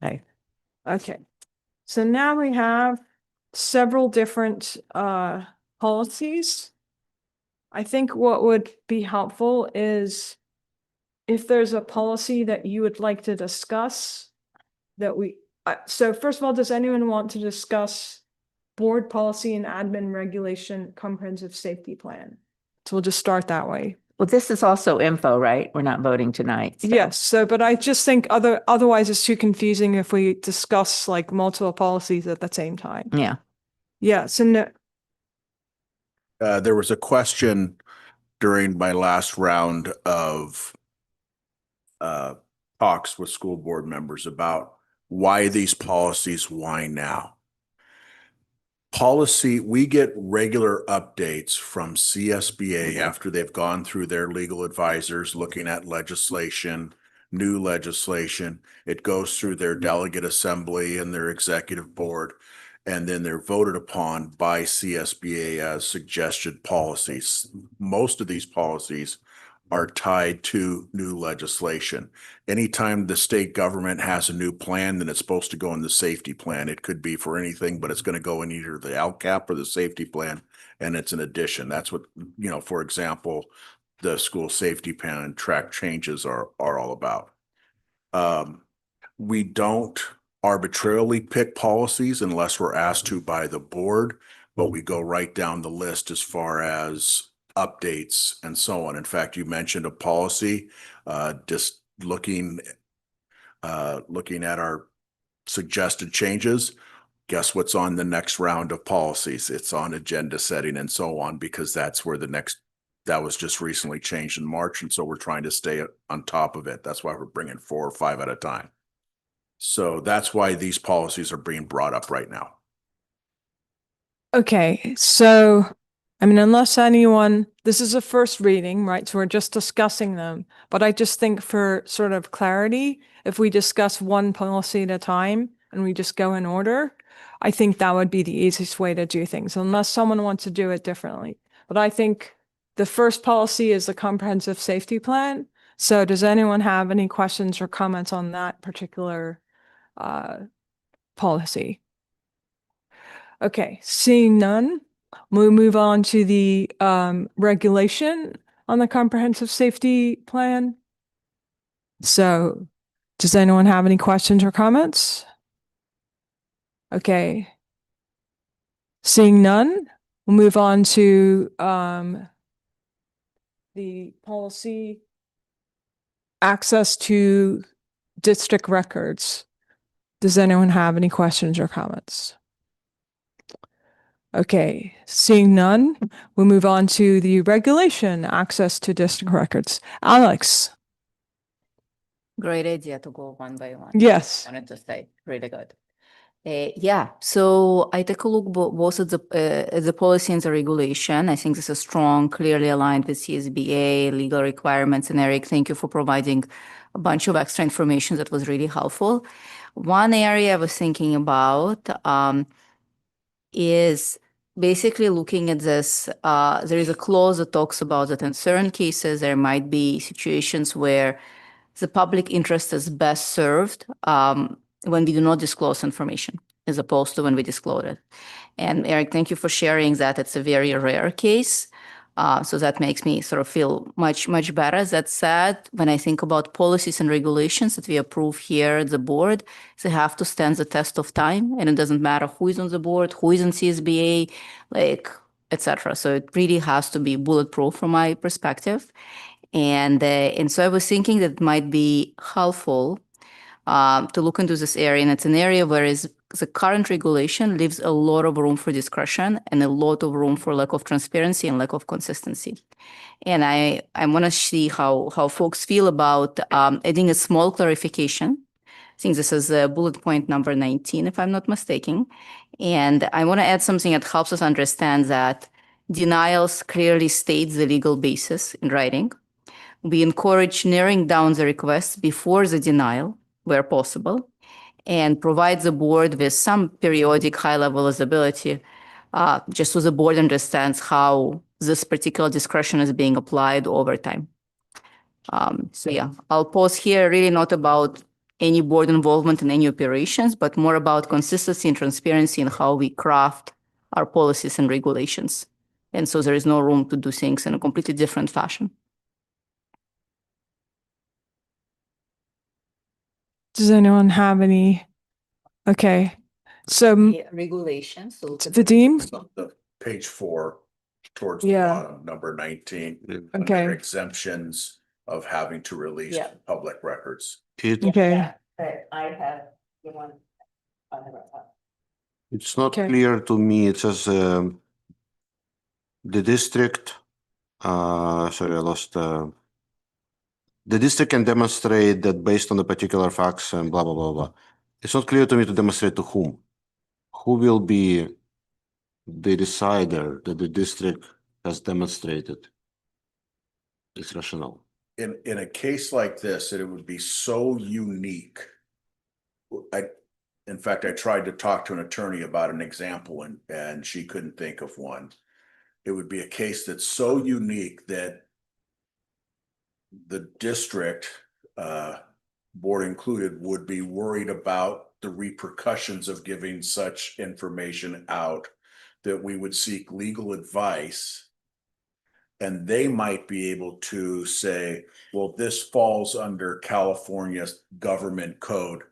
Aye. Okay. So now we have several different policies. I think what would be helpful is if there's a policy that you would like to discuss that so first of all, does anyone want to discuss board policy and admin regulation comprehensive safety plan? So we'll just start that way. Well, this is also info, right? We're not voting tonight. So. Yes. So, but I just think otherwise it's too confusing if we discuss multiple policies at the same time. Yeah. Yeah. So no. There was a question during my last round of talks with school board members about why these policies, why now? Policy, we get regular updates from CSBA after they've gone through their legal advisors looking at legislation, new legislation. It goes through their delegate assembly and their executive board, and then they're voted upon by CSBA as suggested policies. Most of these policies are tied to new legislation. Anytime the state government has a new plan, then it's supposed to go in the safety plan. It could be for anything, but it's going to go in either the LCAP or the safety plan, and it's an addition. That's what, for example, the school safety plan and track changes are all about. We don't arbitrarily pick policies unless we're asked to by the board, but we go right down the list as far as updates and so on. In fact, you mentioned a policy, just looking at our suggested changes. Guess what's on the next round of policies? It's on agenda setting and so on, because that's where that was just recently changed in March. And so we're trying to stay on top of it. That's why we're bringing 4 or 5 at a time. So that's why these policies are being brought up right now. Okay, so, I mean, unless anyone, this is a first reading, right? So we're just discussing them. But I just think for sort of clarity, if we discuss one policy at a time and we just go in order, I think that would be the easiest way to do things, unless someone wants to do it differently. But I think the first policy is the comprehensive safety plan. So does anyone have any questions or comments on that particular policy? Okay, seeing none, we'll move on to the regulation on the comprehensive safety plan. So does anyone have any questions or comments? Okay. Seeing none, we'll move on to the policy access to district records. Does anyone have any questions or comments? Okay, seeing none, we'll move on to the regulation access to district records. Alex. Great idea to go one by one. Yes. Wanted to say, really good. Yeah, so I take a look both at the policy and the regulation. I think this is strong, clearly aligned with CSBA legal requirements. And Eric, thank you for providing a bunch of extra information that was really helpful. One area I was thinking about is basically looking at this. There is a clause that talks about that in certain cases, there might be situations where the public interest is best served when we do not disclose information, as opposed to when we disclose it. And Eric, thank you for sharing that. It's a very rare case. So that makes me sort of feel much, much better. That said, when I think about policies and regulations that we approve here at the board, they have to stand the test of time. And it doesn't matter who is on the board, who is in CSBA, like, etc. So it really has to be bulletproof from my perspective. And so I was thinking that it might be helpful to look into this area. And it's an area where the current regulation leaves a lot of room for discretion and a lot of room for lack of transparency and lack of consistency. And I want to see how folks feel about adding a small clarification. I think this is bullet point number 19, if I'm not mistaken. And I want to add something that helps us understand that denials clearly state the legal basis in writing. We encourage narrowing down the requests before the denial, where possible, and provide the board with some periodic high-level visibility, just so the board understands how this particular discretion is being applied over time. So yeah, I'll pause here, really not about any board involvement in any operations, but more about consistency and transparency in how we craft our policies and regulations. And so there is no room to do things in a completely different fashion. Does anyone have any? Okay, so Regulations. So the team? The page 4 towards the Yeah. bottom, number 19. Okay. Under exemptions of having to release Yeah. public records. Okay. I have the one. It's not Okay. clear to me. It says the district, sorry, I lost. The district can demonstrate that based on the particular facts and blah, blah, blah, blah. It's not clear to me to demonstrate to whom. Who will be the decider that the district has demonstrated its rationale? In a case like this, it would be so unique. In fact, I tried to talk to an attorney about an example and she couldn't think of one. It would be a case that's so unique that the district, board included, would be worried about the repercussions of giving such information out, that we would seek legal advice. And they might be able to say, well, this falls under California government code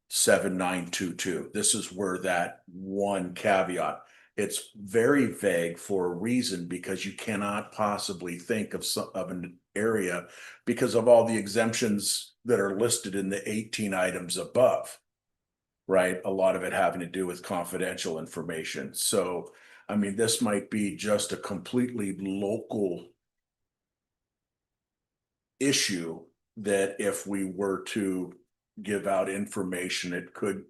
7922. This is where that one caveat. it's very vague for a reason, because you cannot possibly think of an area because of all the exemptions that are listed in the 18 items above, right? A lot of it having to do with confidential information. So, I mean, this might be just a completely local issue that if we were to give out information, it could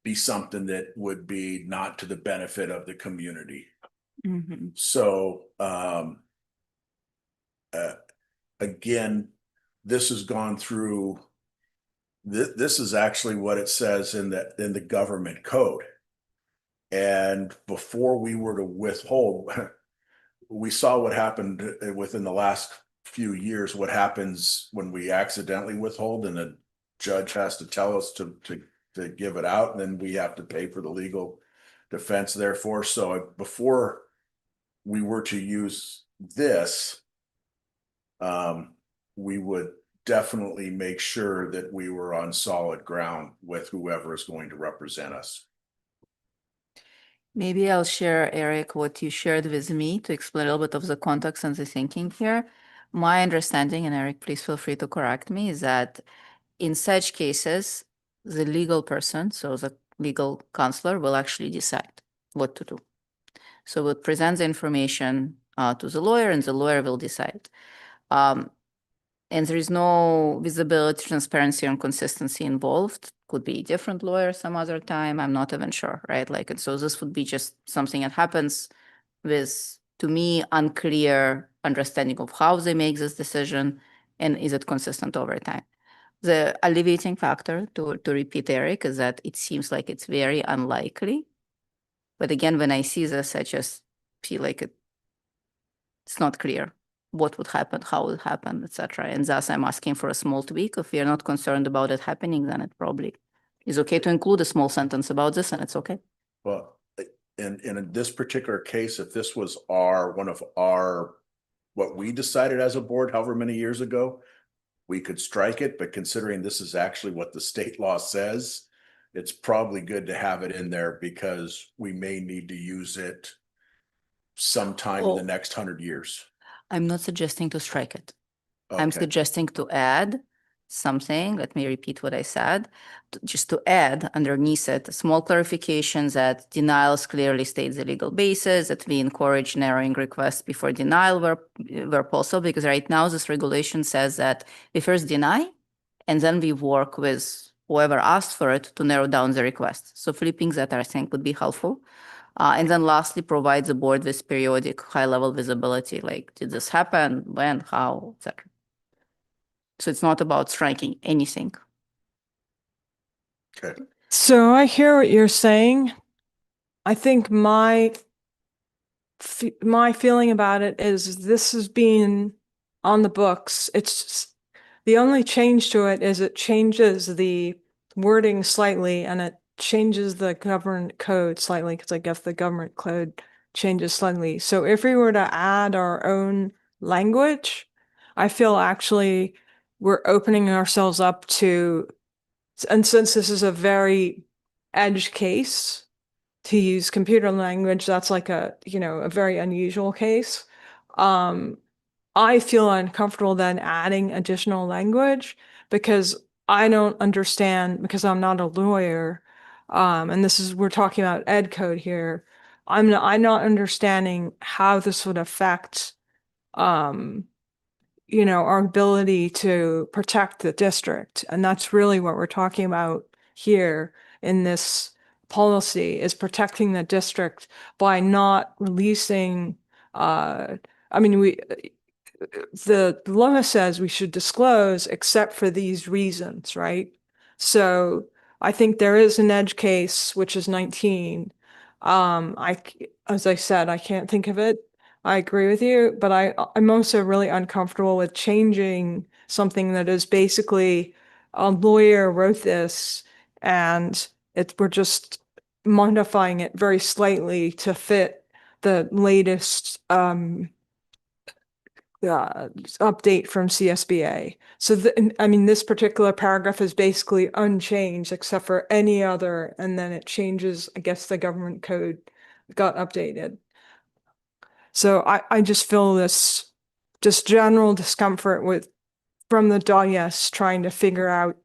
be something that would be not to the benefit of the community. So, again, this has gone through, this is actually what it says in the government code. And before we were to withhold, we saw what happened within the last few years, what happens when we accidentally withhold and the judge has to tell us to give it out, and then we have to pay for the legal defense therefore. So before we were to use this, we would definitely make sure that we were on solid ground with whoever is going to represent us. Maybe I'll share, Eric, what you shared with me to explain a little bit of the context and the thinking here. My understanding, and Eric, please feel free to correct me, is that in such cases, the legal person, so the legal counselor, will actually decide what to do. So we'll present the information to the lawyer, and the lawyer will decide. And there is no visibility, transparency, and consistency involved. Could be a different lawyer some other time. I'm not even sure, right? Like, and so this would be just something that happens with, to me, unclear understanding of how they make this decision, and is it consistent over time. The alleviating factor, to repeat, Eric, is that it seems like it's very unlikely. But again, when I see this, I just feel like it's not clear what would happen, how it would happen, etc. And thus I'm asking for a small tweak. If you're not concerned about it happening, then it probably is okay to include a small sentence about this, and it's okay. Well, in this particular case, if this was one of our, what we decided as a board, however many years ago, we could strike it, but considering this is actually what the state law says, it's probably good to have it in there because we may need to use it sometime in the next 100 years. I'm not suggesting to strike it. I'm Okay. suggesting to add something. Let me repeat what I said. Just to add underneath it, a small clarification that denials clearly states the legal basis, that we encourage narrowing requests before denial where possible, because right now this regulation says that we first deny, and then we work with whoever asked for it to narrow down the request. So flipping that, I think, would be helpful. And then lastly, provide the board with periodic high-level visibility, like did this happen, when, how, etc. So it's not about striking anything. Okay. So I hear what you're saying. I think my feeling about it is this is being on the books. It's just, the only change to it is it changes the wording slightly, and it changes the government code slightly, because I guess the government code changes slightly. So if we were to add our own language, I feel actually we're opening ourselves up to, and since this is a very edge case, to use computer language, that's like a very unusual case. I feel uncomfortable then adding additional language because I don't understand, because I'm not a lawyer. And we're talking about ed code here. I'm not understanding how this would affect, our ability to protect the district. And that's really what we're talking about here in this policy, is protecting the district by not releasing, the law says we should disclose except for these reasons, right? So I think there is an edge case, which is 19. As I said, I can't think of it. I agree with you, but I'm also really uncomfortable with changing something that is basically a lawyer wrote this, and we're just modifying it very slightly to fit the latest update from CSBA. So I mean, this particular paragraph is basically unchanged except for any other, and then it changes, I guess the government code got updated. So I just feel this just general discomfort with from the dais trying to figure out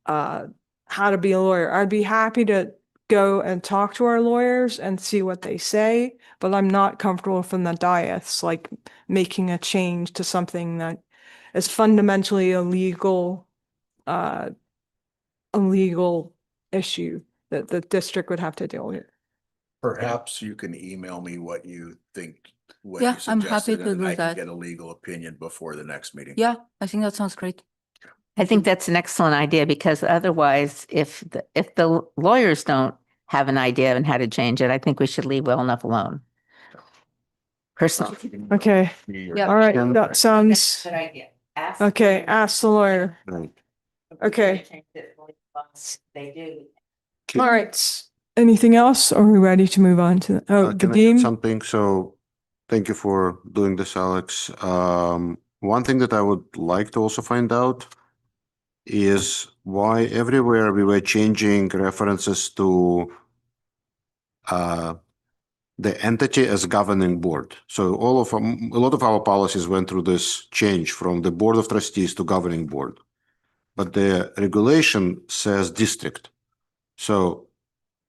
how to be a lawyer. I'd be happy to go and talk to our lawyers and see what they say, but I'm not comfortable from the dais, like making a change to something that is fundamentally a legal issue that the district would have to deal with. Perhaps you can email me what you think, what Yeah, you I'm happy suggested, to and do I can that. get a legal opinion before the next meeting. Yeah, I think that sounds great. I think that's an excellent idea because otherwise, if the lawyers don't have an idea on how to change it, I think we should leave well enough alone. Personally. Okay. Yeah. All right. That sounds Good idea. okay. Ask the lawyer. Right. Okay. They do. All right. Anything else? Or are we ready to move on to the Can I add dean? something? So thank you for doing this, Alex. One thing that I would like to also find out is why everywhere we were changing references to the entity as governing board. So a lot of our policies went through this change from the board of trustees to governing board, but the regulation says district. So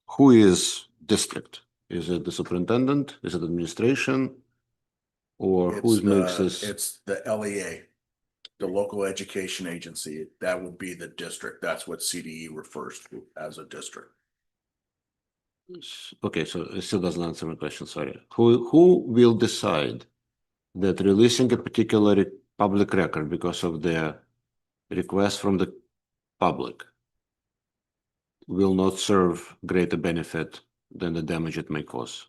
who is district? Is it the superintendent? Is it administration? Or who makes this? It's the LEA, the local education agency. That would be the district. That's what CDE refers to as a district. Okay, so it still doesn't answer my question, sorry. Who will decide that releasing a particular public record because of the request from the public will not serve greater benefit than the damage it may cause?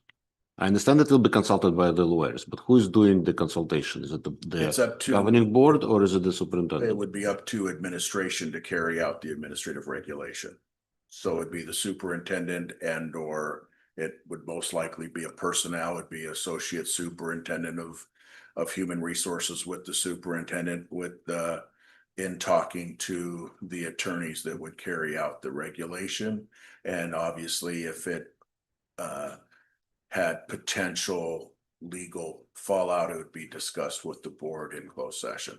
I understand it will be consulted by the lawyers, but who is doing the consultation? Is it It's up to governing board or is it the It superintendent? would be up to administration to carry out the administrative regulation. So it'd be the superintendent and or it would most likely be a personnel, it'd be associate superintendent of human resources with the superintendent in talking to the attorneys that would carry out the regulation. And obviously if it had potential legal fallout, it would be discussed with the board in closed session.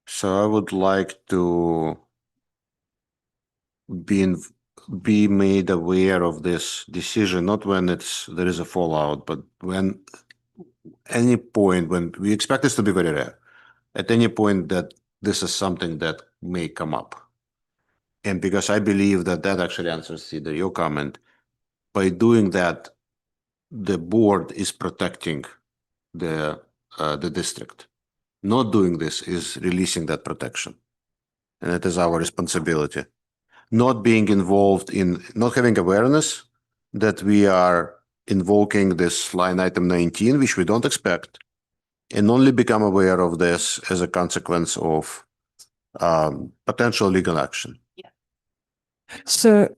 So I would like to be made aware of this decision, not when there is a fallout, but when any point when we expect this to be very rare, at any point that this is something that may come up. And because I believe that actually answers either your comment, by doing that, the board is protecting the district. Not doing this is releasing that protection. And it is our responsibility. Not being involved in, not having awareness that we are invoking this line item 19, which we don't expect, and only become aware of this as a consequence of potential legal action. So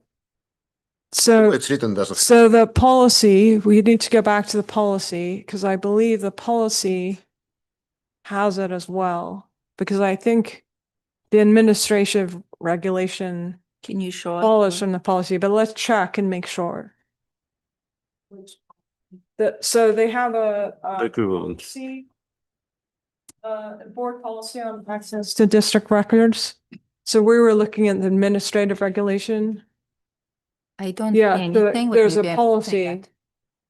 It's written doesn't. So the policy, we need to go back to the policy because I believe the policy has it as well. Because I think the administrative regulation Can you show follows from the policy, but let's check and make sure. So they have a Equivalent. policy, board policy on access to district records. So we were looking at the administrative regulation. I don't see Yeah, anything. but there's a maybe I have to policy. check that.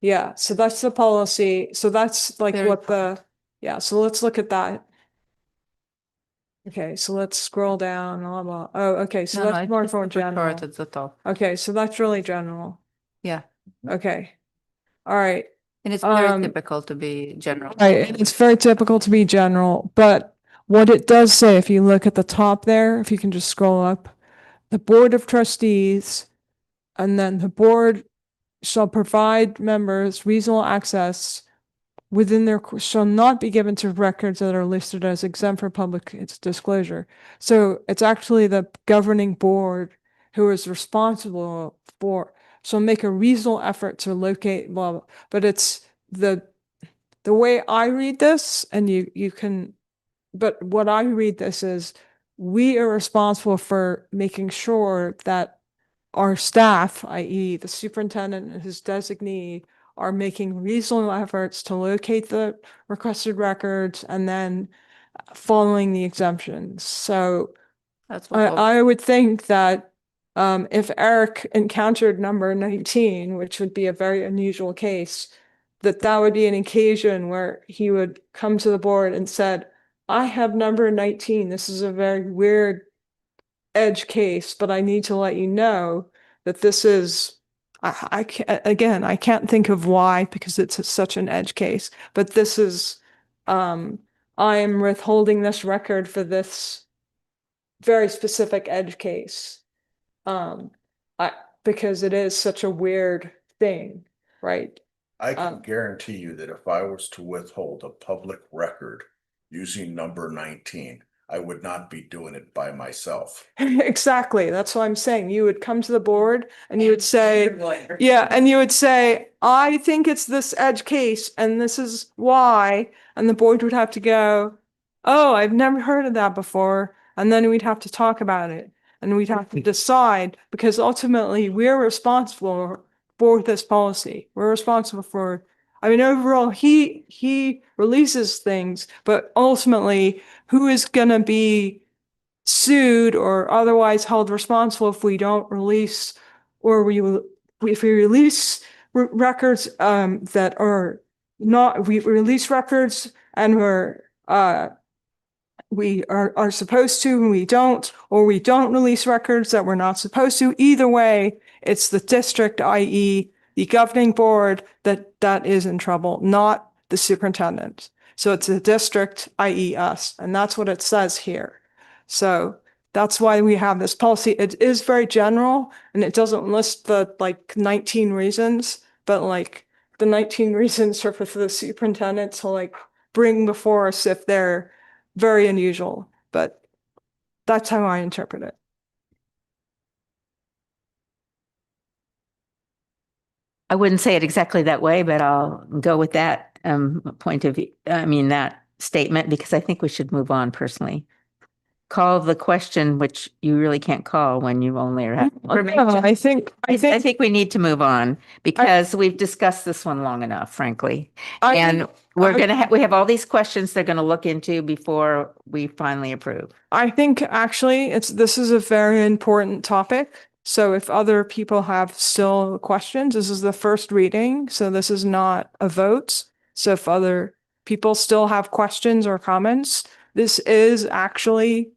Yeah, so that's the policy. So that's like Very what yeah, so let's look at that. Okay, so let's scroll down. Blah, blah. Oh, okay, so No, that's it's more just for the report general. at the top. Okay, so that's really general. Yeah. Okay. All right. And it's very Um, typical to be general. Right, and it's very typical to be general, but what it does say, if you look at the top there, if you can just scroll up, the Board of Trustees, and then the board shall provide members reasonable access within their, shall not be given to records that are listed as exempt from public disclosure. So it's actually the governing board who is responsible for, shall make a reasonable effort to locate, blah, blah, but it's the the way I read this, and you can, but what I read this is we are responsible for making sure that our staff, i.e. the superintendent and his designee, are making reasonable efforts to locate the requested records and then following the exemptions. So That's what I would think that if Eric encountered number 19, which would be a very unusual case, that would be an occasion where he would come to the board and said, I have number 19. This is a very weird edge case, but I need to let you know that this is, I can't, again, I can't think of why because it's such an edge case, but this is, I am withholding this record for this very specific edge case. Because it is such a weird thing, right? I can guarantee you that if I was to withhold a public record using number 19, I would not be doing it by myself. Exactly. That's what I'm saying. You would come to the board and you would say, yeah, and you would say, I think it's this edge case and this is why. And the board would have to go, oh, I've never heard of that before. And then we'd have to talk about it and we'd have to decide because ultimately we're responsible for this policy. We're responsible for, I mean, overall, he releases things, but ultimately, who is going to be sued or otherwise held responsible if we don't release or if we release records that are not, we release records and we are supposed to and we don't, or we don't release records that we're not supposed to. Either way, it's the district, i.e. the governing board, that is in trouble, not the superintendent. So it's the district, i.e. us, and that's what it says here. So that's why we have this policy. It is very general and it doesn't list the 19 reasons, but the 19 reasons are for the superintendent to bring before us if they're very unusual, but that's how I interpret it. I wouldn't say it exactly that way, but I'll go with that point of view. I mean, that statement, because I think we should move on personally. Call the question, which you really can't call when you only have information. I think we need to move on because we've discussed this one long enough, frankly. And we have all these questions they're gonna look into before we finally approve. I think actually this is a very important topic. So if other people have still questions, this is the first reading, so this is not a vote. So if other people still have questions or comments, this is actually,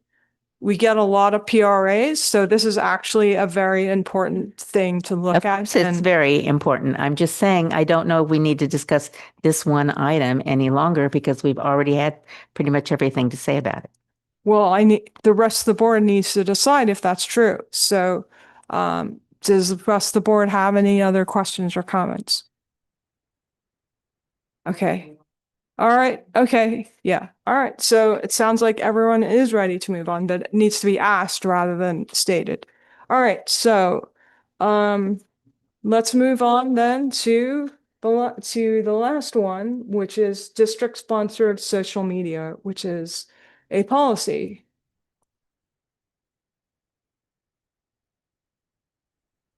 we get a lot of PRAs, so this is actually a very important thing to look at. It's very important. I'm just saying, I don't know if we need to discuss this one item any longer because we've already had pretty much everything to say about it. Well, the rest of the board needs to decide if that's true. So does the rest of the board have any other questions or comments? Okay. All right. Okay. Yeah. All right. So it sounds like everyone is ready to move on, but it needs to be asked rather than stated. All right. So let's move on then to the last one, which is district sponsored social media, which is a policy.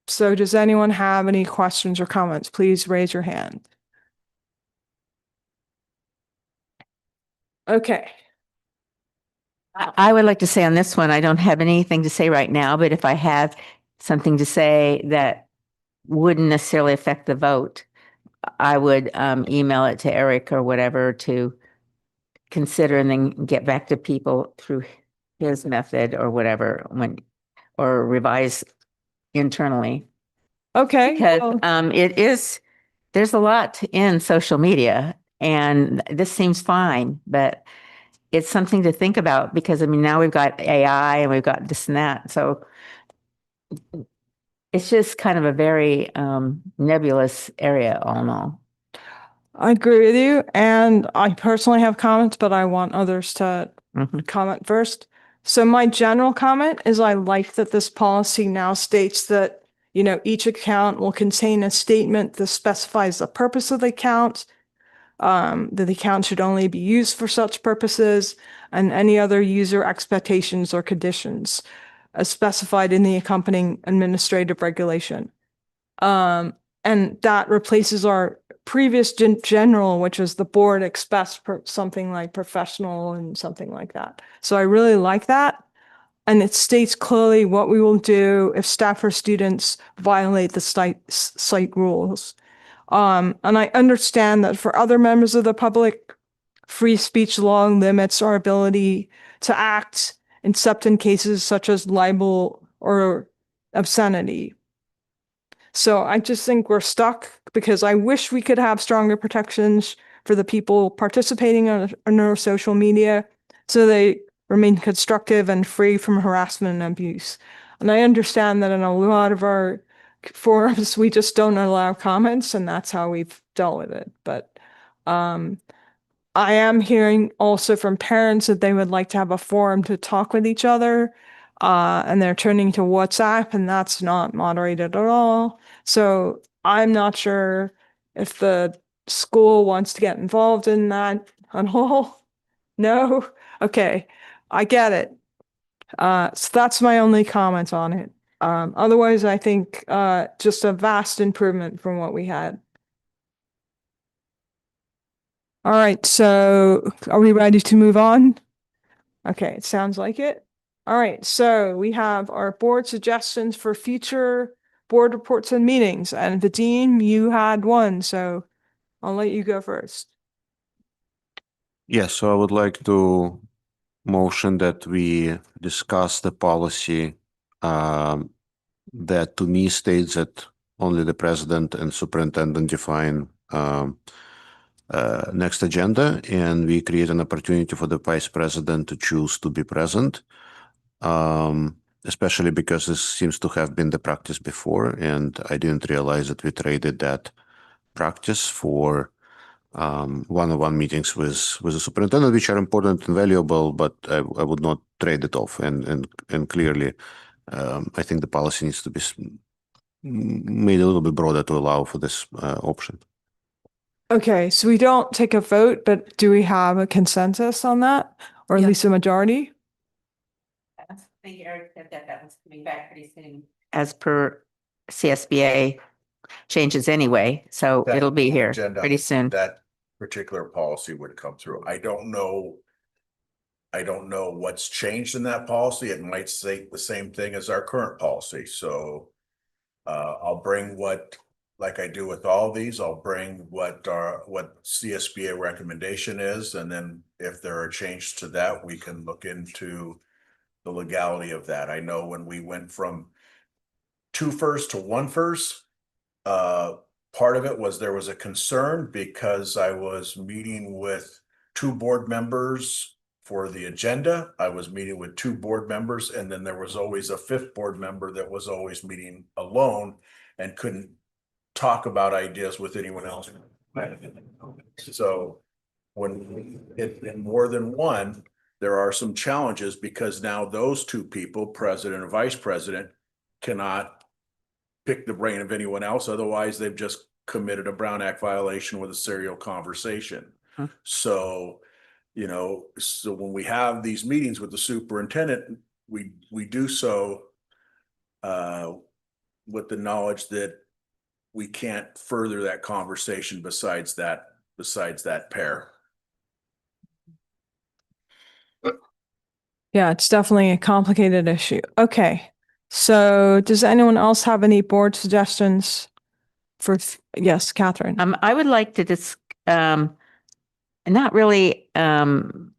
So does anyone have any questions or comments? Please raise your hand. Okay. I would like to say on this one, I don't have anything to say right now, but if I have something to say that wouldn't necessarily affect the vote, I would email it to Eric or whatever to consider and then get back to people through his method or whatever or revise internally. Okay. Because there's a lot in social media and this seems fine, but it's something to think about because I mean, now we've got AI and we've got this and that. So it's just kind of a very nebulous area all in all. I agree with you. And I personally have comments, but I want others to comment first. So my general comment is I like that this policy now states that, each account will contain a statement that specifies the purpose of the account, that the account should only be used for such purposes, and any other user expectations or conditions as specified in the accompanying administrative regulation. And that replaces our previous general, which was the board expects something like professional and something like that. So I really like that. And it states clearly what we will do if staff or students violate the site rules. And I understand that for other members of the public, free speech law limits our ability to act, except in cases such as libel or obscenity. So I just think we're stuck because I wish we could have stronger protections for the people participating on our social media so they remain constructive and free from harassment and abuse. And I understand that in a lot of our forums, we just don't allow comments, and that's how we've dealt with it. But I am hearing also from parents that they would like to have a forum to talk with each other, and they're turning to WhatsApp, and that's not moderated at all. So I'm not sure if the school wants to get involved in that at all. No? Okay, I get it. So that's my only comment on it. Otherwise, I think just a vast improvement from what we had. All right, so are we ready to move on? Okay, it sounds like it. All right, so we have our board suggestions for future board reports and meetings. And Vadim, you had one, so I'll let you go first. Yes, so I would like to motion that we discuss the policy that to me states that only the president and superintendent define next agenda, and we create an opportunity for the vice president to choose to be present, especially because this seems to have been the practice before, and I didn't realize that we traded that practice for one-on-one meetings with the superintendent, which are important and valuable, but I would not trade it off. And clearly, I think the policy needs to be made a little bit broader to allow for this option. Okay, so we don't take a vote, but do we have a consensus on that, or at least a majority? I think Eric said that was coming back pretty soon. As per CSBA changes anyway, so That it'll be here agenda, pretty soon. That particular policy would come through. I don't know what's changed in that policy. It might say the same thing as our current policy. So I'll bring like I do with all these, I'll bring what CSBA recommendation is. And then if there are changes to that, we can look into the legality of that. I know when we went from 2 first to 1 first, part of it was there was a concern because I was meeting with 2 board members for the agenda. I was meeting with 2 board members, and then there was always a 5th board member that was always meeting alone and couldn't talk about ideas with anyone else. So when in more than one, there are some challenges because now those 2 people, president and vice president, cannot pick the brain of anyone else. Otherwise, they've just committed a Brown Act violation with a serial conversation. So, so when we have these meetings with the superintendent, we do so with the knowledge that we can't further that conversation besides that pair. Yeah, it's definitely a complicated issue. Okay, so does anyone else have any board suggestions for, yes, Catherine? I would like to just, not really, well,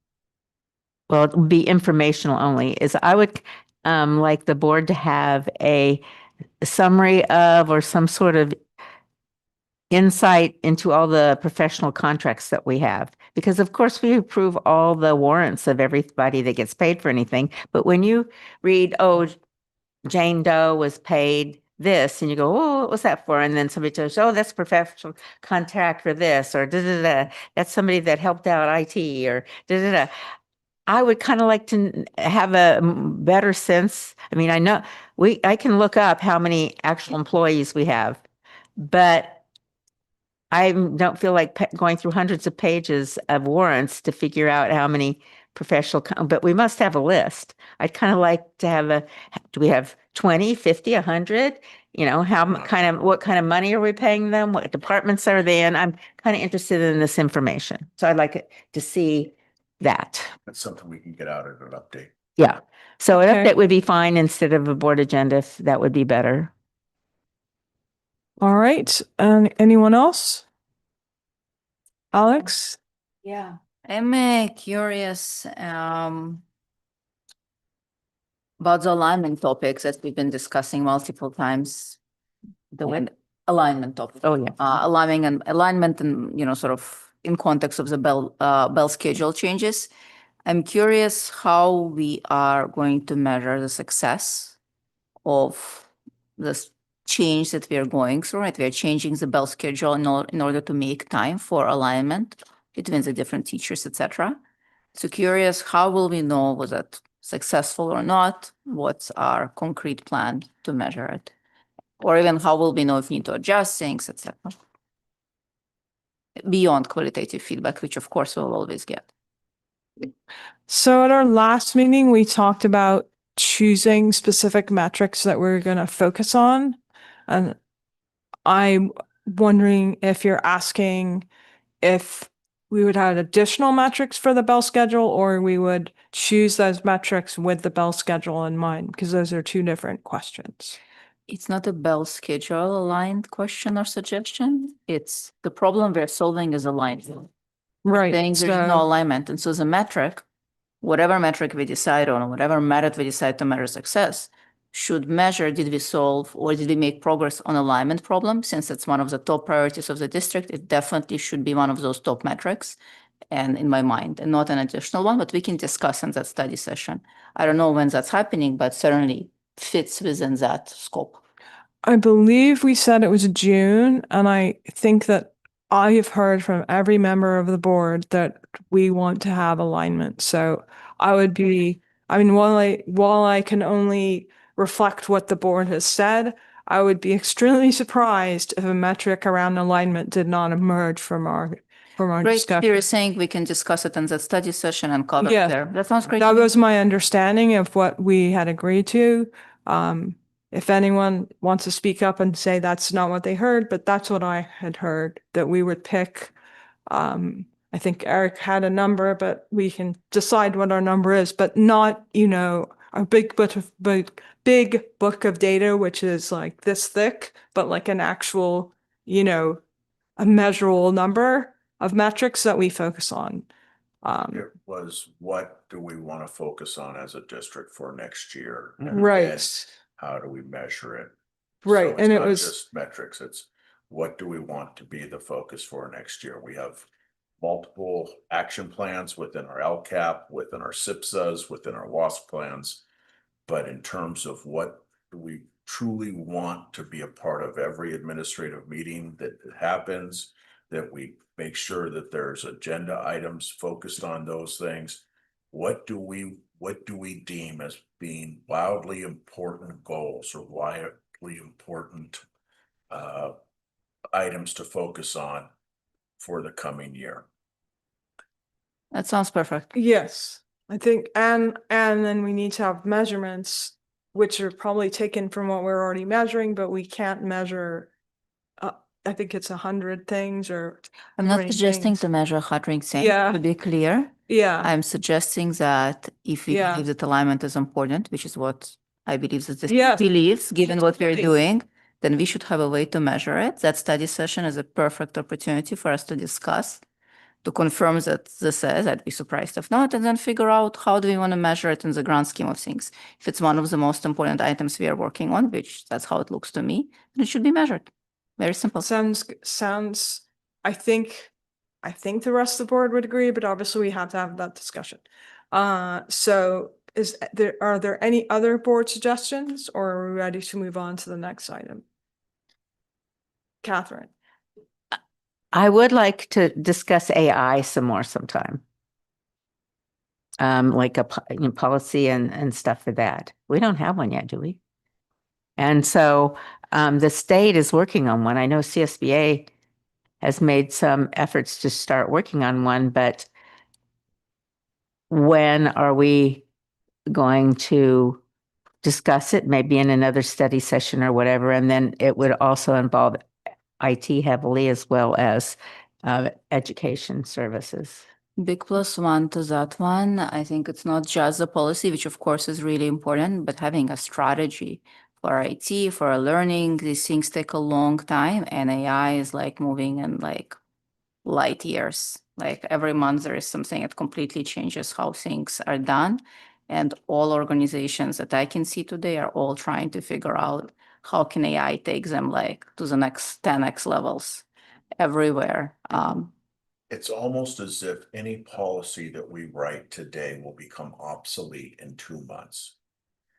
it would be informational only, is I would like the board to have a summary of or some sort of insight into all the professional contracts that we have. Because of course we approve all the warrants of everybody that gets paid for anything. But when you read, oh, Jane Doe was paid this, and you go, oh, what was that for? And then somebody tells you, oh, that's professional contract for this, or da-da-da, that's somebody that helped out IT, or da-da-da. I would kind of like to have a better sense. I mean, I know I can look up how many actual employees we have, but I don't feel like going through hundreds of pages of warrants to figure out how many but we must have a list. I'd kind of like to have do we have 20, 50, 100? You know, what kind of money are we paying them? What departments are they in? I'm kind of interested in this information. So I'd like to see that. That's something we can get out at an update. Yeah. So an Okay. update would be fine instead of a board agenda, if that would be better. All right. Anyone else? Alex? Yeah, I'm curious about the alignment topics that we've been discussing multiple times. Alignment topic. Oh, yeah. Alignment and, sort of in context of the bell schedule changes. I'm curious how we are going to measure the success of this change that we are going through, right? We are changing the bell schedule in order to make time for alignment between the different teachers, etc. So curious, how will we know was it successful or not? What's our concrete plan to measure it? Or even how will we know if we need to adjust things, etc. Beyond qualitative feedback, which of course we'll always get. So at our last meeting, we talked about choosing specific metrics that we're going to focus on. And I'm wondering if you're asking if we would have additional metrics for the bell schedule, or we would choose those metrics with the bell schedule in mind, because those are two different questions. It's not a bell schedule aligned question or suggestion. It's the problem we're solving is aligned. Right. Saying there's no alignment. And so the metric, whatever metric we decide on, whatever method we decide to measure success, should measure did we solve or did we make progress on alignment problem. Since it's one of the top priorities of the district, it definitely should be one of those top metrics. And in my mind, and not an additional one, but we can discuss in that study session. I don't know when that's happening, but certainly fits within that scope. I believe we said it was June, and I think that I have heard from every member of the board that we want to have alignment. So I would be, while I can only reflect what the board has said, I would be extremely surprised if a metric around alignment did not emerge from our Great. discussion. You're saying we can discuss it in the study session and cover it Yes. there. That sounds great. That was my understanding of what we had agreed to. If anyone wants to speak up and say that's not what they heard, but that's what I had heard, that we would pick. I think Eric had a number, but we can decide what our number is, but not, a big book of data, which is like this thick, but like an actual, a measurable number of metrics that we focus on. It was, what do we want to focus on as a district for next year? And Right. then how do we measure it? Right, So it's and it not was- just metrics, it's what do we want to be the focus for next year? We have multiple action plans within our LCAP, within our SIPSAs, within our WASP plans. But in terms of what do we truly want to be a part of every administrative meeting that happens, that we make sure that there's agenda items focused on those things. What do we deem as being wildly important goals or wildly important items to focus on for the coming year? That sounds perfect. Yes, I think, and then we need to have measurements, which are probably taken from what we're already measuring, but we can't measure. I think it's 100 things or. I'm not suggesting to measure 100 things, Yeah. to be clear. Yeah. I'm suggesting that if we Yeah. believe that alignment is important, which is what I believe that this Yes. believes, given what we're Absolutely. doing, then we should have a way to measure it. That study session is a perfect opportunity for us to discuss, to confirm that this is, I'd be surprised if not, and then figure out how do we want to measure it in the grand scheme of things. If it's one of the most important items we are working on, which that's how it looks to me, then it should be measured. Very simple. Sounds, I think the rest of the board would agree, but obviously we have to have that discussion. So are there any other board suggestions, or are we ready to move on to the next item? Catherine. I would like to discuss AI some more sometime. Like a policy and stuff for that. We don't have one yet, do we? And so the state is working on one. I know CSBA has made some efforts to start working on one, but when are we going to discuss it? Maybe in another study session or whatever, and then it would also involve IT heavily as well as education services. Big plus one to that one. I think it's not just the policy, which of course is really important, but having a strategy for IT, for learning. These things take a long time, and AI is like moving in like light years. Like every month there is something that completely changes how things are done. And all organizations that I can see today are all trying to figure out how can AI take them like to the next 10x levels everywhere. It's almost as if any policy that we write today will become obsolete in 2 months.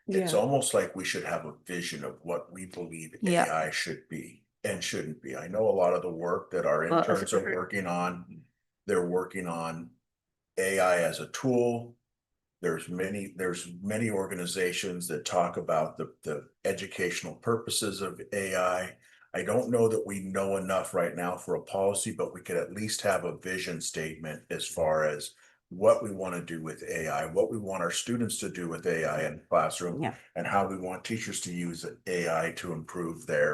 It's Yeah. almost like we should have a vision of what we believe Yeah. AI should be and shouldn't be. I know a lot of the work that our Well, interns are working on, they're working on AI as a tool. There's many organizations that talk about the educational purposes of AI. I don't know that we know enough right now for a policy, but we could at least have a vision statement as far as what we want to do with AI, what we want our students to do with AI in the classroom, Yeah. and how we want teachers to use AI to improve their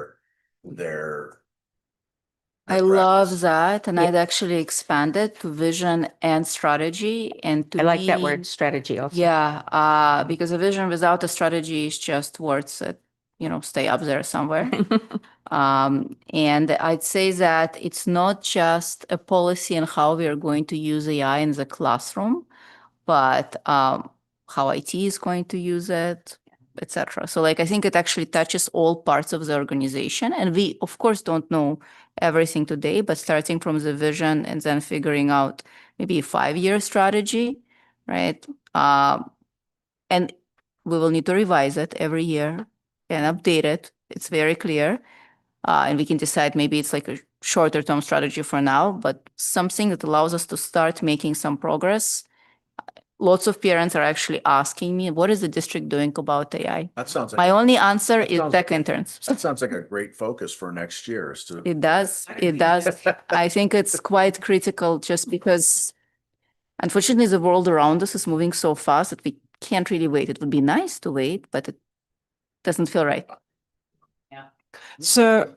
I love that, and I'd actually expand it to vision and strategy. And to I like that me, word strategy also. Yeah, because a vision without a strategy is just words that, stay up there somewhere. And I'd say that it's not just a policy and how we are going to use AI in the classroom, but how IT is going to use it, etc. So like I think it actually touches all parts of the organization. And we of course don't know everything today, but starting from the vision and then figuring out maybe a 5-year strategy, right? And we will need to revise it every year and update it. It's very clear. And we can decide maybe it's like a shorter term strategy for now, but something that allows us to start making some progress. Lots of parents are actually asking me, what is the district doing about AI? That sounds like My only answer is tech interns. that sounds like a great focus for next year is to. It does. It does. I think it's quite critical just because unfortunately the world around us is moving so fast that we can't really wait. It would be nice to wait, but it doesn't feel right. So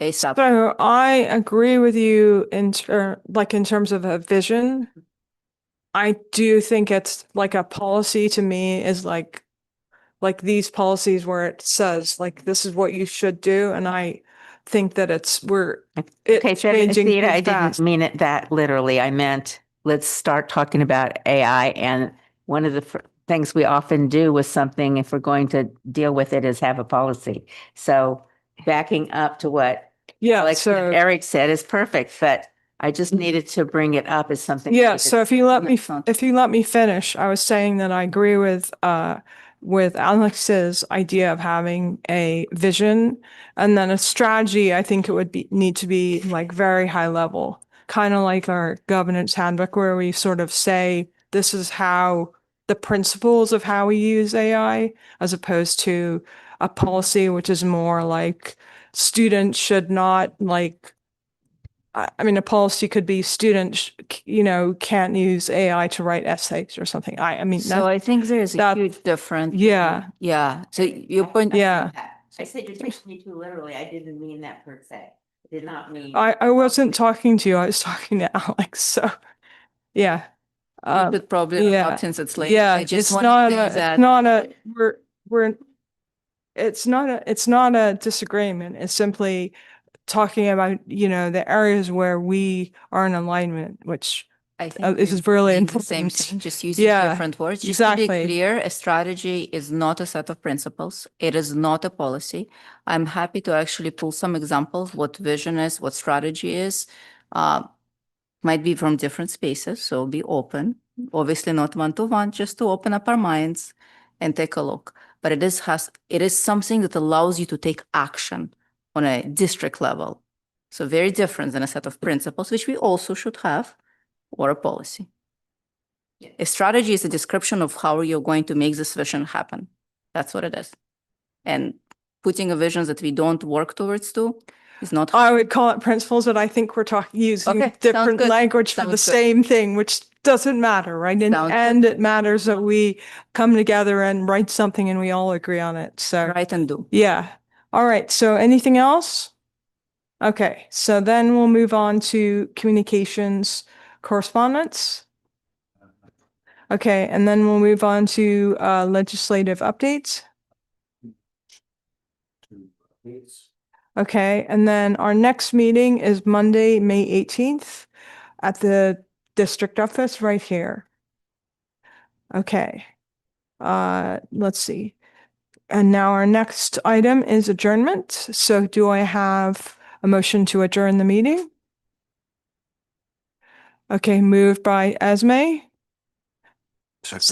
ASAP. So I agree with you in terms of a vision. I do think it's like a policy to me is like these policies where it says like this is what you should do, and I think that it's changing Theta, too I fast. didn't mean it that literally. I meant let's start talking about AI. And one of the things we often do with something, if we're going to deal with it, is have a policy. So backing up to what Eric said is perfect, but I just needed to bring it up as something. Yeah, so if you let me finish, I was saying that I agree with Alex's idea of having a vision and then a strategy. I think it would need to be like very high level, kind of like our governance handbook where we sort of say this is how the principles of how we use AI, as opposed to a policy which is more like students should not I mean, a policy could be students, can't use AI to write essays or something. I mean, So I think there's a huge difference. Yeah. Yeah. So your point. Yeah. I said you're taking me too literally. I didn't mean that per se. I did not mean. I wasn't talking to you. I was talking to Alex. So, yeah. You should probably stop since it's late. Yeah, I just it's want not to say a, that it's not a, it's not a disagreement. It's simply talking about, the areas where we are in alignment, which I think is really saying the same important. thing, just using different words. Just to be clear, a strategy is not a set of principles. It is not a policy. I'm happy to actually pull some examples, what vision is, what strategy is. Might be from different spaces, so be open. Obviously not one-to-one, just to open up our minds and take a look. But it is something that allows you to take action on a district level. So very different than a set of principles, which we also should have, or a policy. A strategy is a description of how you're going to make this vision happen. That's what it is. And putting a vision that we don't work towards to is not. I would call it principles, but I think we're talking using Okay, sounds different good. language for the Sounds good. same thing, which doesn't matter, right? In the Sounds end, it matters that we come together and write something and we all agree on it. So, Write and do. yeah. All right. So anything else? Okay. So then we'll move on to communications correspondence. Okay. And then we'll move on to legislative updates. Okay. And then our next meeting is Monday, May 18th at the district office right here. Okay. Let's see. And now our next item is adjournment. So do I have a motion to adjourn the meeting? Okay, moved by Esme. Second.